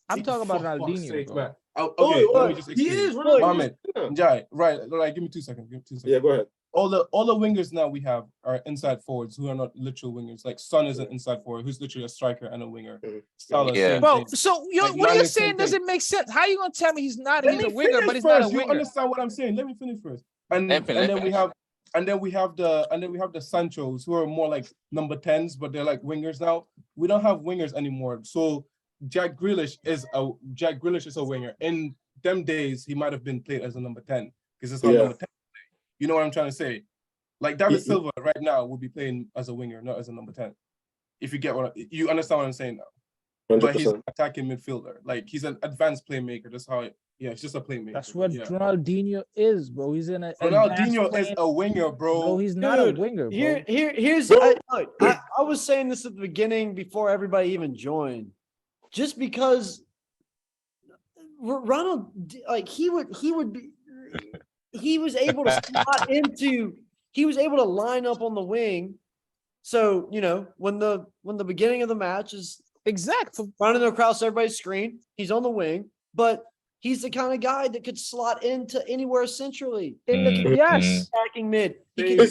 I'm talking about Ronaldinho, bro. Okay, let me just explain. He is Mohammed. Jai, right. Give me 2 seconds. Yeah, go ahead. All the wingers now we have are inside forwards who are not literal wingers. Like Son is an inside forward who's literally a striker and a winger. Salah, bro, so what you're saying doesn't make sense. How are you gonna tell me he's a winger, but he's not a winger? You understand what I'm saying? Let me finish first. And then we have And then we have the Sanchos who are more like number 10s, but they're like wingers now. We don't have wingers anymore. So Jack Grealish is a winger. In them days, he might have been played as a number 10 because it's not number 10 play. You know what I'm trying to say? Like David Silva right now would be playing as a winger, not as a number 10. If you get you understand what I'm saying now. 100%. But he's an attacking midfielder. Like he's an advanced playmaker. That's how it's just a playmaker. That's what Ronaldinho is, bro. He's in a Ronaldinho is a winger, bro. No, he's not a winger, bro. Here's I was saying this at the beginning before everybody even joined. Just because Ronald, like he was able to slot into, he was able to line up on the wing. So, you know, when the beginning of the match is running across everybody's screen, he's on the wing, but he's the kind of guy that could slot into anywhere centrally. Yes. Attacking mid. Anywhere.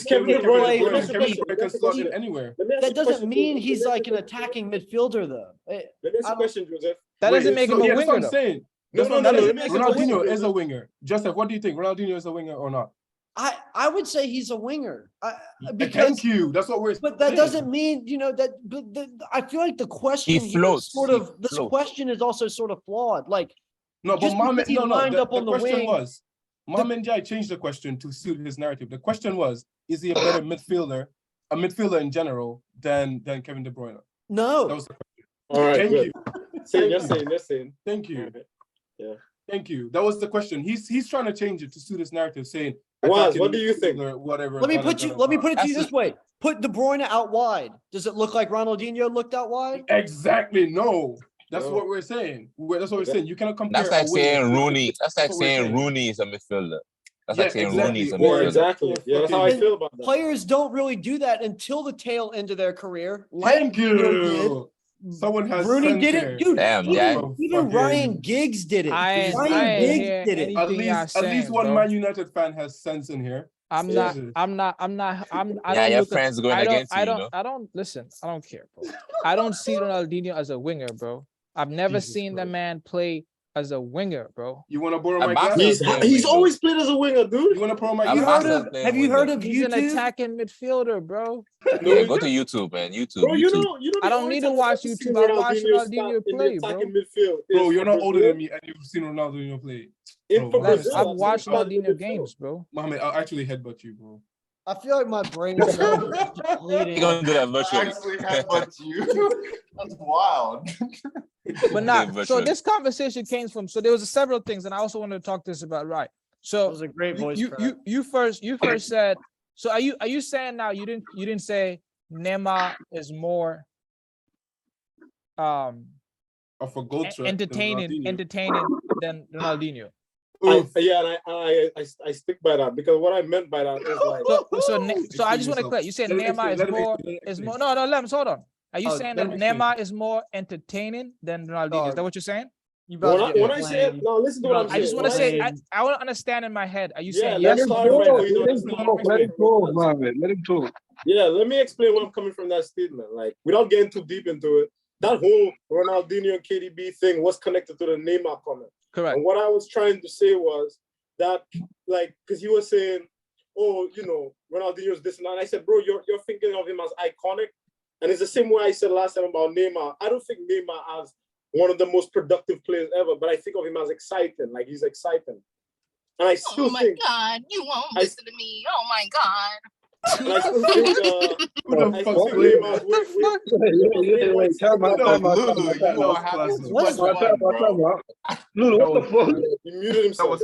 That doesn't mean he's like an attacking midfielder, though. Let me ask you a question, Joseph. That doesn't make him a winger. That's what I'm saying. No. Ronaldinho is a winger. Joseph, what do you think? Ronaldinho is a winger or not? I would say he's a winger. Thank you. That's what we're. But that doesn't mean, you know, that. But I feel like the question question is also sort of flawed. Like, no, but Mohamed, the question was, Mohamed Jai changed the question to suit his narrative. The question was, is he a better midfielder, a midfielder in general, than Kevin De Bruyne? No. That was the question. All right. Thank you. You're saying. Thank you. Yeah. Thank you. That was the question. He's trying to change it to suit his narrative, saying, what do you think? Whatever. Let me put it to you this way. Put De Bruyne out wide. Does it look like Ronaldinho looked out wide? Exactly. No. That's what we're saying. That's what we're saying. You cannot compare. That's like saying Rooney. That's like saying Rooney is a midfielder. That's like saying Rooney is a midfielder. Exactly. Yeah, that's how I feel about that. Players don't really do that until the tail end of their career. Thank you. Someone has Rooney did it, dude. Damn, even Ryan Giggs did it. Ryan Giggs did it. At least one Man United fan has sense in here. I your friends going against you. I don't listen. I don't care, bro. I don't see Ronaldinho as a winger, bro. I've never seen the man play as a winger, bro. You want to borrow my glasses? He's always played as a winger, dude. You want to borrow my glasses? Have you heard of He's YouTube? an attacking midfielder, bro. Yeah, go to YouTube, man. YouTube. Bro, you know I don't need to watch YouTube. I watch Ronaldinho play, bro. Bro, you're not older than me, and you've seen Ronaldinho play. I've watched Ronaldinho games, bro. Mohamed, I'll actually headbutt you, bro. I feel like my brain is bleeding. You're gonna do that virtually. Actually headbutt you. That's wild. But not. So this conversation came from. So there was several things, and I also wanted to talk this about. Right. So it was a great voice. You first said. So are you saying now you didn't say Neymar is more of a gold entertaining than Ronaldinho? I stick by that because what I meant by that is like. So I just want to clear. You said Neymar is more. No, Lemz, hold on. Are you saying that Neymar is more entertaining than Ronaldinho? Is that what you're saying? When I say it, no, listen to what I'm saying. I just want to say, I want to understand in my head. Are you saying yes? Let him talk, man. Let him talk. Yeah, let me explain where I'm coming from that statement. Like, without getting too deep into it, that whole Ronaldinho and KDB thing was connected to the Neymar comment. Correct. And what I was trying to say was that, like, because he was saying, oh, you know, Ronaldinho's this and that. And I said, bro, you're thinking of him as iconic. And it's the same way I said last time about Neymar. I don't think Neymar as one of the most productive players ever, but I think of him as exciting. Like, he's exciting. And I still think... Oh, my God. You won't listen to me. Oh, my God. And I still think... Wait, time out. Lulu, what the fuck? He muted himself.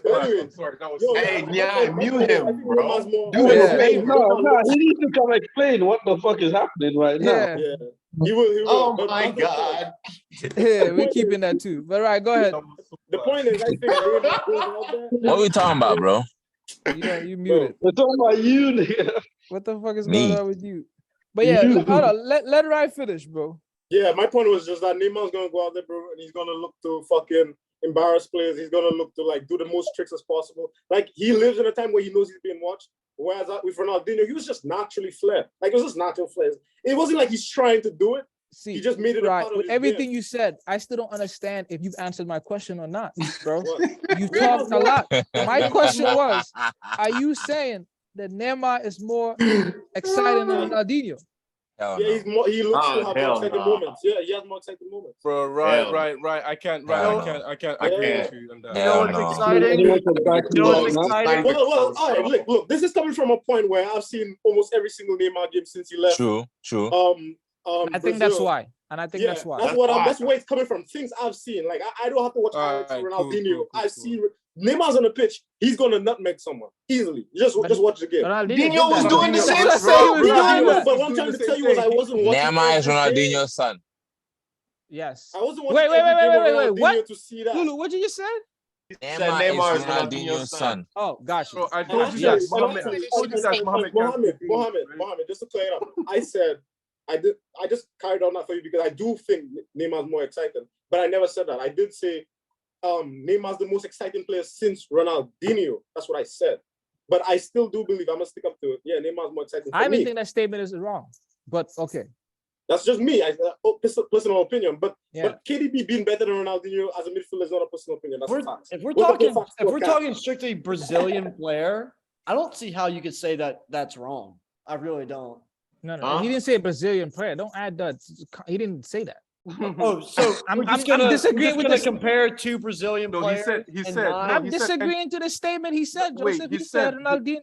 Mute him, bro. Do him a favor. No, he needs to come explain what the fuck is happening right now. Yeah. He will. Oh my God. Yeah, we're keeping that too. But right, go ahead. The point is, I think what are we talking about, bro? You muted. We're talking about you, nigga. What the fuck is going on with you? But yeah, hold on. Let Rai finish, bro. Yeah, my point was just that Neymar's gonna go out there, bro, and he's gonna look to fucking embarrass players. He's gonna look to like do the most tricks as possible. Like, he lives in a time where he knows he's being watched. Whereas with Ronaldinho, he was just naturally flair. Like, it was just natural flair. It wasn't like he's trying to do it. See, he just made it right. a part of With his everything game. you said, I still don't understand if you've answered my question or not, bro. You talked a lot. My question was, are you saying that Neymar is more exciting than Ronaldinho. Hell Yeah, no. he's more. He looks to have more exciting moments. Yeah, he has more exciting moments. Bro, right. I can't agree with you on that. You know what's exciting? You know what's exciting? Well, all right. Look. This is coming from a point where I've seen almost every single Neymar game since he left. True. I think that's why, and I think that's why. That's where it's coming from. Things I've seen. Like I don't have to watch Ronaldinho. Cool. I've seen Neymar's on the pitch. He's gonna nutmeg someone easily. Just watch the game. Ronaldinho was doing the same But stuff. what I'm trying to tell you is I wasn't watching. Neymar is Ronaldinho's son. Yes. I wasn't watching. Wait. What? To see that. Lulu, what did you just say? Neymar is Ronaldinho's son. Oh, gotcha. So I told you that, Mohammed, just to clear it up, I said I just carried on that for you because I do think Neymar's more exciting, but I never said that. I did say Neymar's the most exciting player since Ronaldinho. That's what I said. But I still do believe, I'm gonna stick up to it. Yeah, Neymar's more exciting. I even think that statement is wrong, but okay. That's just me. Personal opinion. But KDB being better than Ronaldinho as a midfielder is not a personal opinion. That's a fact. If we're talking strictly Brazilian player, I don't see how you could say that that's wrong. I really don't. No. He didn't say Brazilian player. Don't add that. He didn't say that. Oh, so I'm disagreeing with this. Compare two Brazilian players. I'm disagreeing to the statement he said. Joseph, he said Ronaldinho,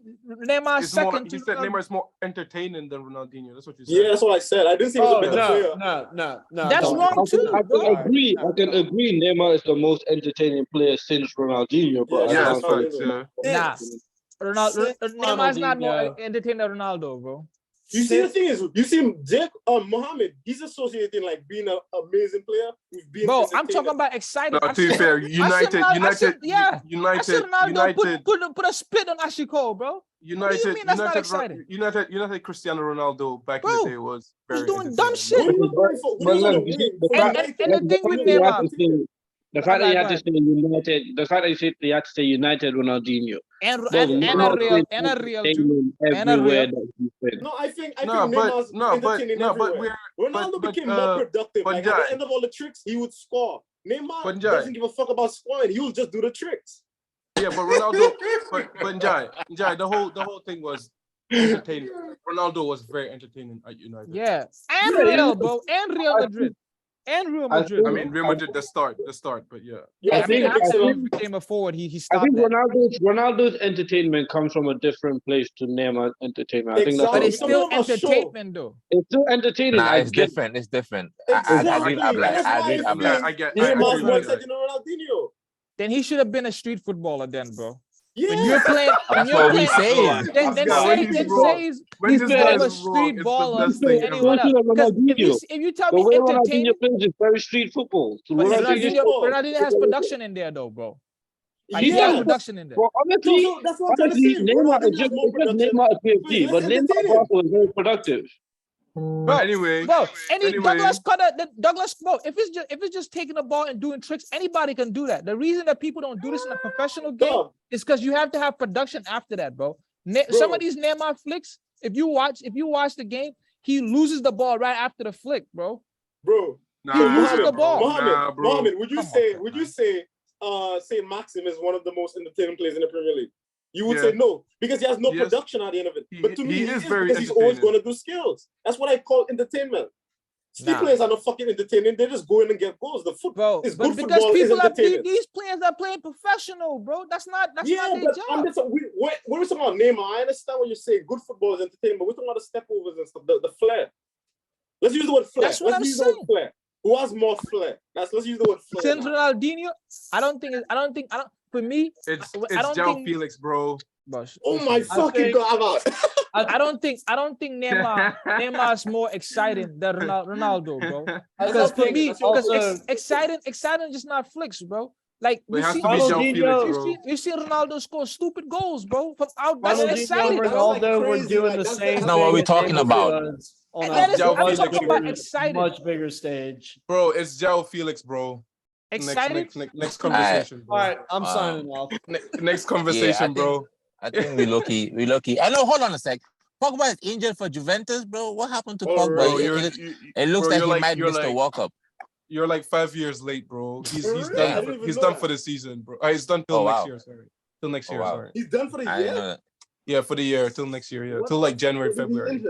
Neymar's second. He said Neymar is more entertaining than Ronaldinho. That's what you said. Yeah, that's what I said. I didn't say he was a better player. No. That's wrong too. I can agree. Neymar is the most entertaining player since Ronaldinho. But Neymar's not more entertaining than Ronaldo, bro. You see, the thing is, you see Mohammed, he's associating like being an amazing player with being. Bro, I'm talking about exciting. No, to be fair, United. I said Ronaldo put a spit on Ashiko, bro. United Cristiano Ronaldo back in the day was very. He's doing dumb shit. And the thing with Neymar. The fact that you had to say United, the fact that you had to say United Ronaldinho. And a real too. No, I think Neymar's entertaining everywhere. Ronaldo became more productive. Like at the end of all the tricks, he would score. Neymar doesn't give a fuck about scoring. He will just do the tricks. Yeah, but Ronaldo, but Njai, the whole thing was entertaining. Ronaldo was very entertaining at United. Yeah, and Real, bro, and Real Madrid. And Real Madrid. I mean, Real Madrid, the start, but yeah. I think after he became a forward, he stopped. I think Ronaldo's entertainment comes from a different place to Neymar's entertainment. I think that's. But it's still entertainment, though. It's still entertaining. Nah, it's different. It's different. I get. Neymar's more exciting than Ronaldinho. Then he should have been a street footballer, then, bro. Yeah. When you're playing, that's what we say. Then say he's playing a street baller. Because if you tell me entertaining, plays is very street football. Ronaldinho has production in there, though, bro. He has production in there. Well, honestly, Neymar is just Neymar a PFG, but Neymar was very productive. But anyway, bro, Douglas Cutter, bro, if it's just taking the ball and doing tricks, anybody can do that. The reason that people don't do this in a professional game is because you have to have production after that, bro. Some of these Neymar flicks, if you watch the game, he loses the ball right after the flick, bro. He loses the ball. Mohammed, would you say Saint Maxim is one of the most entertaining players in the Premier League? You would say no, because he has no production at the end of it. But to me, he is because he's always going to do skills. That's what I call entertainment. Street players are not fucking entertaining. They just go in and get goals. The football is good. Football is entertaining. These players are playing professional, bro. That's not their job. We're talking about Neymar. I understand what you're saying. Good football is entertaining, but we're talking about the step overs and stuff, the flair. Let's use the word flair. That's what I'm saying. Who has more flair? Let's use the word flair. Since Ronaldinho, for me, it's João Felix, bro. Oh my fucking god! I don't think Neymar is more exciting than Ronaldo, bro. Because for me, exciting just not flicks, bro. Like we've seen Ronaldo score stupid goals, bro. From out, that's exciting. Ronaldo were doing the same. That's not what we're talking about. On I'm talking about exciting. Much bigger stage, bro. It's João Felix, bro. Excited? Next conversation. All right, I'm signing off. Next conversation, bro. I think we lucky. I know. Hold on a sec. Pogba is injured for Juventus, bro. What happened to Pogba? Bro, it looks like he might miss the World Cup. You're like 5 years late, bro. He's done. He's done for the season, bro. He's done till next year. Sorry, till next year. Sorry. He's done for the year. Yeah, for the year till next year. Yeah, till like January, February.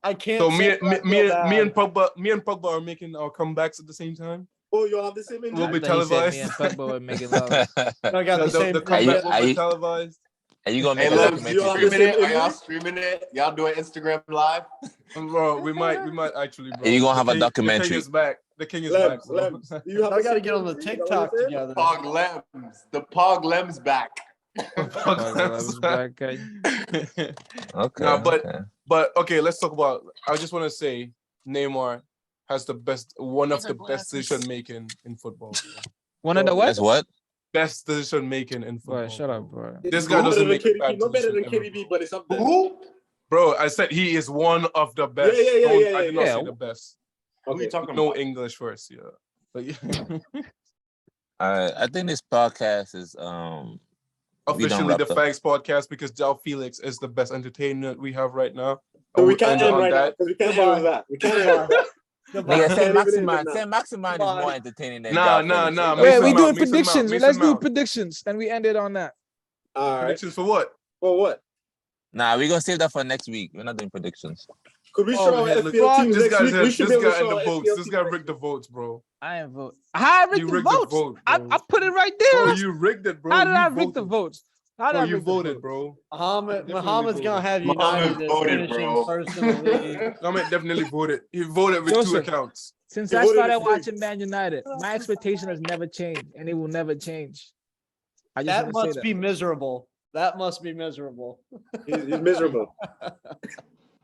I can't. So say me and Pogba are making our comebacks at the same time. Oh, you have the same injury. We'll be televised. Me and Pogba are making love. I got the same. The comeback will be televised. Are you gonna Hey, make a Lemz, you documentary? streaming it? Are y'all streaming it? Y'all doing Instagram live? Bro, we might actually. Bro. Are you gonna have The a documentary? The king is back. The king is back. Bro. I gotta get on the TikTok together. Pog Lemz. The Pog Lemz back. Okay. But okay, let's talk about. I just want to say Neymar has one of the best decision making in football. One of the what? That's what? Best decision making in football. Boy, shut up, bro. This guy doesn't make a bad no better than decision KDB, but it's up there. Who? Bro, I said he is one of the best. Yeah. I did not say the best. Who are you talking No about? English first, yeah. But yeah. I think this podcast is Officially the Factz podcast because Jao Felix is the best entertainment we have right now. So we can't end right now because we can't end that. We can't end that. Nigga, say Maximan is more entertaining than Nah. Wait, we doing predictions. Let's do predictions, and we ended on that. All right. Predictions for what? For what? Nah, we're gonna save that for next week. We're not doing predictions. Could we show our FPL teams next week? We should be able to show our FPL This guy rigged the votes, bro. I ain't vote. How I rigged the votes? I put it right there. Oh, you rigged it, bro. How did I rig the votes? How did I you rig the voted, votes? bro. Muhammad's gonna have United finishing first in the league. Muhammad definitely voted. He voted with two accounts. Since I started watching Man United, my expectation has never changed, and it will never change. That must be miserable. That must be miserable. He's miserable.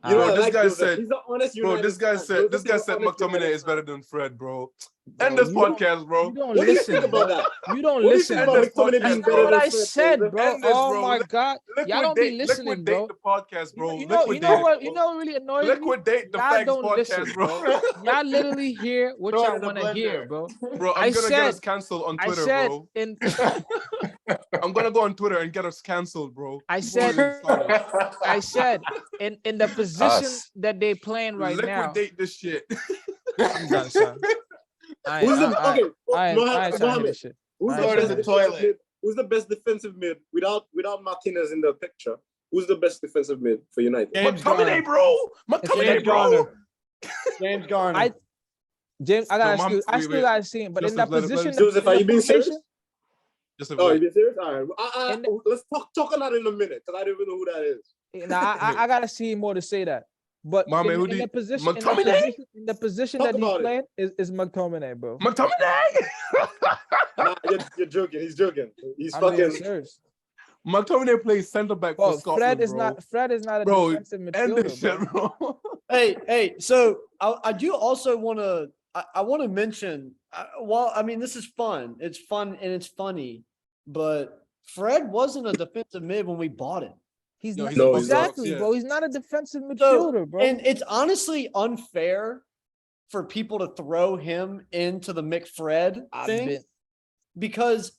You know, this guy said, he's the honest bro, United this guy fan. said McTominay is better than Fred, bro. End this podcast, bro. You don't What do you listen think about that? You don't What do you listen. think about McTominay being better What than I Fred, said, bro? bro. End this, Oh bro. my God, y'all don't be listening, bro. Liquidate the podcast, bro. You know what? You know what really annoys me? Liquidate the Y'all Factz don't podcast, listen, bro. Y'all literally hear what Throw it y'all in the want to blender. hear, bro. Bro, I'm gonna get us canceled on Twitter, bro. I'm gonna go on Twitter and get us canceled, bro. I said in the position that they playing right now. Liquidate this shit. I'm done, son. Who's the best defensive mid without Martinez in the picture? Who's the best defensive mid for United? McTominay, bro. McTominay, bro. James Garner. I still gotta see him, but in that position, Joseph, are you being serious? Oh, you being serious? All right. Let's talk on that in a minute because I don't even know who that is. Nah, I gotta see more to say that. But in the position that he's playing is McTominay, bro. McTominay? Nah, you're joking. He's joking. He's fucking serious. McTominay plays center back for Scotland, Fred is not a defensive midfielder, bro. Hey, so I do also want to I want to mention I mean this is fun. It's fun and it's funny, but Fred wasn't a defensive mid when we bought him. He's not exactly, bro. He's not a defensive midfielder, bro. And it's honestly unfair for people to throw him into the McFred thing because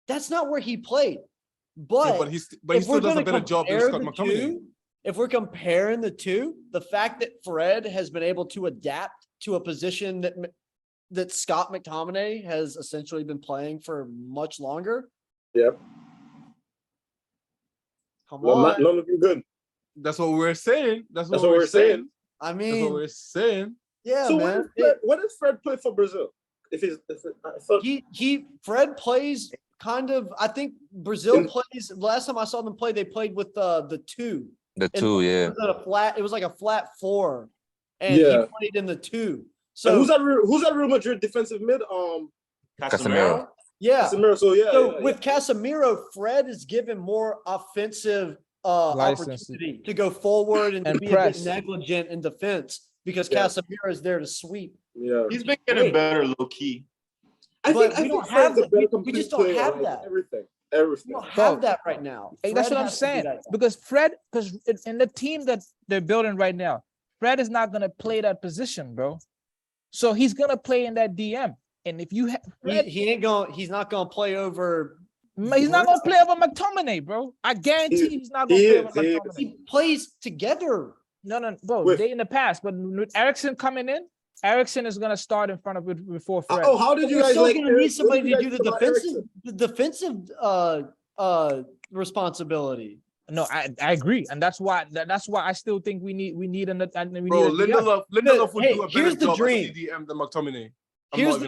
that's not where he played. But he still does a better job than Scott McTominay. If we're comparing the two, the fact that Fred has been able to adapt to a position that Scott McTominay has essentially been playing for much longer. Yep. Come on. Not looking good. That's what we're saying. That's what we're saying. I mean, that's what we're saying. Yeah, so man. What does Fred play for Brazil? Fred plays kind of. I think Brazil plays. Last time I saw them play, they played with the two. The two, yeah. It was like a flat four, and he played in the two. So who's that Real Madrid defensive mid? Casemiro. Yeah. Casemiro. So with Casemiro, Fred is given more offensive opportunity to go forward and to be press. a bit negligent in defense because Casemiro is there to sweep. Yeah, he's been getting better low key. I think we don't have that. We just don't have that. Everything. We don't have that right now. Hey, that's what I'm saying. Because in the team that they're building right now, Fred is not gonna play that position, bro. So he's gonna play in that DM. And if you have he's not gonna play over. He's not gonna play over McTominay, bro. I guarantee he's not gonna play over McTominay. He plays together. No, bro. They in the past, but with Eriksen coming in, Eriksen is gonna start in front of it before Fred. Oh, how did you guys like? Gonna need somebody to do the defensive responsibility. No, I agree, and that's why I still think we need Bro, Lindelof would do a better job as CDM than McTominay. Here's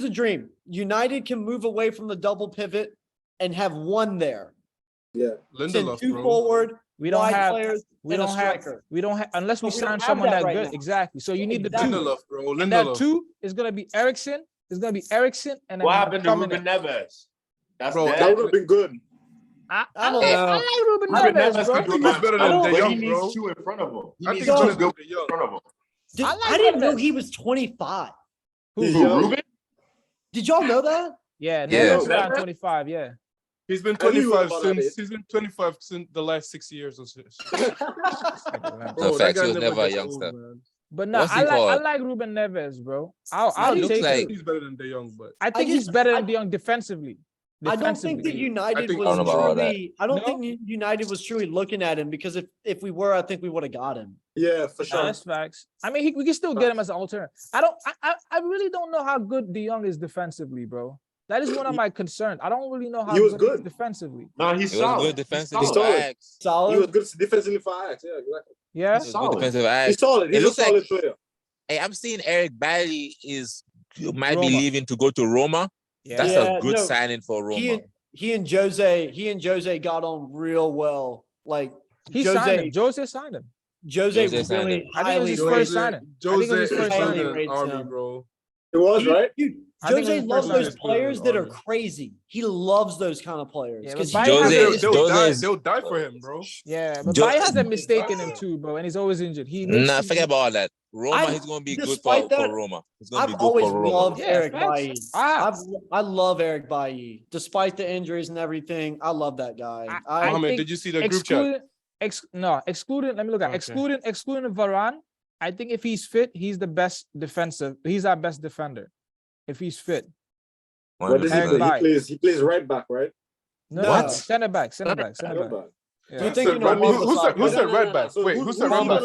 the dream. United can move away from the double pivot and have one there. Yeah, Lindelof, two forward. We don't have players. We don't have unless we sign someone that right good. Now. Exactly. So you need the two. Lindelof, bro. Lindelof. And that two is gonna be Ericsson. It's gonna be Ericsson and what happened to Ruben Neves? That would have been good. I don't know. I like Ruben Neves, bro. I think he's better than De Jong, he bro. needs two in front of him. I think he's better than De Jong. I didn't know he was 25. Who, Ruben? Did y'all know that? Yeah, Neves around 25. Yeah. He's been 25 since the last 6 years or so. No facts, he was never a youngster. But no, I like Ruben Neves, bro. I'll take like he's better than De Jong, but I think he's better than De Jong defensively. I don't think that United was truly. I don't think United was truly looking at him because if we were, I think we would have got him. Yeah, for sure. That's facts. I mean, we can still get him as an alternative. I really don't know how good De Jong is defensively, bro. That is one of my concerns. I don't really know how he was good he is defensively. No, he's solid. Good defensively. Solid. He was good defensively for Ajax. Yeah, exactly. Yeah, he's solid. He's solid. He's a solid player. Hey, I'm seeing Eric Bailly might be leaving to go to Roma. Yeah. That's a good signing for Roma. He and Jose got on real well. Like Jose signed him. Jose really I think it was his first signing. Army, bro. It was, right? Dude, Jose loves those players that are crazy. He loves those kind of players. Yeah, they'll die for him, bro. Yeah, but Bailly has a mistake in him too, bro, and he's always injured. Forget about all that. Roma, he's gonna be good for Roma. He's gonna be good always for Roma. loved Eric Bailly. I love Eric Bailly, despite the injuries and everything. I love that guy. Mohammed, did you see the group chat? Excluding. Let me look at excluding Varane. I think if he's fit, he's the best defensive. He's our best defender. If he's fit. What does he play? He plays right back, right? No, what? Center back. Yeah. Do you think who said right back? Wait, who said right back?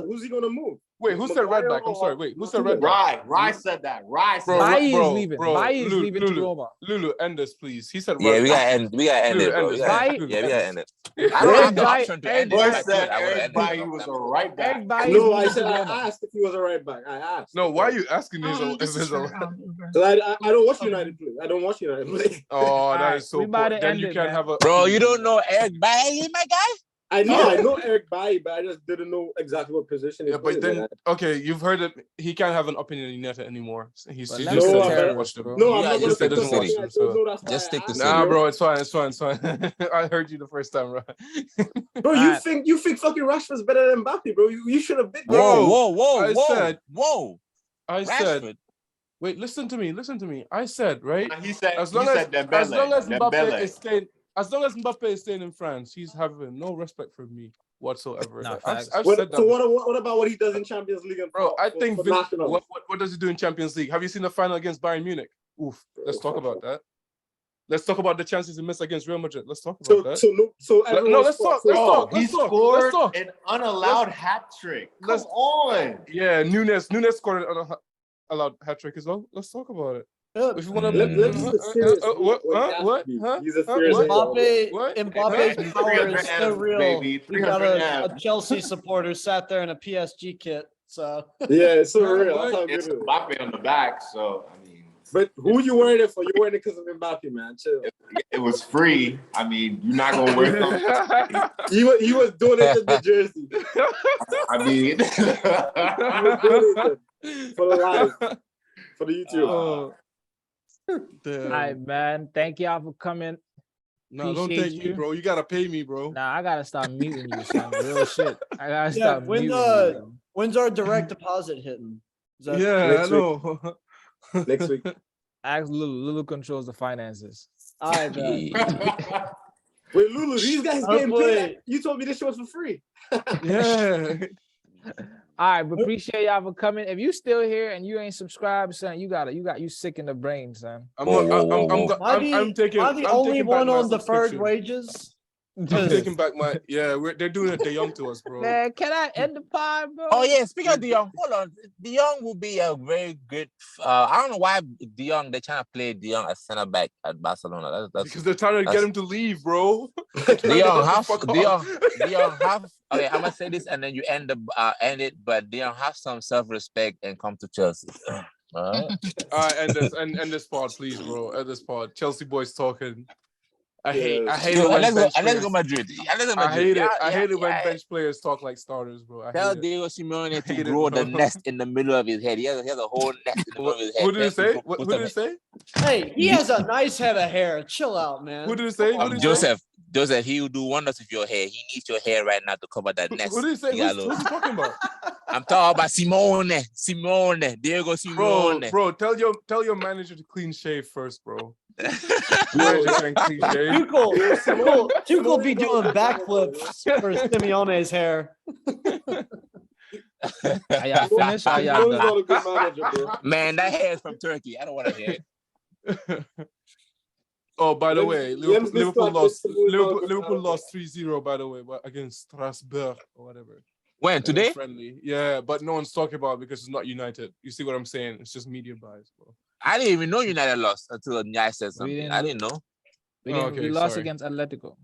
Who's he gonna move? Wait, who said right back? I'm sorry. Wait, who said right back? Rye said that. Bailly is leaving. Bailly is leaving to Roma. Lulu, end this, please. He said right back. We gotta end it, bro. We gotta end it. I don't have the option to end it. Boy said Eric Bailly was a right back. No, I asked if he was a right back. I asked. No, why are you asking me if he's a right back? I don't watch United play. Oh, that is so poor. Then you can't have a... Bro, you don't know Eric Bailly, my guy? I know Eric Bailly, but I just didn't know exactly what position he played. But then, okay, you've heard it. He can't have an opinion in United anymore. He's just I'm not going to say the city. Just stick to city. Nah, bro, it's fine. I heard you the first time, bro. Bro, you think fucking Rashford's better than Mbappe, bro? You should have been. Whoa! I said. Wait, listen to me. I said, right? He said. As long as Mbappe is staying in France, he's having no respect for me whatsoever. I've said that. So what about what he does in Champions League? Bro, I think what does he do in Champions League? Have you seen the final against Bayern Munich? Oof. Let's talk about that. Let's talk about the chances he missed against Real Madrid. Let's talk about that. Let's talk. He scored an unallowed hat trick. Come on. Yeah, Nunes scored an unallowed hat trick as well. Let's talk about it. If you want to, He's a serious Mbappe's power is so real. We got a Chelsea supporter sat there in a PSG kit. So yeah, it's so real. It's Mbappe on the back. So I mean, but who you wearing it for? You wearing it because of Mbappe, man. Chill. It was free. I mean, you're not gonna wear something. He was doing it in the jersey. I mean, he was doing it for the live, for the YouTube. All right, man. Thank y'all for coming. No, don't thank me, bro. You gotta pay me, bro. Nah, I gotta stop muting you, son. Real shit. I gotta stop muting you. When's our direct deposit hitting? I know. Next week. Ask Lulu. Lulu controls the finances. All right, man. Wait, Lulu, these guys getting paid. You told me this shit was for free. Yeah. All right, but appreciate y'all for coming. If you still here and you ain't subscribed, son, you sick in the brain, son. I'm taking. Am I the only one on deferred wages? I'm taking back my they're doing a De Jong to us, bro. Man, can I end the pod, bro? Oh yeah, speaking of De Jong, hold on. De Jong will be a very good. I don't know why De Jong they're trying to play De Jong as center back at Barcelona. That's because they're trying to get him to leave, bro. De Jong have. Okay, I'm gonna say this and then you end it. But De Jong have some self-respect and come to Chelsea. All right, end this pod, please, bro. End this pod. Chelsea boys talking. I hate it when let's go Madrid. I hate it when bench players talk like starters, bro. Tell Diego Simeone to grow the nest in the middle of his head. He has a whole nest in the middle of his head. What did it say? What did it say? Hey, he has a nice head of hair. Chill out, man. Who did it say? Joseph, he will do wonders with your hair. He needs your hair right now to cover that nest. Who did he say? Who's he talking about? I'm talking about Simone, Diego Simeone. Bro, tell your manager to clean shave first, bro. Tuchel be doing backflips for Simeone's hair. Are y'all finished? Are y'all done? Man, that hair is from Turkey. I don't want to hear it. Oh, by the way, Liverpool lost 3-0, by the way, against Strasbourg or whatever. When? Today? Friendly. Yeah, but no one's talking about it because it's not United. You see what I'm saying? It's just media bias, bro. I didn't even know United lost until Nyai said something. I didn't know. We lost against Atletico.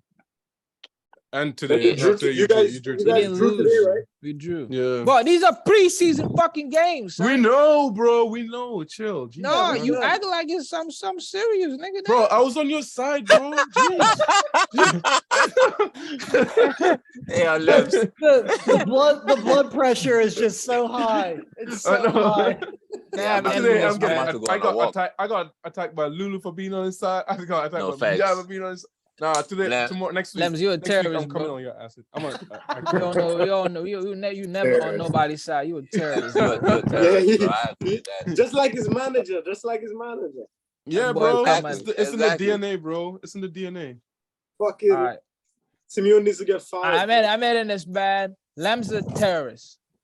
And today, you guys drew today, right? We drew. Yeah. But these are preseason fucking games. Son. We know, bro. We know. Chill. Jeez, no, man. you act like it's some serious, nigga. Bro, I was on your side, bro. Hey, Lemz. The blood pressure is just so high. It's so high. Yeah, I got attacked by Lulu for being on his side. I got attacked by Mia for being on his side. Nah, tomorrow, next week. Lemz, you a terrorist, I'm coming on your acid. We all know. You never on nobody's side. You a terrorist. Just like his manager. Yeah, bro. It's in the DNA, bro. It's in the DNA. Fucking. All right. Simeone needs to get fired. I made in this bad. Lemz a terrorist.